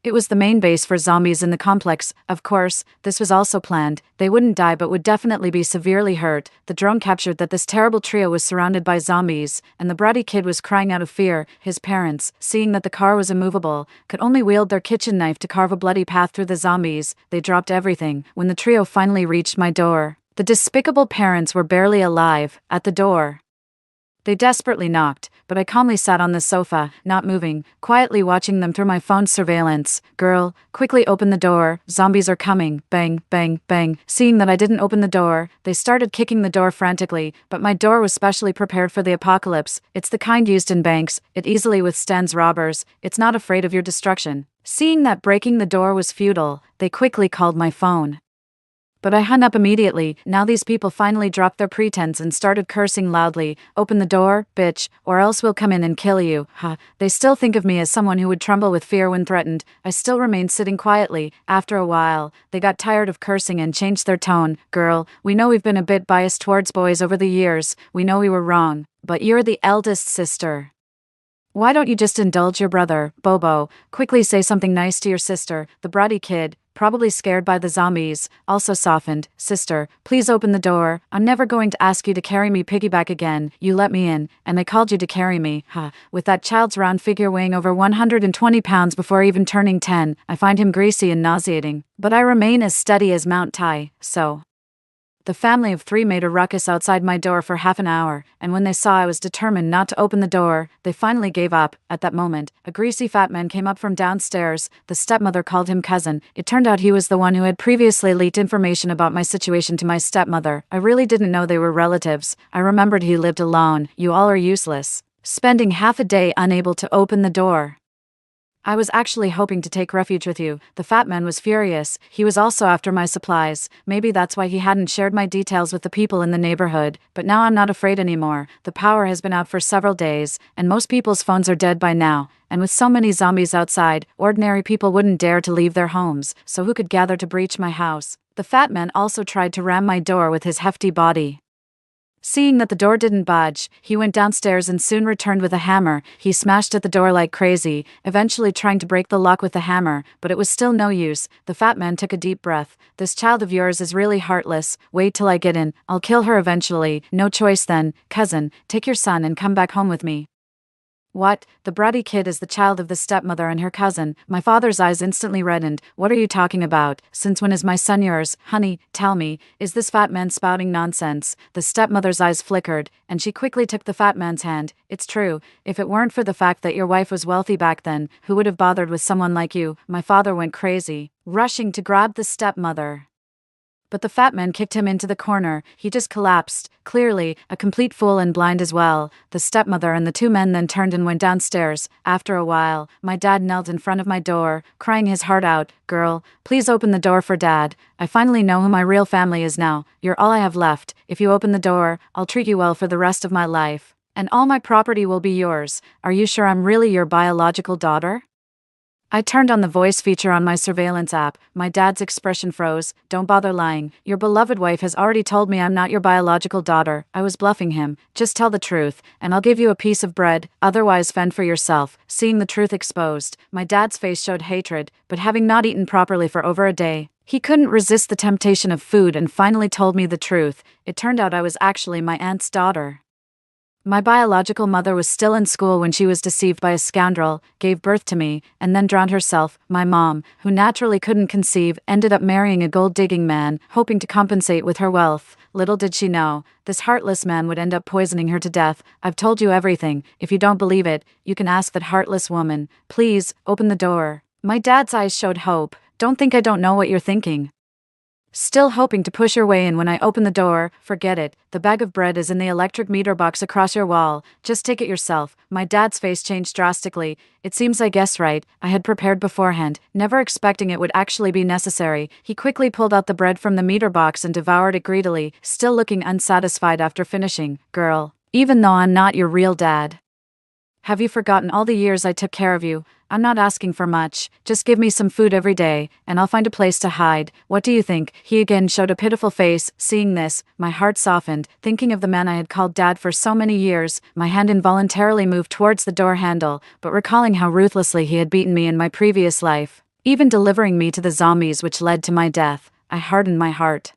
Speaker 1: It was the main base for zombies in the complex. Of course, this was also planned. They wouldn't die but would definitely be severely hurt. The drone captured that this terrible trio was surrounded by zombies, and the bratty kid was crying out of fear. His parents, seeing that the car was immovable, could only wield their kitchen knife to carve a bloody path through the zombies. They dropped everything. When the trio finally reached my door, the despicable parents were barely alive. At the door, they desperately knocked, but I calmly sat on the sofa, not moving, quietly watching them through my phone's surveillance. Girl, quickly open the door. Zombies are coming. Bang, bang, bang. Seeing that I didn't open the door, they started kicking the door frantically, but my door was specially prepared for the apocalypse. It's the kind used in banks. It easily withstands robbers. It's not afraid of your destruction. Seeing that breaking the door was futile, they quickly called my phone. But I hung up immediately. Now these people finally dropped their pretense and started cursing loudly. Open the door, bitch, or else we'll come in and kill you. Ha. They still think of me as someone who would tremble with fear when threatened. I still remained sitting quietly. After a while, they got tired of cursing and changed their tone. Girl, we know we've been a bit biased towards boys over the years. We know we were wrong. But you're the eldest sister. Why don't you just indulge your brother, Bobo? Quickly say something nice to your sister. The bratty kid, probably scared by the zombies, also softened. Sister, please open the door. I'm never going to ask you to carry me piggyback again. You let me in, and I called you to carry me. Ha. With that child's round figure weighing over 120 pounds before even turning 10, I find him greasy and nauseating. But I remain as steady as Mount Tai, so. The family of 3 made a ruckus outside my door for half an hour, and when they saw I was determined not to open the door, they finally gave up. At that moment, a greasy fat man came up from downstairs. The stepmother called him cousin. It turned out he was the one who had previously leaked information about my situation to my stepmother. I really didn't know they were relatives. I remembered he lived alone. You all are useless. Spending half a day unable to open the door. I was actually hoping to take refuge with you. The fat man was furious. He was also after my supplies. Maybe that's why he hadn't shared my details with the people in the neighborhood. But now I'm not afraid anymore. The power has been out for several days, and most people's phones are dead by now. And with so many zombies outside, ordinary people wouldn't dare to leave their homes, so who could gather to breach my house? The fat man also tried to ram my door with his hefty body. Seeing that the door didn't budge, he went downstairs and soon returned with a hammer. He smashed at the door like crazy, eventually trying to break the lock with the hammer, but it was still no use. The fat man took a deep breath. This child of yours is really heartless. Wait till I get in. I'll kill her eventually. No choice then. Cousin, take your son and come back home with me. What? The bratty kid is the child of the stepmother and her cousin. My father's eyes instantly reddened. What are you talking about? Since when is my son yours? Honey, tell me, is this fat man spouting nonsense? The stepmother's eyes flickered, and she quickly took the fat man's hand. It's true. If it weren't for the fact that your wife was wealthy back then, who would have bothered with someone like you? My father went crazy, rushing to grab the stepmother. But the fat man kicked him into the corner. He just collapsed, clearly, a complete fool and blind as well. The stepmother and the 2 men then turned and went downstairs. After a while, my dad knelt in front of my door, crying his heart out. Girl, please open the door for Dad. I finally know who my real family is now. You're all I have left. If you open the door, I'll treat you well for the rest of my life. and all my property will be yours. Are you sure I'm really your biological daughter? I turned on the voice feature on my surveillance app. My dad's expression froze. Don't bother lying. Your beloved wife has already told me I'm not your biological daughter. I was bluffing him. Just tell the truth, and I'll give you a piece of bread, otherwise fend for yourself. Seeing the truth exposed, my dad's face showed hatred, but having not eaten properly for over a day, he couldn't resist the temptation of food and finally told me the truth. It turned out I was actually my aunt's daughter. My biological mother was still in school when she was deceived by a scoundrel, gave birth to me, and then drowned herself. My mom, who naturally couldn't conceive, ended up marrying a gold-digging man, hoping to compensate with her wealth. Little did she know, this heartless man would end up poisoning her to death. I've told you everything. If you don't believe it, you can ask that heartless woman. Please, open the door. My dad's eyes showed hope. Don't think I don't know what you're thinking. Still hoping to push your way in when I open the door. Forget it. The bag of bread is in the electric meter box across your wall. Just take it yourself. My dad's face changed drastically. It seems I guessed right. I had prepared beforehand, never expecting it would actually be necessary. He quickly pulled out the bread from the meter box and devoured it greedily, still looking unsatisfied after finishing. Girl, even though I'm not your real dad, have you forgotten all the years I took care of you? I'm not asking for much. Just give me some food every day, and I'll find a place to hide. What do you think? He again showed a pitiful face. Seeing this, my heart softened. Thinking of the man I had called dad for so many years, my hand involuntarily moved towards the door handle, but recalling how ruthlessly he had beaten me in my previous life, even delivering me to the zombies which led to my death, I hardened my heart.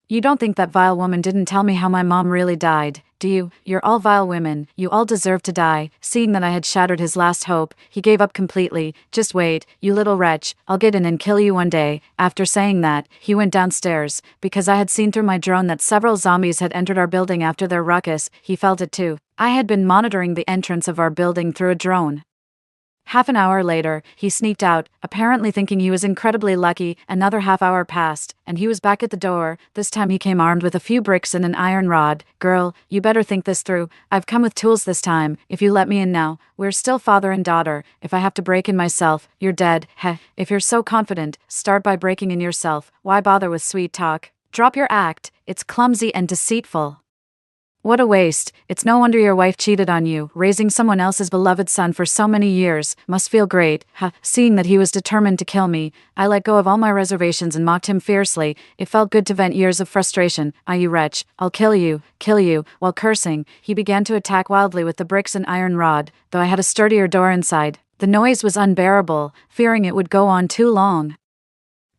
Speaker 1: You don't think that vile woman didn't tell me how my mom really died, do you? You're all vile women, you all deserve to die. Seeing that I had shattered his last hope, he gave up completely. Just wait, you little wretch, I'll get in and kill you one day. After saying that, he went downstairs. Because I had seen through my drone that several zombies had entered our building after their ruckus, he felt it too. I had been monitoring the entrance of our building through a drone. Half an hour later, he sneaked out, apparently thinking he was incredibly lucky. Another half hour passed, and he was back at the door. This time he came armed with a few bricks and an iron rod. Girl, you better think this through. I've come with tools this time. If you let me in now, we're still father and daughter. If I have to break in myself, you're dead. Heh, if you're so confident, start by breaking in yourself. Why bother with sweet talk? Drop your act. It's clumsy and deceitful. What a waste. It's no wonder your wife cheated on you. Raising someone else's beloved son for so many years must feel great. Seeing that he was determined to kill me, I let go of all my reservations and mocked him fiercely. It felt good to vent years of frustration. You wretch, I'll kill you. While cursing, he began to attack wildly with the bricks and iron rod, though I had a sturdier door inside. The noise was unbearable, fearing it would go on too long.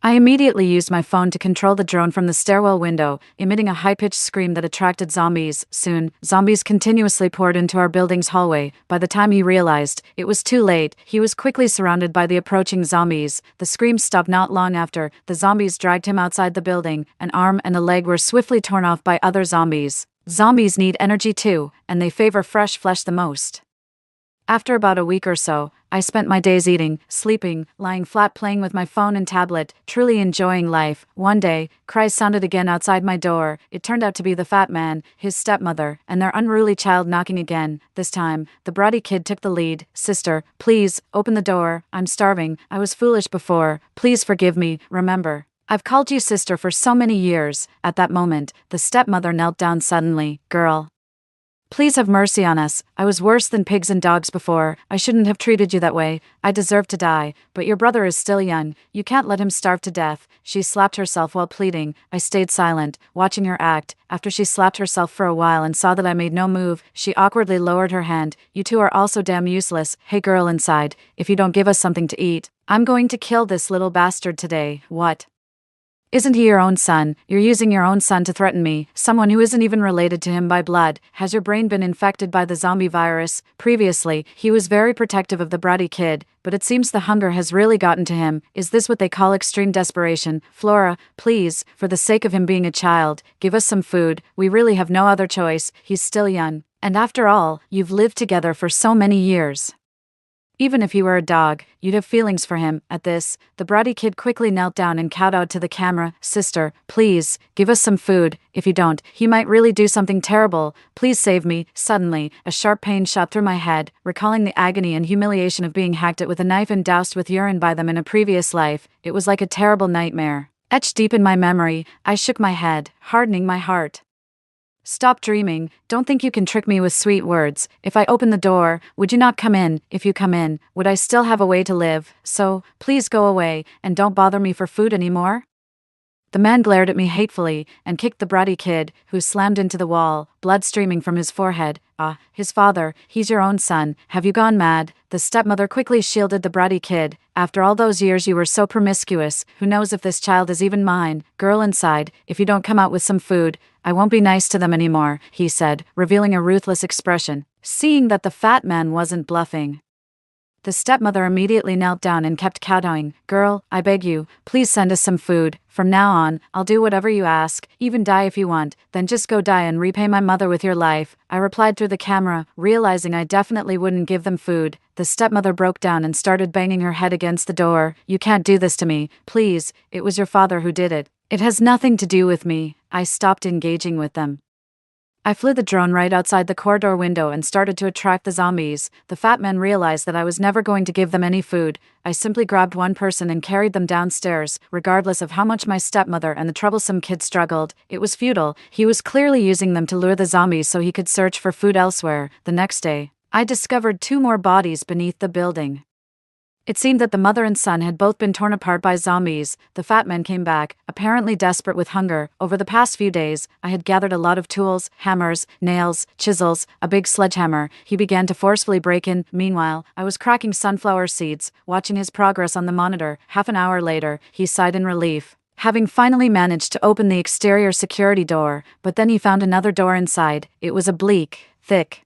Speaker 1: I immediately used my phone to control the drone from the stairwell window, emitting a high-pitched scream that attracted zombies. Soon, zombies continuously poured into our building's hallway. By the time he realized, it was too late. He was quickly surrounded by the approaching zombies. The scream stopped not long after. The zombies dragged him outside the building. An arm and a leg were swiftly torn off by other zombies. Zombies need energy too, and they favor fresh flesh the most. After about a week or so, I spent my days eating, sleeping, lying flat playing with my phone and tablet, truly enjoying life. One day, cries sounded again outside my door. It turned out to be the fat man, his stepmother, and their unruly child knocking again. This time, the bratty kid took the lead. Sister, please, open the door. I'm starving. I was foolish before. Please forgive me. Remember, I've called you sister for so many years. At that moment, the stepmother knelt down suddenly. Girl, please have mercy on us. I was worse than pigs and dogs before. I shouldn't have treated you that way. I deserve to die. But your brother is still young. You can't let him starve to death. She slapped herself while pleading. I stayed silent, watching her act. After she slapped herself for a while and saw that I made no move, she awkwardly lowered her hand. You two are also damn useless. Hey girl inside, if you don't give us something to eat, I'm going to kill this little bastard today. What? Isn't he your own son? You're using your own son to threaten me, someone who isn't even related to him by blood. Has your brain been infected by the zombie virus? Previously, he was very protective of the bratty kid, but it seems the hunger has really gotten to him. Is this what they call extreme desperation? Flora, please, for the sake of him being a child, give us some food. We really have no other choice. He's still young. And after all, you've lived together for so many years. Even if you were a dog, you'd have feelings for him. At this, the bratty kid quickly knelt down and kowtowed to the camera. Sister, please, give us some food. If you don't, he might really do something terrible. Please save me. Suddenly, a sharp pain shot through my head, recalling the agony and humiliation of being hacked at with a knife and doused with urine by them in a previous life. It was like a terrible nightmare. Etched deep in my memory, I shook my head, hardening my heart. Stop dreaming, don't think you can trick me with sweet words. If I open the door, would you not come in? If you come in, would I still have a way to live? So, please go away, and don't bother me for food anymore? The man glared at me hatefully and kicked the bratty kid, who slammed into the wall, blood streaming from his forehead. Ah, his father, he's your own son. Have you gone mad? The stepmother quickly shielded the bratty kid. After all those years you were so promiscuous, who knows if this child is even mine? Girl inside, if you don't come out with some food, I won't be nice to them anymore, he said, revealing a ruthless expression. Seeing that the fat man wasn't bluffing, the stepmother immediately knelt down and kept kowtowing. Girl, I beg you, please send us some food. From now on, I'll do whatever you ask, even die if you want, then just go die and repay my mother with your life. I replied through the camera, realizing I definitely wouldn't give them food. The stepmother broke down and started banging her head against the door. You can't do this to me, please, it was your father who did it. It has nothing to do with me. I stopped engaging with them. I flew the drone right outside the corridor window and started to attract the zombies. The fat man realized that I was never going to give them any food. I simply grabbed one person and carried them downstairs, regardless of how much my stepmother and the troublesome kid struggled. It was futile. He was clearly using them to lure the zombies so he could search for food elsewhere. The next day, I discovered 2 more bodies beneath the building. It seemed that the mother and son had both been torn apart by zombies. The fat man came back, apparently desperate with hunger. Over the past few days, I had gathered a lot of tools, hammers, nails, chisels, a big sledgehammer. He began to forcefully break in. Meanwhile, I was cracking sunflower seeds, watching his progress on the monitor. Half an hour later, he sighed in relief, having finally managed to open the exterior security door, but then he found another door inside. It was a bleak, thick,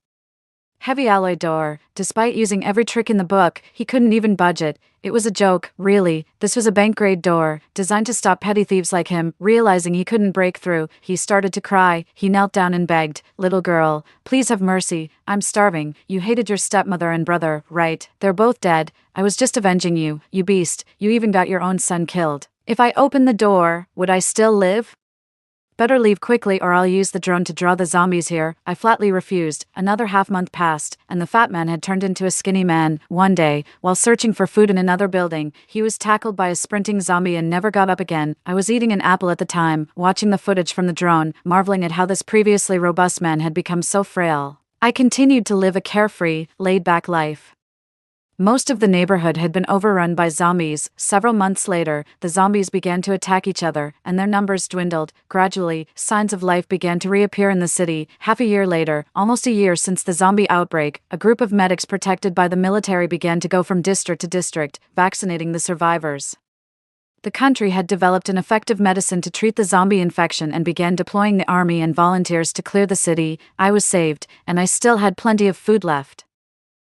Speaker 1: heavy alloy door. Despite using every trick in the book, he couldn't even budge it. It was a joke, really. This was a bank-grade door, designed to stop petty thieves like him. Realizing he couldn't break through, he started to cry. He knelt down and begged, "Little girl, please have mercy. I'm starving. You hated your stepmother and brother, right? They're both dead. I was just avenging you, you beast. You even got your own son killed. If I open the door, would I still live? Better leave quickly or I'll use the drone to draw the zombies here." I flatly refused. Another half-month passed, and the fat man had turned into a skinny man. One day, while searching for food in another building, he was tackled by a sprinting zombie and never got up again. I was eating an apple at the time, watching the footage from the drone, marveling at how this previously robust man had become so frail. I continued to live a carefree, laid-back life. Most of the neighborhood had been overrun by zombies. Several months later, the zombies began to attack each other, and their numbers dwindled. Gradually, signs of life began to reappear in the city. Half a year later, almost a year since the zombie outbreak, a group of medics protected by the military began to go from district to district, vaccinating the survivors. The country had developed an effective medicine to treat the zombie infection and began deploying the army and volunteers to clear the city. I was saved, and I still had plenty of food left.